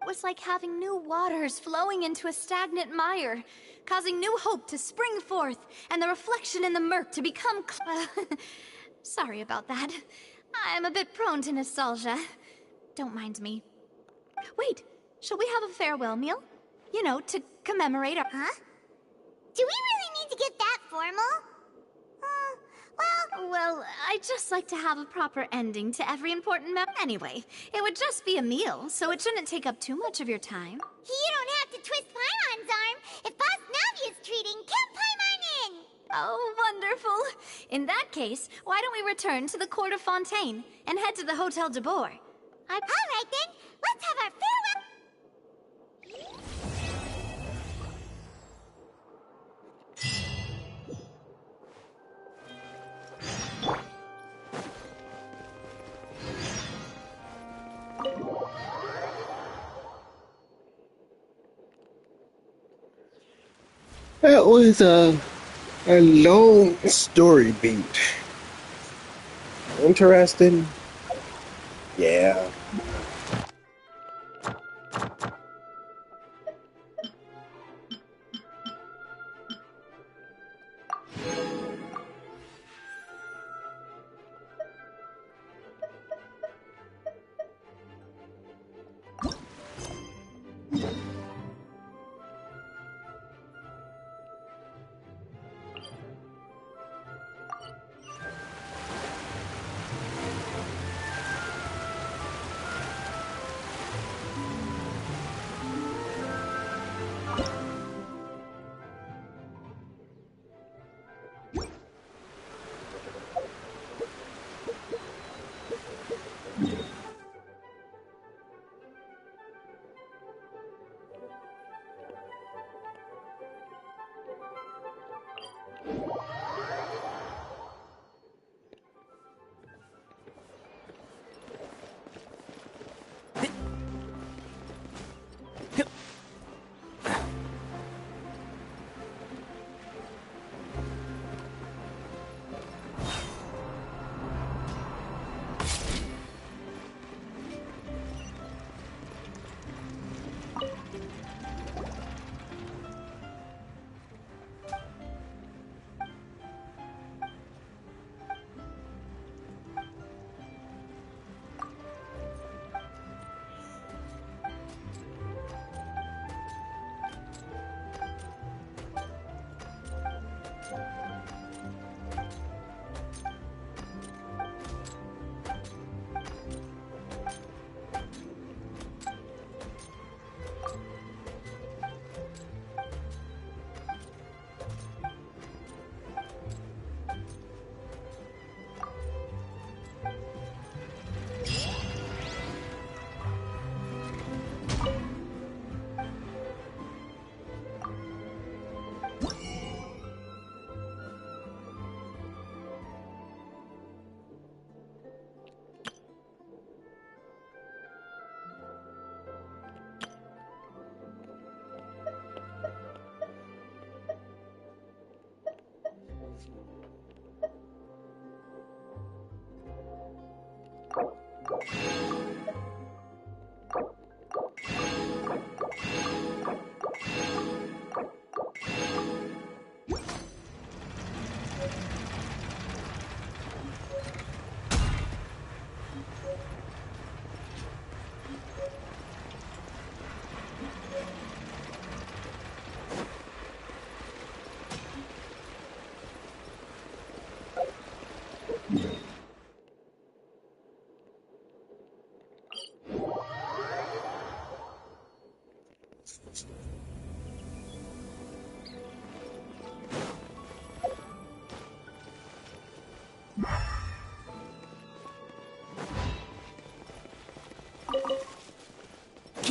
It was like having new waters flowing into a stagnant mire, causing new hope to spring forth, and the reflection in the murk to become sorry about that. I'm a bit prone to nostalgia. Don't mind me. Wait, shall we have a farewell meal? You know, to commemorate our... Huh? Do we really need to get that formal? Well, I'd just like to have a proper ending to every important Anyway, it would just be a meal, so it shouldn't take up too much of your time. You don't have to twist Paimon's arm. If Boss Navia's treating, count Paimon in! Oh, wonderful. In that case, why don't we return to the Court of Fontaine and head to the Hotel de Boer? All right, then. Let's have our farewell... That was a long story beat. Interesting? Yeah.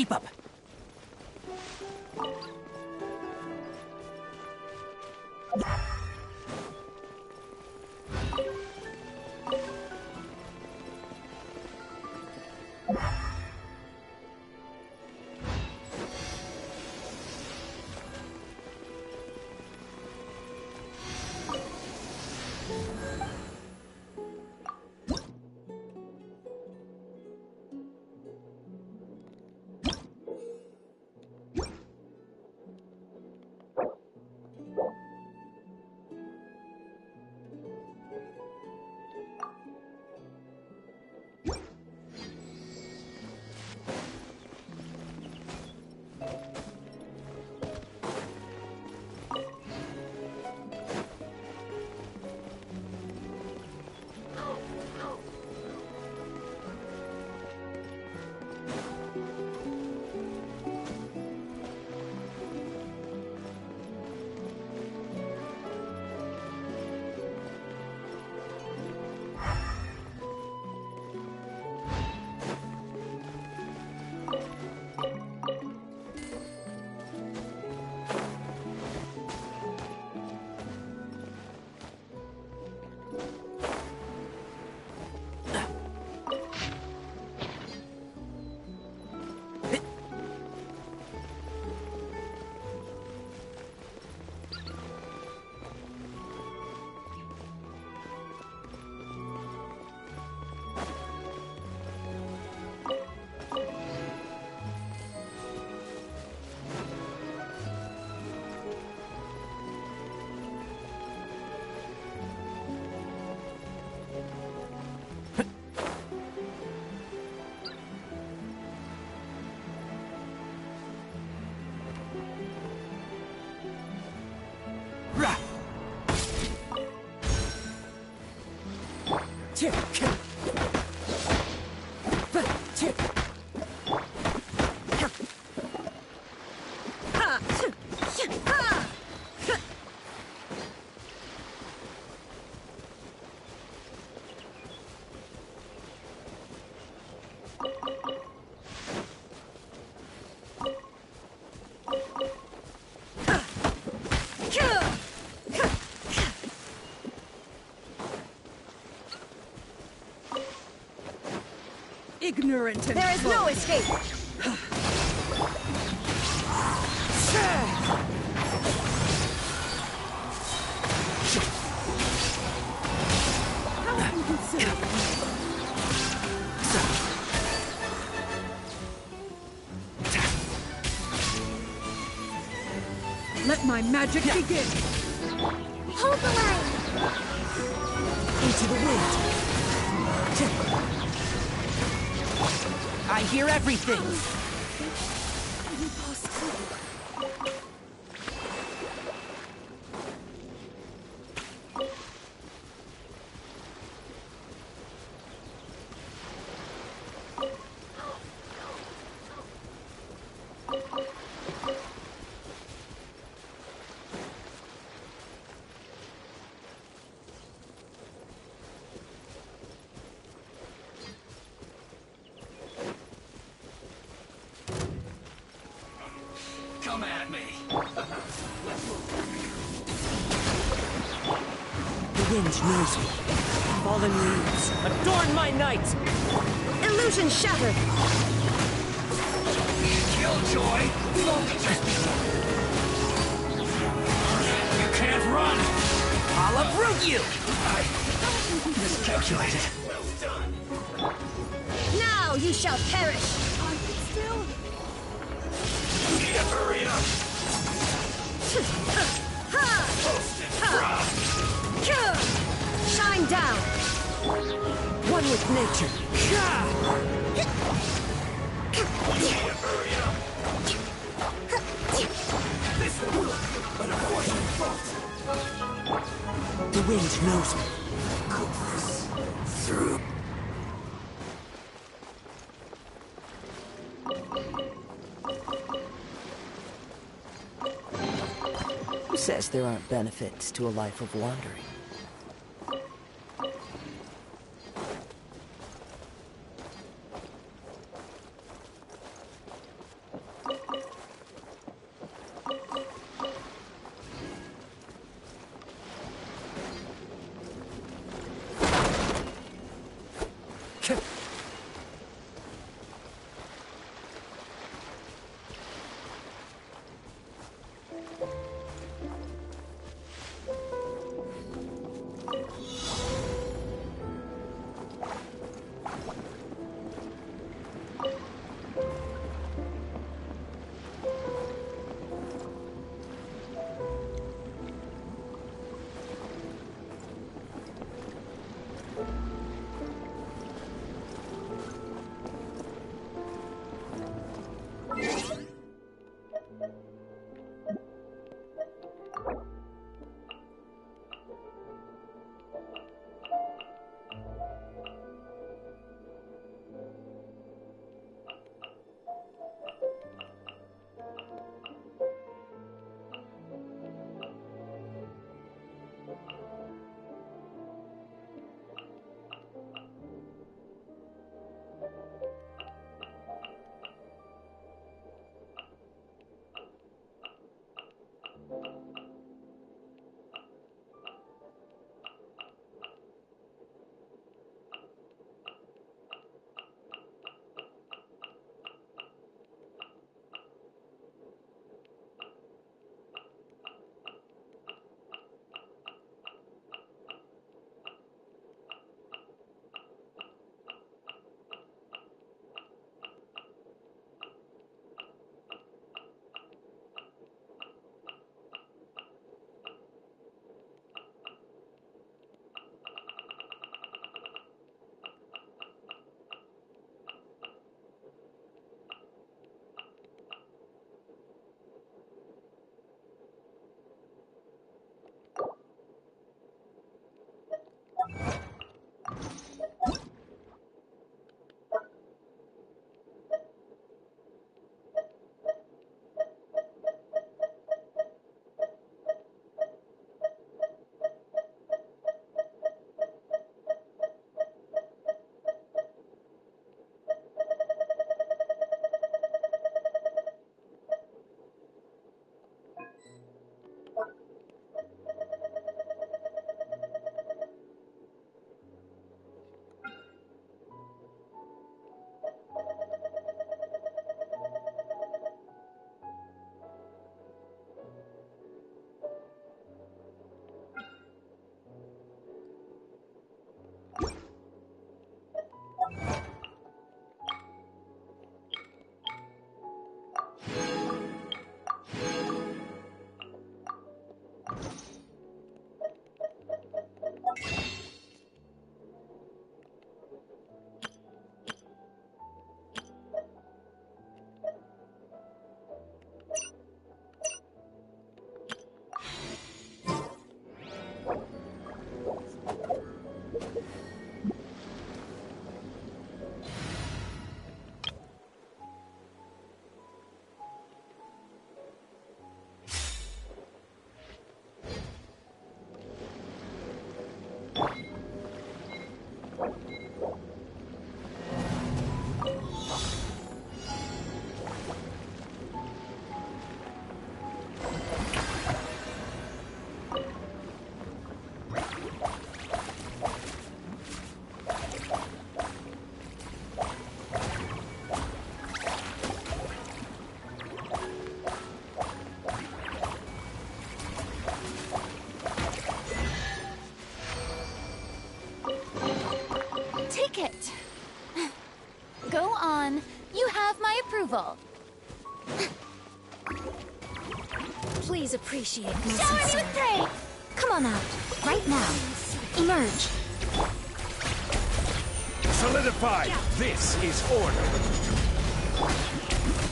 Keep up. Ignorant and There is no escape! How inconsiderate. Let my magic begin! Hold the line! Into the wind. I hear everything! Come at me. The wind knows me. Fallen leaves, adorn my night! Illusion shattered! Killjoy, you've only just begun. You can't run! I'll uproot you! I miscalculated. Now you shall perish! Hurry up! Shine down! One with nature. Hurry up! This will be an unfortunate fault. The wind knows me. Cook this through. Who says there aren't benefits to a life of wandering? Ticket. Go on. You have my approval. Please appreciate my Shower me with sincerity. praise. Come on out, right now. Emerge. Solidify! This is order!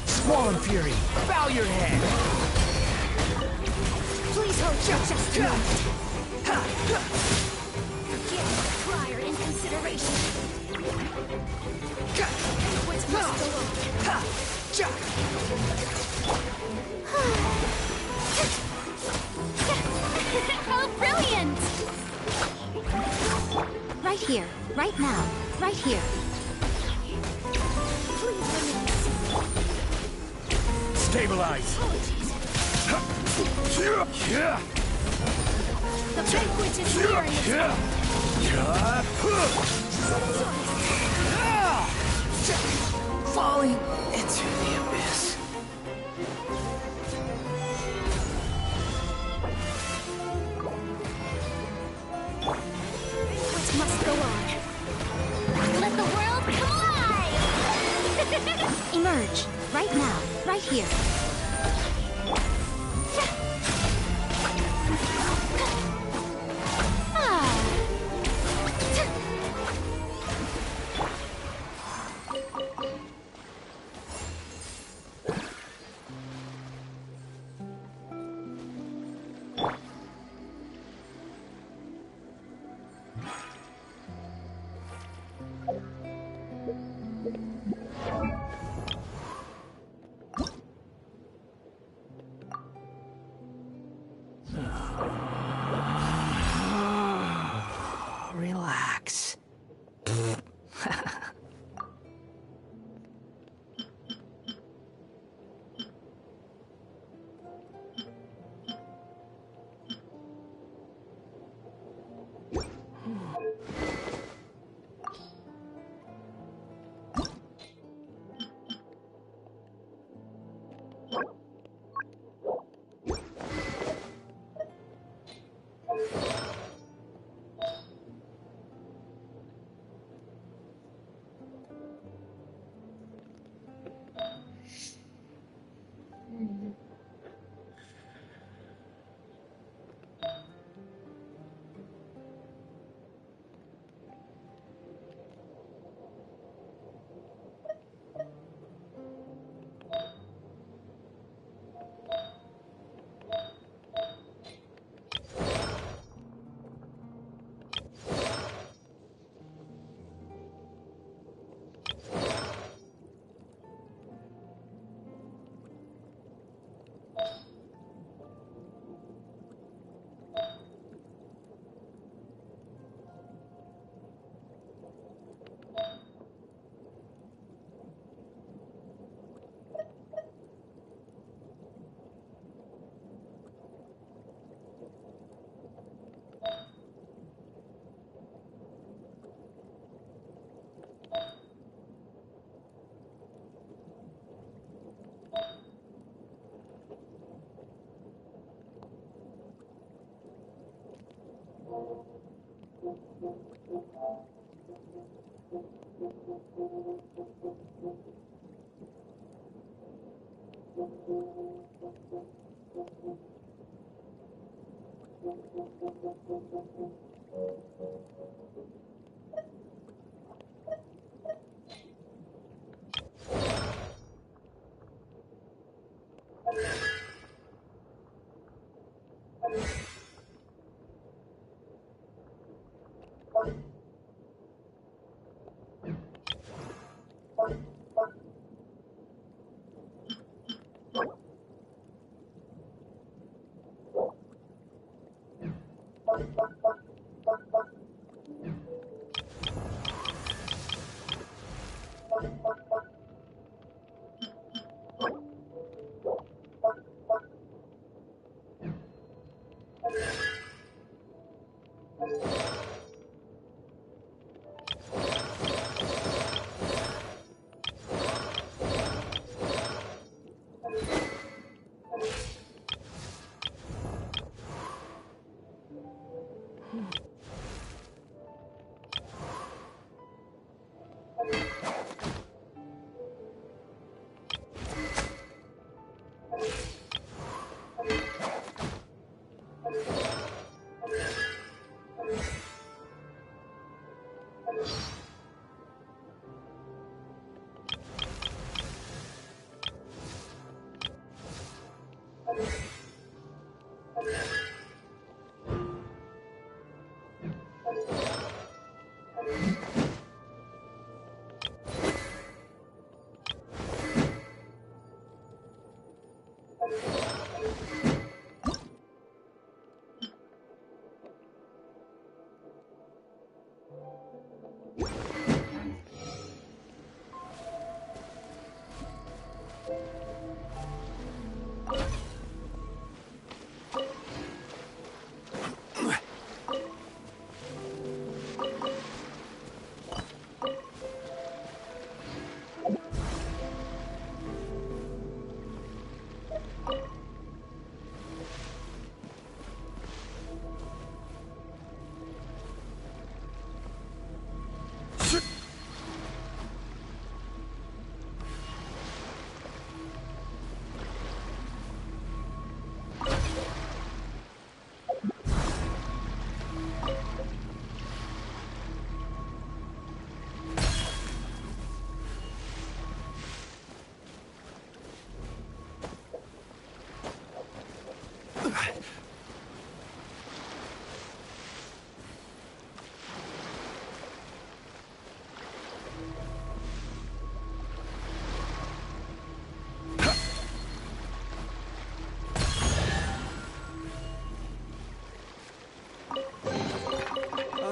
Squall and Fury, bow your head! Please hold just a moment. Give prior in consideration. What's must go on? How brilliant! Right here, right now, right here. Stabilize! The banquet is nearing its end. Falling into the abyss. What must go on? Let the world come alive! Emerge. Right now. Right here. Relax.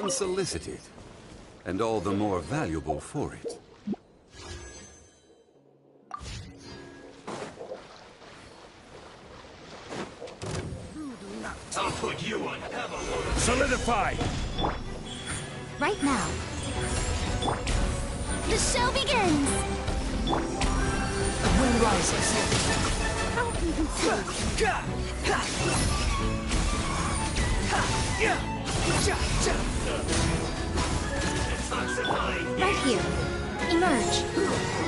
unsolicited, and all the more valuable for it. I'll put you on solidify! Right now. The show begins! The wind rises. Right here. Emerge.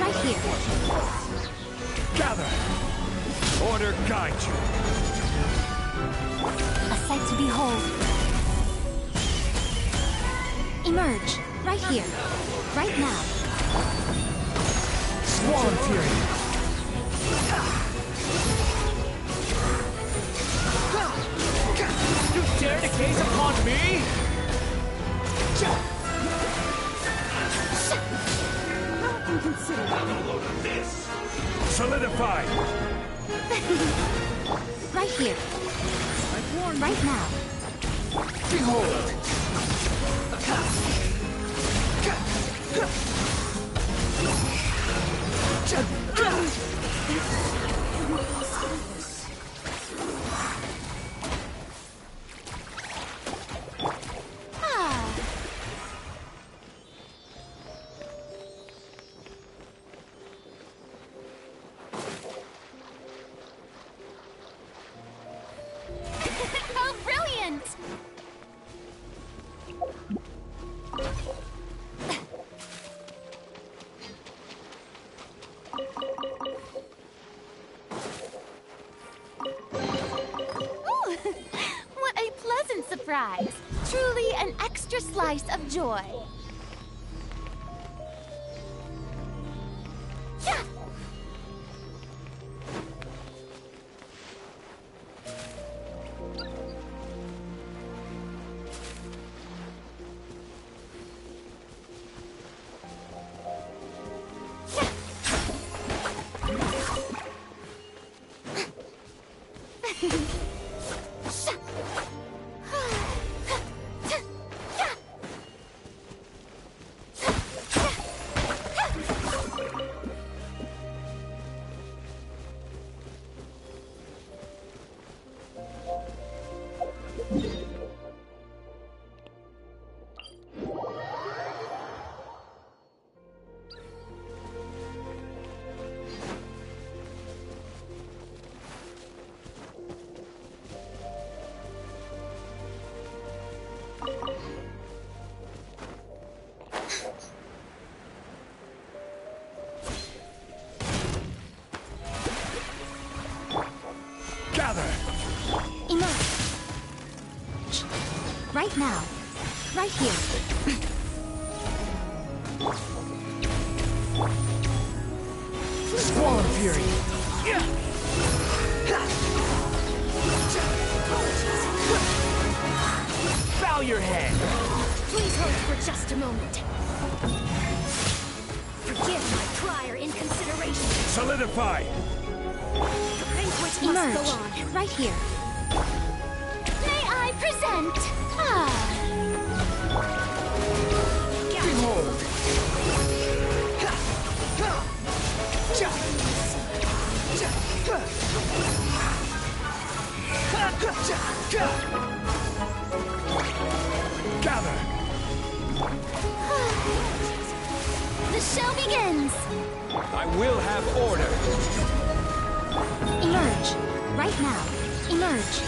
Right here. Gather! Order guide you. A sight to behold. Emerge. Right here. Right now. Swarm Fury! You dare to gaze upon me? Solidify! Right here. Right now. Behold! How brilliant! Ooh, what a pleasant surprise! Truly an extra slice of joy. Yeah! Right now. Right here. Squall Fury! Bow your head! Please hold for just a moment. Forgive my prior inconsideration. Solidify! The banquet must Emerge. go on. Right here. May I present? Behold! Gather! The show begins! I will have order! Emerge. Right now. Emerge.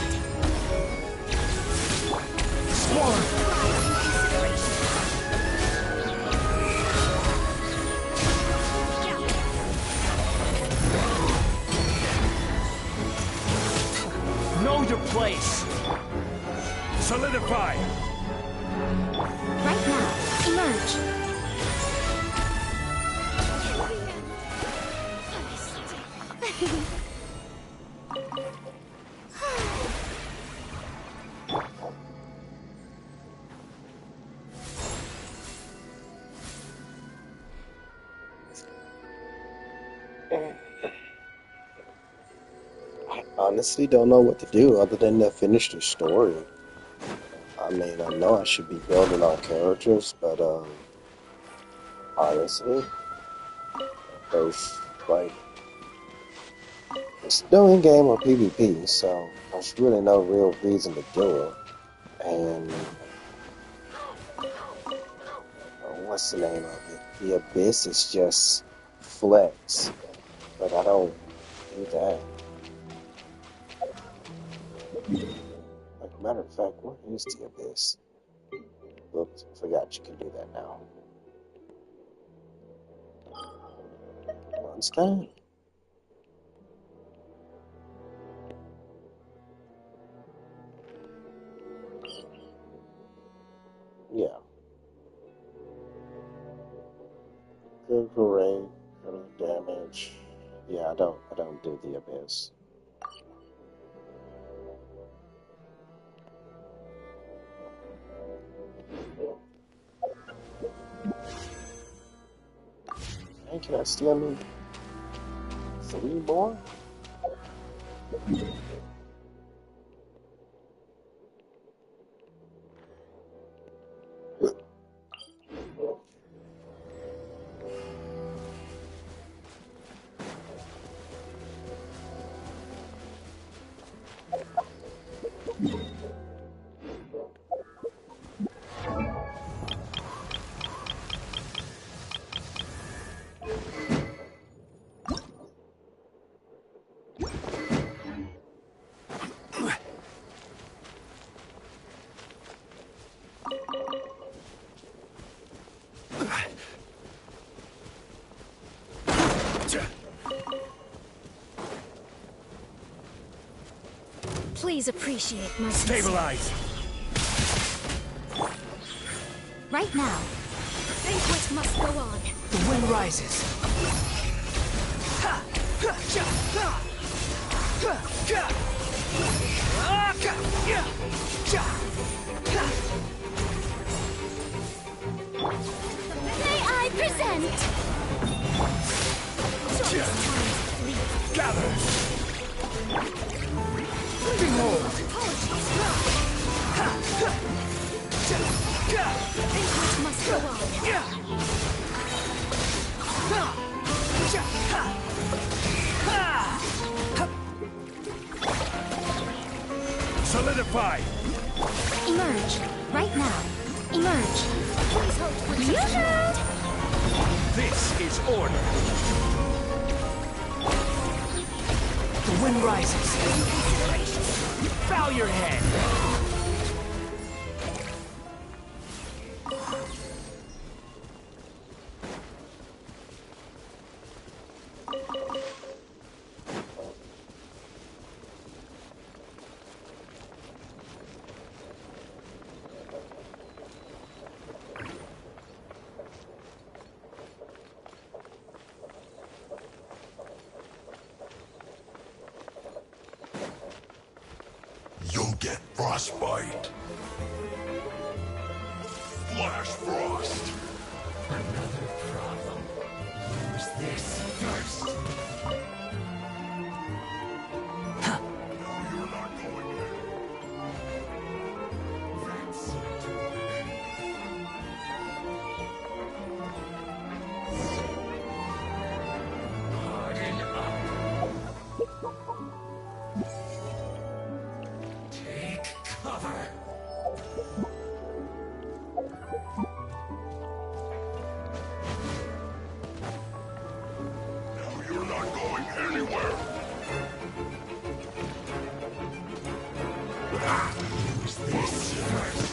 Know your place! Solidify! Right now. Emerge. I honestly don't know what to do other than to finish the story. mean, I know I should be building on characters, but honestly, there's like it's no in-game or PvP, so there's really no real reason to do it. And what's the name of it? The Abyss is just flex, but I don't do that. Like, matter of fact, what is the Abyss? Oops, I forgot you can do that now. One time. Yeah. Critical rate, critical damage. Yeah, I don't do the Abyss. Hey, can I steal me 3 more? Please appreciate my Stabilize. Right now. The banquet must go on. The wind rises. May I present? Gather. Behold. Banquet must go on. Solidify. Emerge. Right now. Emerge. Please hold for You heard! This is order. The wind rises. Bow your head. You'll get frostbite. Flash frost. Another problem. Use this first. You're not going there. Harden up. Take cover. Now you're not going anywhere. Use this first.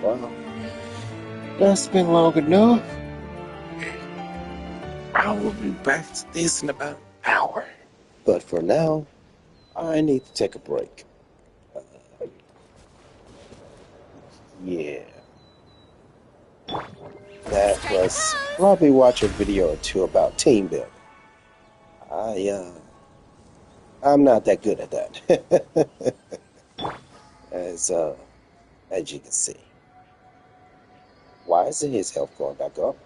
Wow. That's been long enough. I will be back to this in about an hour. But for now, I need to take a break. Yeah. That was Plus, probably watch a video or two about team building. I'm not that good at that. as you can see. Why isn't his health going back up?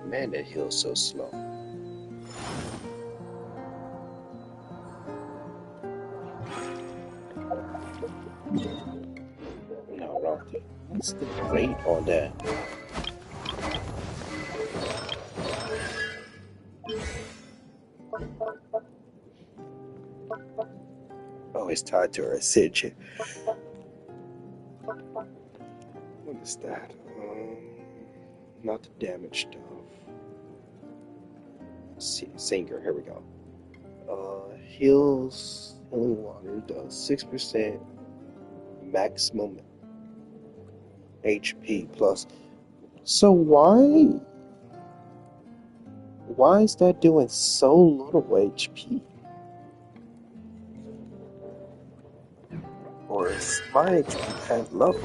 Man, that heal's so slow. No, wrong thing. What's the rate on that? Oh, it's tied to her ascension. What is that? Not the damage stuff. Let's see, Singer, here we go. Heals, healing water does 6% maximum HP plus. So why is that doing so little HP? Or is my HP that low?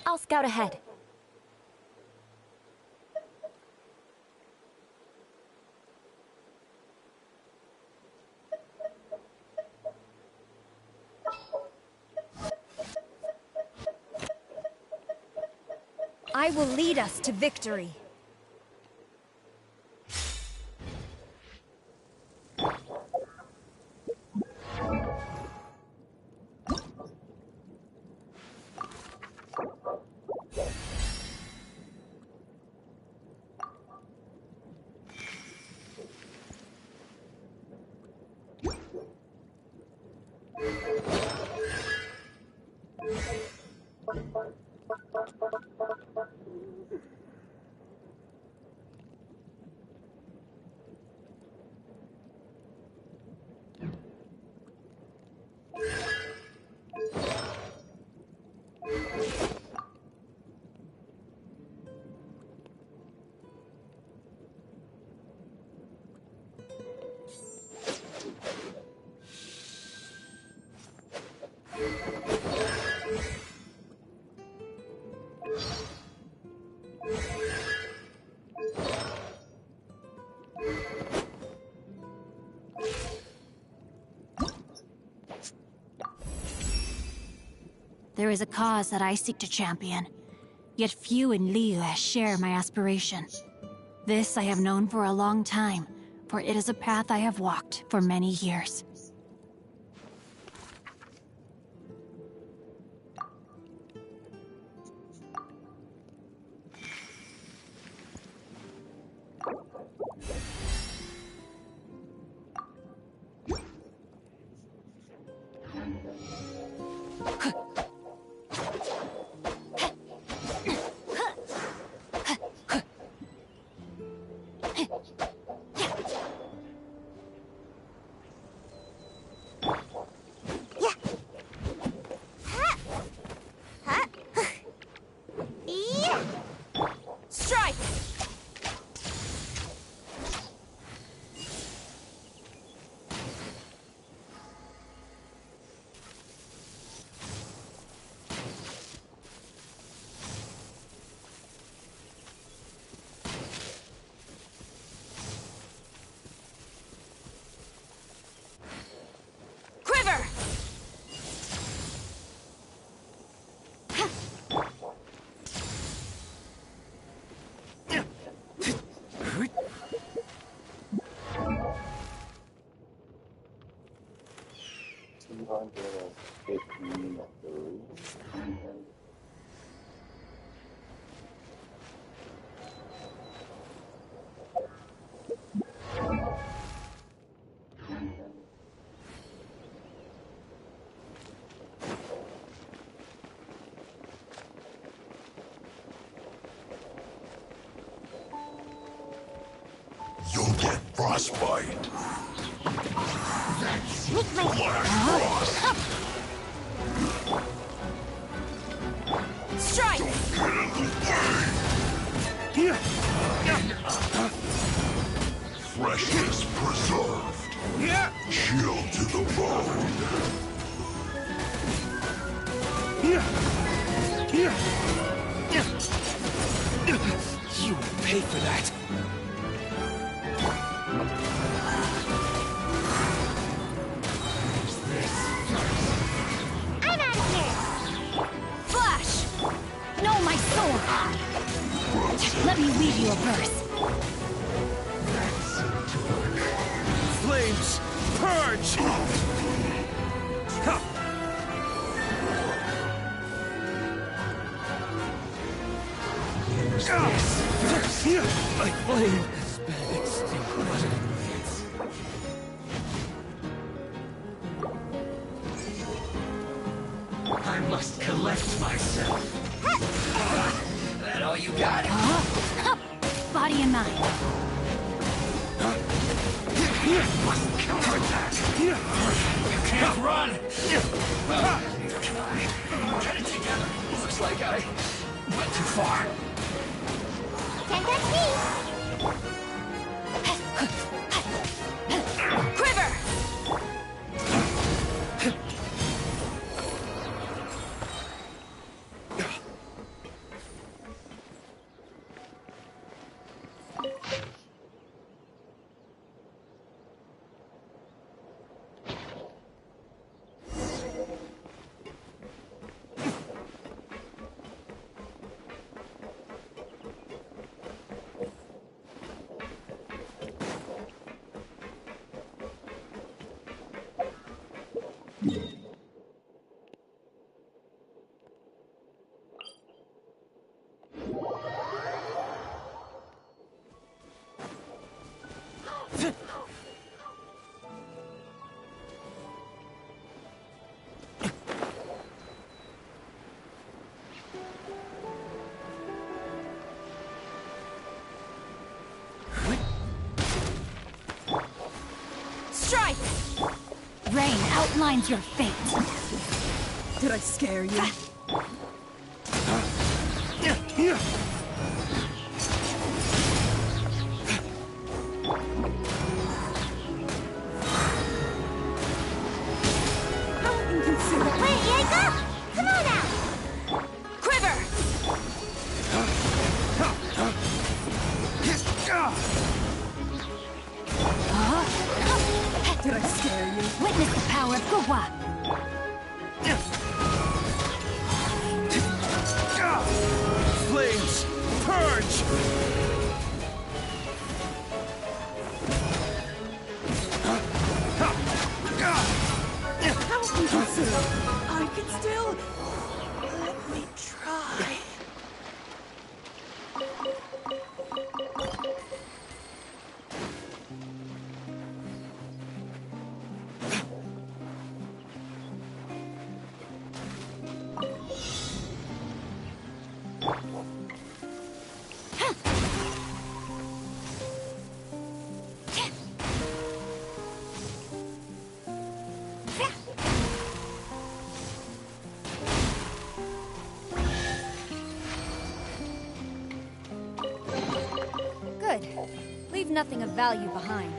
I'll scout ahead. I will lead us to victory. There is a cause that I seek to champion, yet few in Liyue share my aspiration. This I have known for a long time, for it is a path I have walked for many years. Frostbite. Make my Flash frost. Strike! Freshness preserved. Chill to the bone. You will pay for that. I'm out of here! Flash! No, my sword! Let me weave you a verse. Flames, purge! My flame has been extinguished. I must collect myself. That all you got? Body and mind. Must counterattack. You can't run. Well, neither can I. Get it together. Looks like I went too far. Can't touch me! Quiver! Strike! Rain outlines your fate. Did I scare you? How inconsiderate. Where did I go? Come on out! Quiver! Did I scare you? Witness the power of Gugwa. Flames, purge! How inconsiderate. I can still... Let me try. Good. Leave nothing of value behind.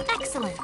Excellent.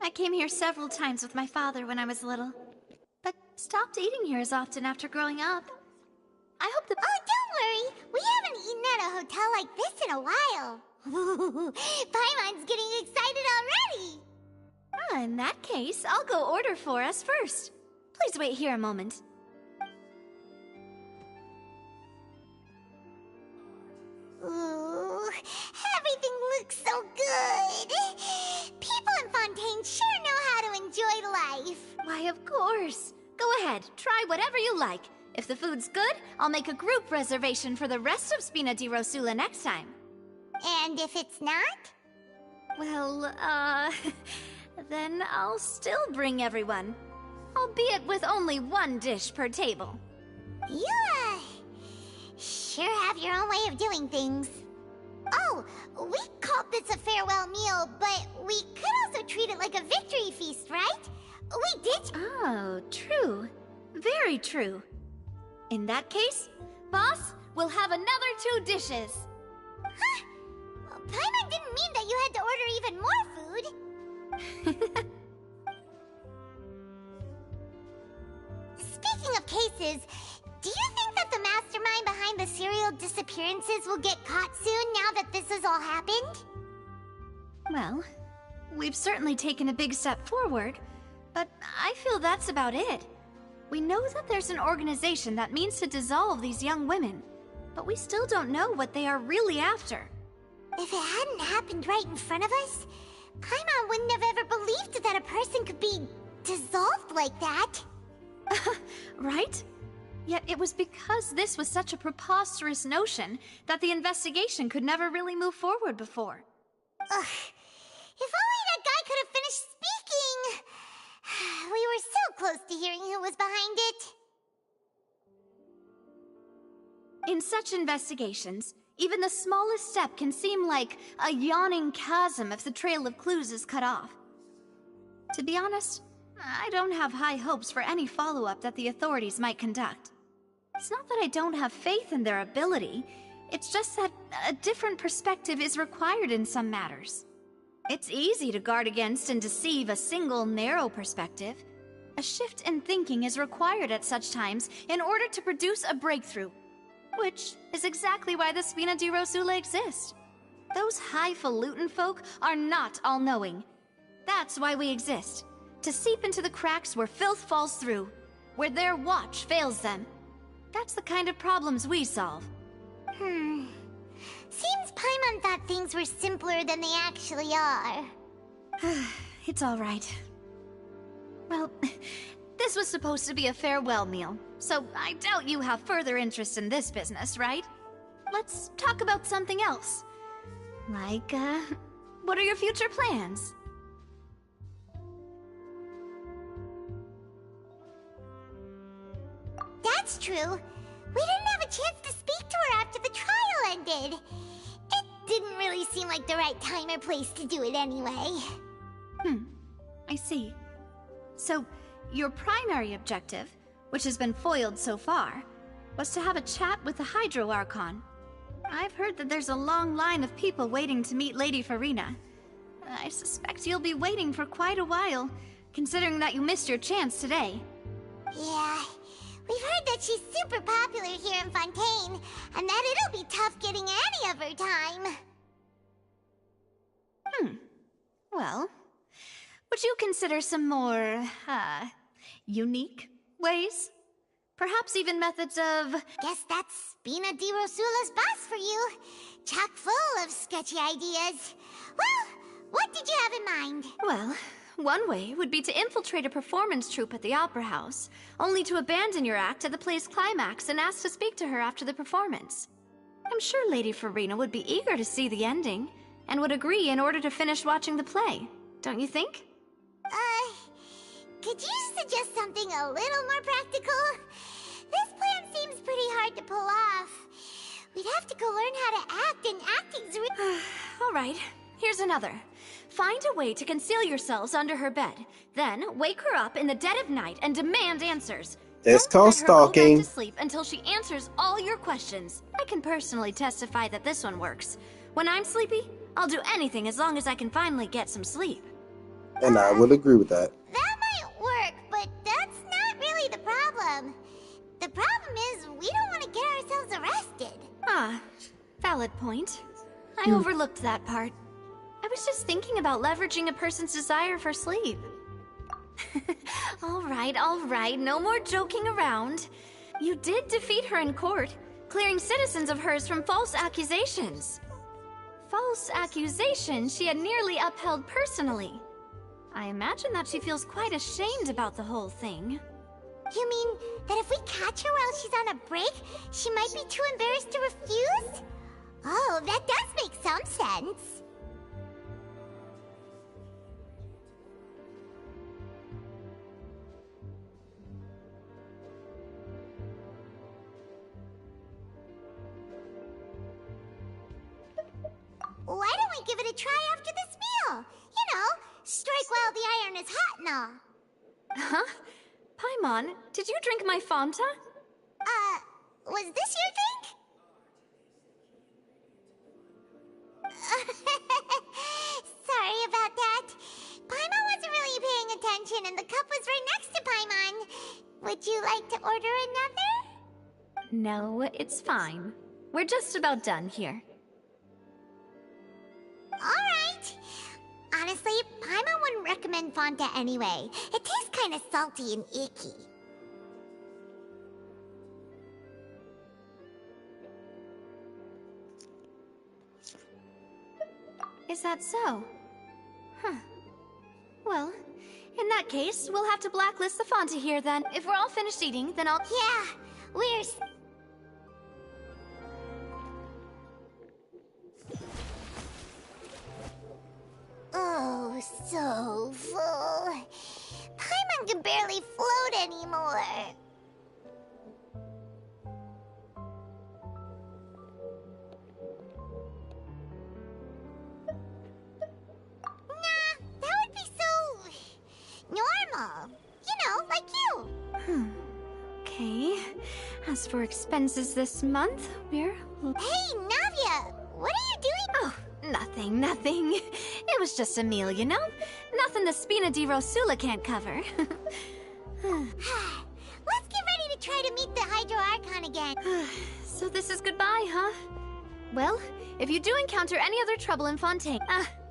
I came here several times with my father when I was little, but stopped eating here as often after growing up. I hope the— Oh, don't worry! We haven't eaten at a hotel like this in a while. Paimon's getting excited already! In that case, I'll go order for us first. Please wait here a moment. Ooh, everything looks so good! People in Fontaine sure know how to enjoy life! Why, of course. Go ahead, try whatever you like. If the food's good, I'll make a group reservation for the rest of Spina di Rosula next time. And if it's not? Well, then I'll still bring everyone. Albeit with only one dish per table. You, sure have your own way of doing things. Oh, we called this a farewell meal, but we could also treat it like a victory feast, right? We did— Oh, true. Very true. In that case, boss, we'll have another 2 dishes. Huh? Paimon didn't mean that you had to order even more food. Speaking of cases, do you think that the mastermind behind the serial disappearances will get caught soon now that this has all happened? Well, we've certainly taken a big step forward, but I feel that's about it. We know that there's an organization that means to dissolve these young women, but we still don't know what they are really after. If it hadn't happened right in front of us, Paimon wouldn't have ever believed that a person could be dissolved like that. Right? Yet it was because this was such a preposterous notion that the investigation could never really move forward before. Ugh. If only that guy could have finished speaking! We were so close to hearing who was behind it. In such investigations, even the smallest step can seem like a yawning chasm if the trail of clues is cut off. To be honest, I don't have high hopes for any follow-up that the authorities might conduct. It's not that I don't have faith in their ability, it's just that a different perspective is required in some matters. It's easy to guard against and deceive a single narrow perspective. A shift in thinking is required at such times in order to produce a breakthrough, which is exactly why the Spina di Rosula exist. Those highfalutin folk are not all-knowing. That's why we exist, to seep into the cracks where filth falls through, where their watch fails them. That's the kind of problems we solve. Seems Paimon thought things were simpler than they actually are. It's all right. Well, this was supposed to be a farewell meal, So I doubt you have further interest in this business, right? Let's talk about something else. Like, what are your future plans? That's true. We didn't have a chance to speak to her after the trial ended. It didn't really seem like the right time or place to do it anyway. I see. So, your primary objective, which has been foiled so far, was to have a chat with the Hydro Archon. I've heard that there's a long line of people waiting to meet Lady Farina. I suspect you'll be waiting for quite a while, considering that you missed your chance today. Yeah, we've heard that she's super popular here in Fontaine, and that it'll be tough getting any of her time. Well, would you consider some more, unique ways? Perhaps even methods of... Guess that's Spina di Rosula's boss for you. Chock full of sketchy ideas. Well, what did you have in mind? Well, one way would be to infiltrate a performance troupe at the Opera House, only to abandon your act at the play's climax and ask to speak to her after the performance. I'm sure Lady Farina would be eager to see the ending, and would agree in order to finish watching the play. Don't you think? Could you suggest something a little more practical? This plan seems pretty hard to pull off. We'd have to go learn how to act, and acting's All right, here's another. Find a way to conceal yourselves under her bed. Then wake her up in the dead of night and demand answers. That's Don't called let her go stalking. back to sleep until she answers all your questions. I can personally testify that this one works. When I'm sleepy, I'll do anything as long as I can finally get some sleep. And I would agree with that. That might work, but that's not really the problem. The problem is we don't want to get ourselves arrested. Valid point. I overlooked that part. I was just thinking about leveraging a person's desire for sleep. All right, no more joking around. You did defeat her in court, clearing citizens of hers from false accusations. False accusations she had nearly upheld personally. I imagine that she feels quite ashamed about the whole thing. You mean that if we catch her while she's on a break, she might be too embarrassed to refuse? Oh, that does make some sense. Why don't we give it a try after this meal? You know, strike while the iron is hot and all. Huh? Paimon, did you drink my Fanta? Was this your thing? Sorry about that. Paimon wasn't really paying attention and the cup was right next to Paimon. Would you like to order another? No, it's fine. We're just about done here. Alright. Honestly, Paimon wouldn't recommend Fanta anyway. It tastes kind of salty and icky. Is that so? Huh. Well, in that case, we'll have to blacklist the Fanta here then. If we're all finished eating, then I'll... Yeah, we're... Oh, so full. Paimon can barely float anymore. Nah, that would be so... normal. You know, like you. Okay. As for expenses this month, we're... Hey, Navia! What are you doing? Oh, nothing. It was just a meal, you know? Nothing the Spina di Rosula can't cover. Let's get ready to try to meet the Hydro Archon again. So this is goodbye, huh? Well, if you do encounter any other trouble in Fontaine...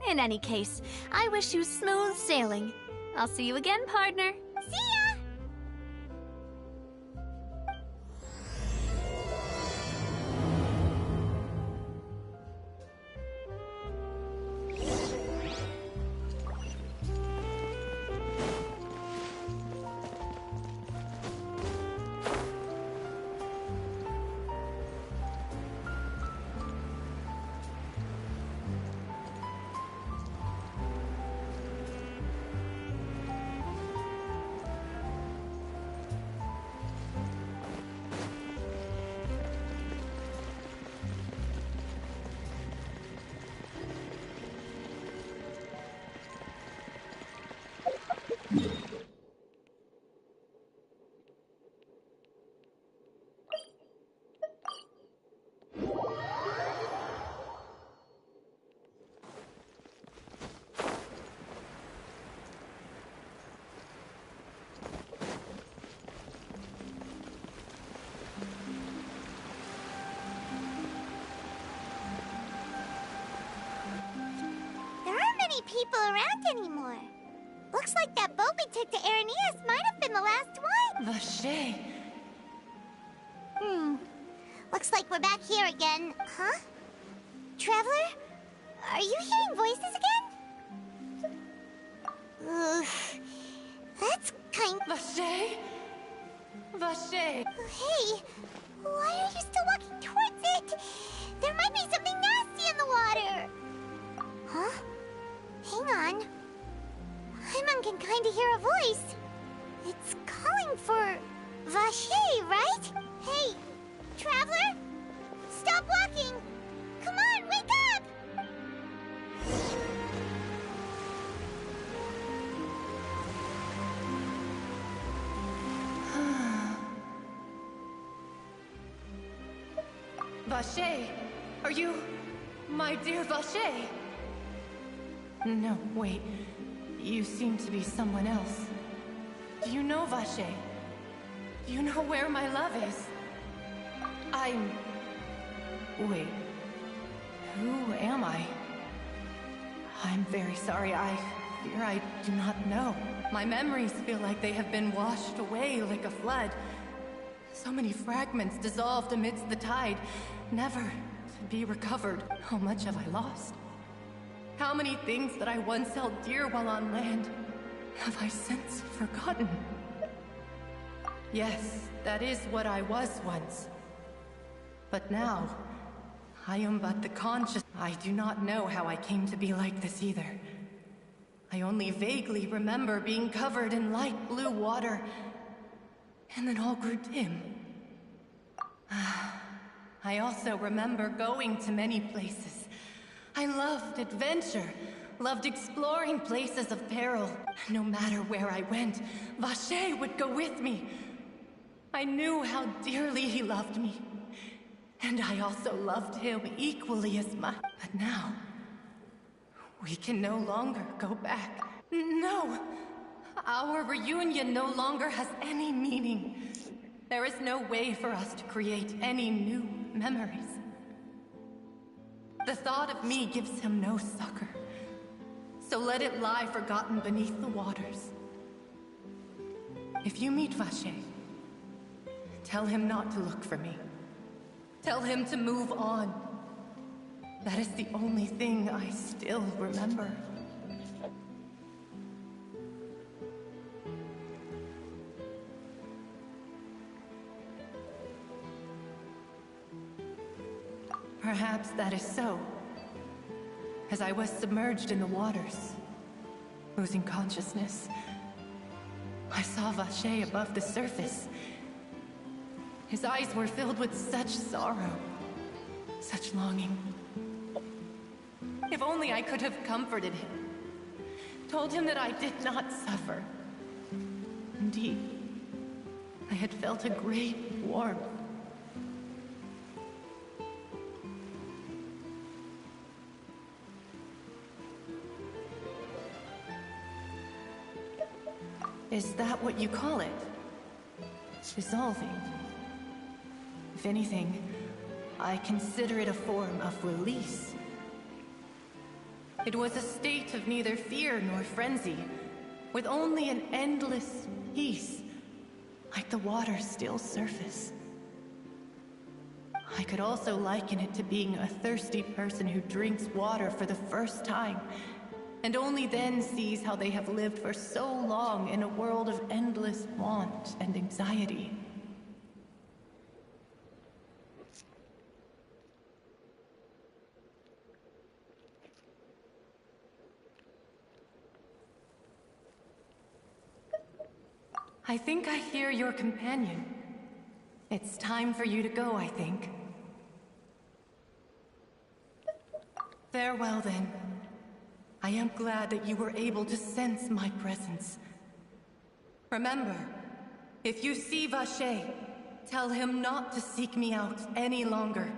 in any case, I wish you smooth sailing. I'll see you again, partner. See ya! people around anymore. Looks like that boat we took to Araneus might have been the last one. Vache. Looks like we're back here again, huh? Traveler? Are you hearing voices again? That's kind... Vache? Vache! Hey, why are you still walking towards it? There might be something nasty in the water. Huh? Hang on. Paimon can kinda hear a voice. It's calling for Vache, right? Hey, Traveler? Stop walking! Come on, wake up! Vache! Are you... my dear Vache? No, wait. You seem to be someone else. Do you know Vache? Do you know where my love is? Wait. Who am I? I'm very sorry. I fear I do not know. My memories feel like they have been washed away like a flood. So many fragments dissolved amidst the tide, never to be recovered. How much have I lost? How many things that I once held dear while on land have I since forgotten? Yes, that is what I was once. But now, I am but the conscious... I do not know how I came to be like this either. I only vaguely remember being covered in light blue water, and then all grew dim. I also remember going to many places. I loved adventure, loved exploring places of peril. No matter where I went, Vache would go with me. I knew how dearly he loved me. And I also loved him equally as much. But now, we can no longer go back. No! Our reunion no longer has any meaning. There is no way for us to create any new memories. The thought of me gives him no succor. So let it lie forgotten beneath the waters. If you meet Vache, tell him not to look for me. Tell him to move on. That is the only thing I still remember. Perhaps that is so. As I was submerged in the waters, losing consciousness, I saw Vache above the surface. His eyes were filled with such sorrow, such longing. If only I could have comforted him, told him that I did not suffer. Indeed, I had felt a great warmth. Is that what you call it? Dissolving? If anything, I consider it a form of release. It was a state of neither fear nor frenzy, with only an endless peace, like the water's still surface. I could also liken it to being a thirsty person who drinks water for the first time, and only then sees how they have lived for so long in a world of endless want and anxiety. I think I hear your companion. It's time for you to go, I think. Farewell, then. I am glad that you were able to sense my presence. Remember, if you see Vache, tell him not to seek me out any longer.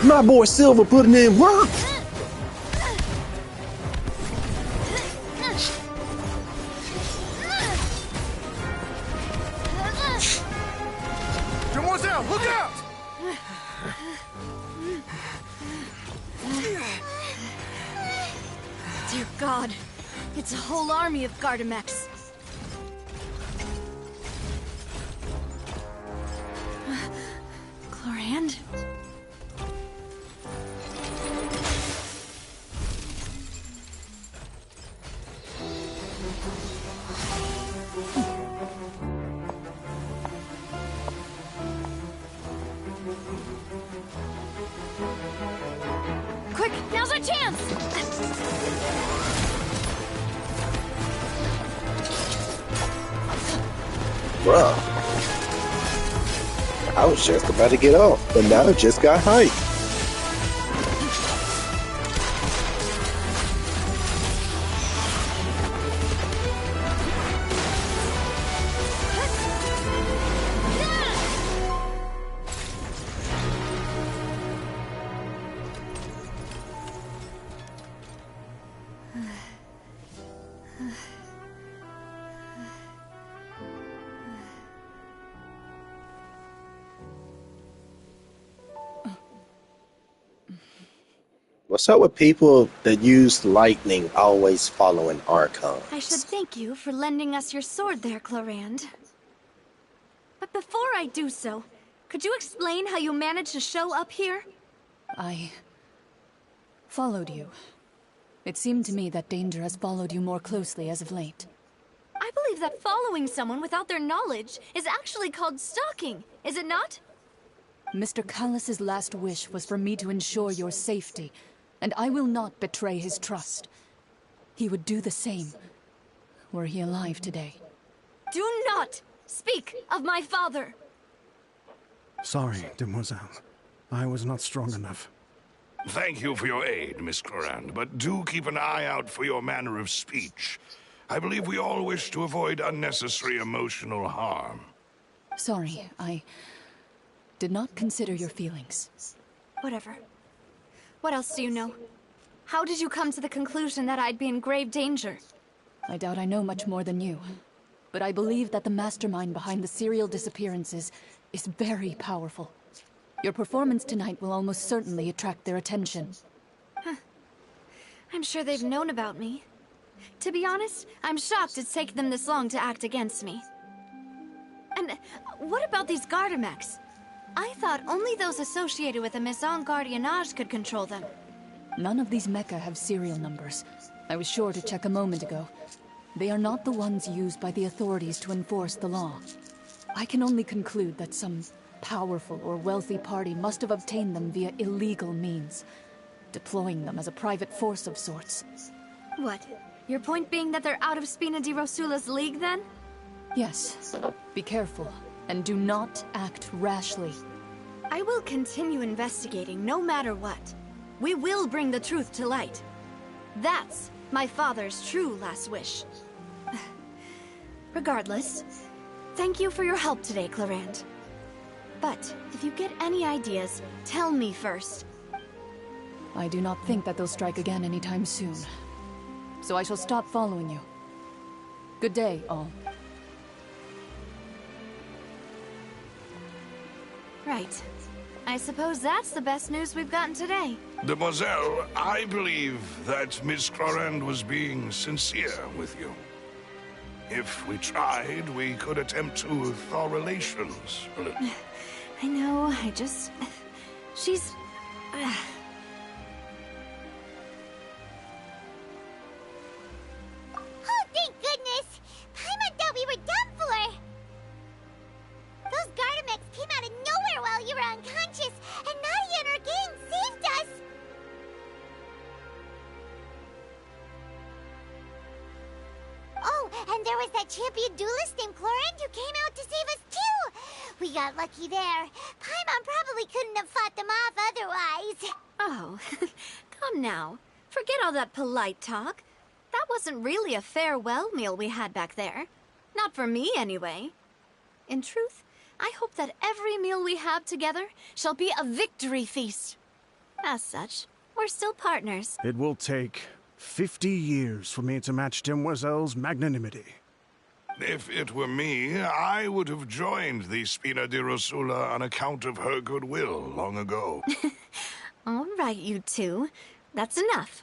My boy Silver putting in work. Demoiselle, look out! Dear God, it's a whole army of Gardamex. Chlorand? Quick, now's our chance! Bruh. I was just about to get off, but now it just got hyped. What's up with people that use lightning always following archons? I should thank you for lending us your sword there, Chlorand. But before I do so, could you explain how you managed to show up here? I followed you. It seemed to me that danger has followed you more closely as of late. I believe that following someone without their knowledge is actually called stalking, is it not? Mr. Callus's last wish was for me to ensure your safety, and I will not betray his trust. He would do the same, were he alive today. Do not speak of my father! Sorry, Demoiselle. I was not strong enough. Thank you for your aid, Miss Clorand, but do keep an eye out for your manner of speech. I believe we all wish to avoid unnecessary emotional harm. Sorry, I did not consider your feelings. Whatever. What else do you know? How did you come to the conclusion that I'd be in grave danger? I doubt I know much more than you, but I believe that the mastermind behind the serial disappearances is very powerful. Your performance tonight will almost certainly attract their attention. Huh. I'm sure they've known about me. To be honest, I'm shocked it's taken them this long to act against me. And what about these Gardamex? I thought only those associated with the Maison Gardiennage could control them. None of these mecha have serial numbers. I was sure to check a moment ago. They are not the ones used by the authorities to enforce the law. I can only conclude that some powerful or wealthy party must have obtained them via illegal means, deploying them as a private force of sorts. What? Your point being that they're out of Spina di Rosula's league, then? Yes. Be careful, and do not act rashly. I will continue investigating, no matter what. We will bring the truth to light. That's my father's true last wish. Regardless, thank you for your help today, Clorand. But if you get any ideas, tell me first. I do not think that they'll strike again anytime soon. So I shall stop following you. Good day, all. Right. I suppose that's the best news we've gotten today. Demoiselle, I believe that Miss Clorand was being sincere with you. If we tried, we could attempt to thaw relations a little. I know, she's... Oh, thank goodness! Paimon thought we were done for! Those Gardamex came out of nowhere while you were unconscious, and Nadia and her gang saved us! Oh, and there was that champion duelist named Clorand who came out to save us too! We got lucky there. Paimon probably couldn't have fought them off otherwise. Oh, come now. Forget all that polite talk. That wasn't really a farewell meal we had back there. Not for me, anyway. In truth, I hope that every meal we have together shall be a victory feast. As such, we're still partners. It will take 50 years for me to match Demoiselle's magnanimity. If it were me, I would have joined the Spina di Rosula on account of her goodwill long ago. All right, you two. That's enough.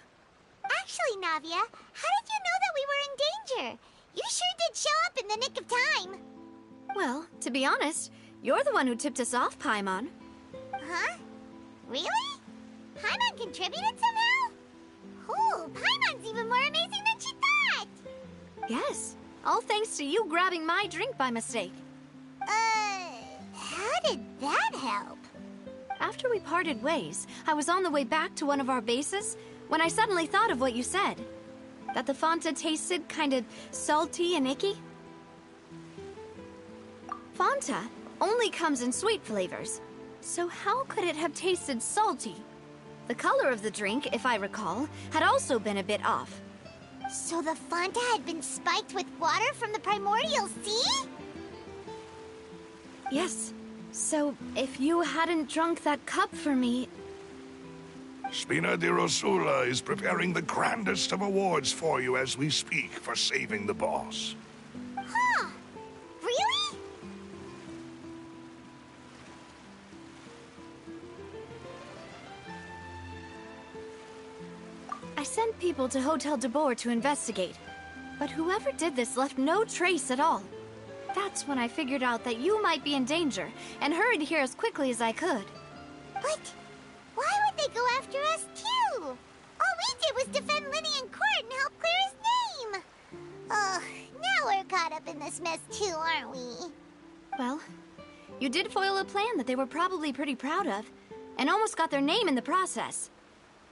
Actually, Navia, how did you know that we were in danger? You sure did show up in the nick of time. Well, to be honest, you're the one who tipped us off, Paimon. Huh? Really? Paimon contributed somehow? Ooh, Paimon's even more amazing than she thought! Yes, all thanks to you grabbing my drink by mistake. How did that help? After we parted ways, I was on the way back to one of our bases when I suddenly thought of what you said. That the Fanta tasted kind of salty and icky. Fanta only comes in sweet flavors, so how could it have tasted salty? The color of the drink, if I recall, had also been a bit off. So the Fanta had been spiked with water from the primordial sea? Yes. So, if you hadn't drunk that cup for me... Spina di Rosula is preparing the grandest of awards for you as we speak for saving the boss. Huh? Really? I sent people to Hotel de Boer to investigate, but whoever did this left no trace at all. That's when I figured out that you might be in danger, and hurried here as quickly as I could. But why would they go after us too? All we did was defend Linny in court and help clear his name. Ugh, now we're caught up in this mess too, aren't we? Well, you did foil a plan that they were probably pretty proud of, and almost got their name in the process.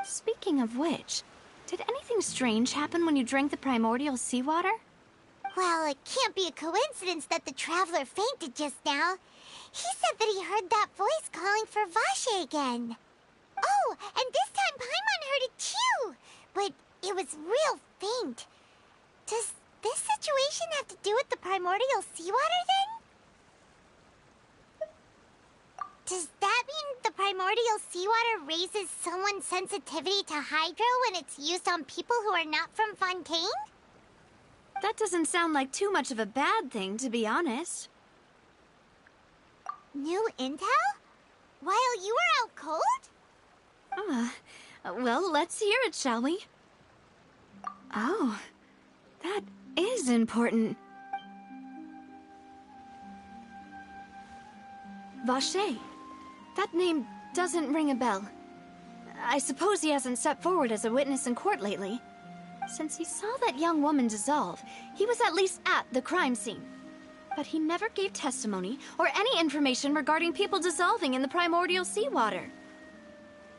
Speaking of which, did anything strange happen when you drank the primordial seawater? Well, it can't be a coincidence that the Traveler fainted just now. He said that he heard that voice calling for Vache again. Oh, and this time Paimon heard it too, but it was real faint. Does this situation have to do with the primordial seawater then? Does that mean the primordial seawater raises someone's sensitivity to hydro when it's used on people who are not from Fontaine? That doesn't sound like too much of a bad thing, to be honest. New intel? While you were out cold? Well, let's hear it, shall we? Oh, that is important. Vache. That name doesn't ring a bell. I suppose he hasn't stepped forward as a witness in court lately. Since he saw that young woman dissolve, he was at least at the crime scene. But he never gave testimony or any information regarding people dissolving in the primordial seawater.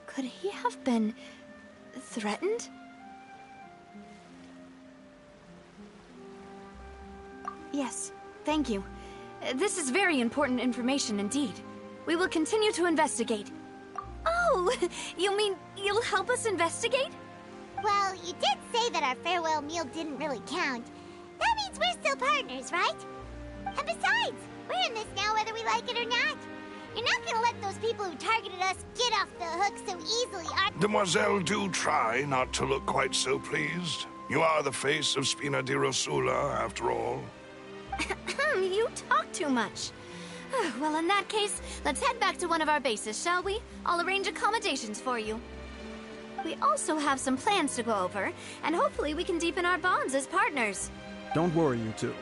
Could he have been threatened? Yes, thank you. This is very important information indeed. We will continue to investigate. Oh, you mean you'll help us investigate? Well, you did say that our farewell meal didn't really count. That means we're still partners, right? And besides, we're in this now whether we like it or not. You're not gonna let those people who targeted us get off the hook so easily, are... Demoiselle, do try not to look quite so pleased. You are the face of Spina di Rosula, after all. You talk too much. Well, in that case, let's head back to one of our bases, shall we? I'll arrange accommodations for you. We also have some plans to go over, and hopefully we can deepen our bonds as partners. Don't worry, you two.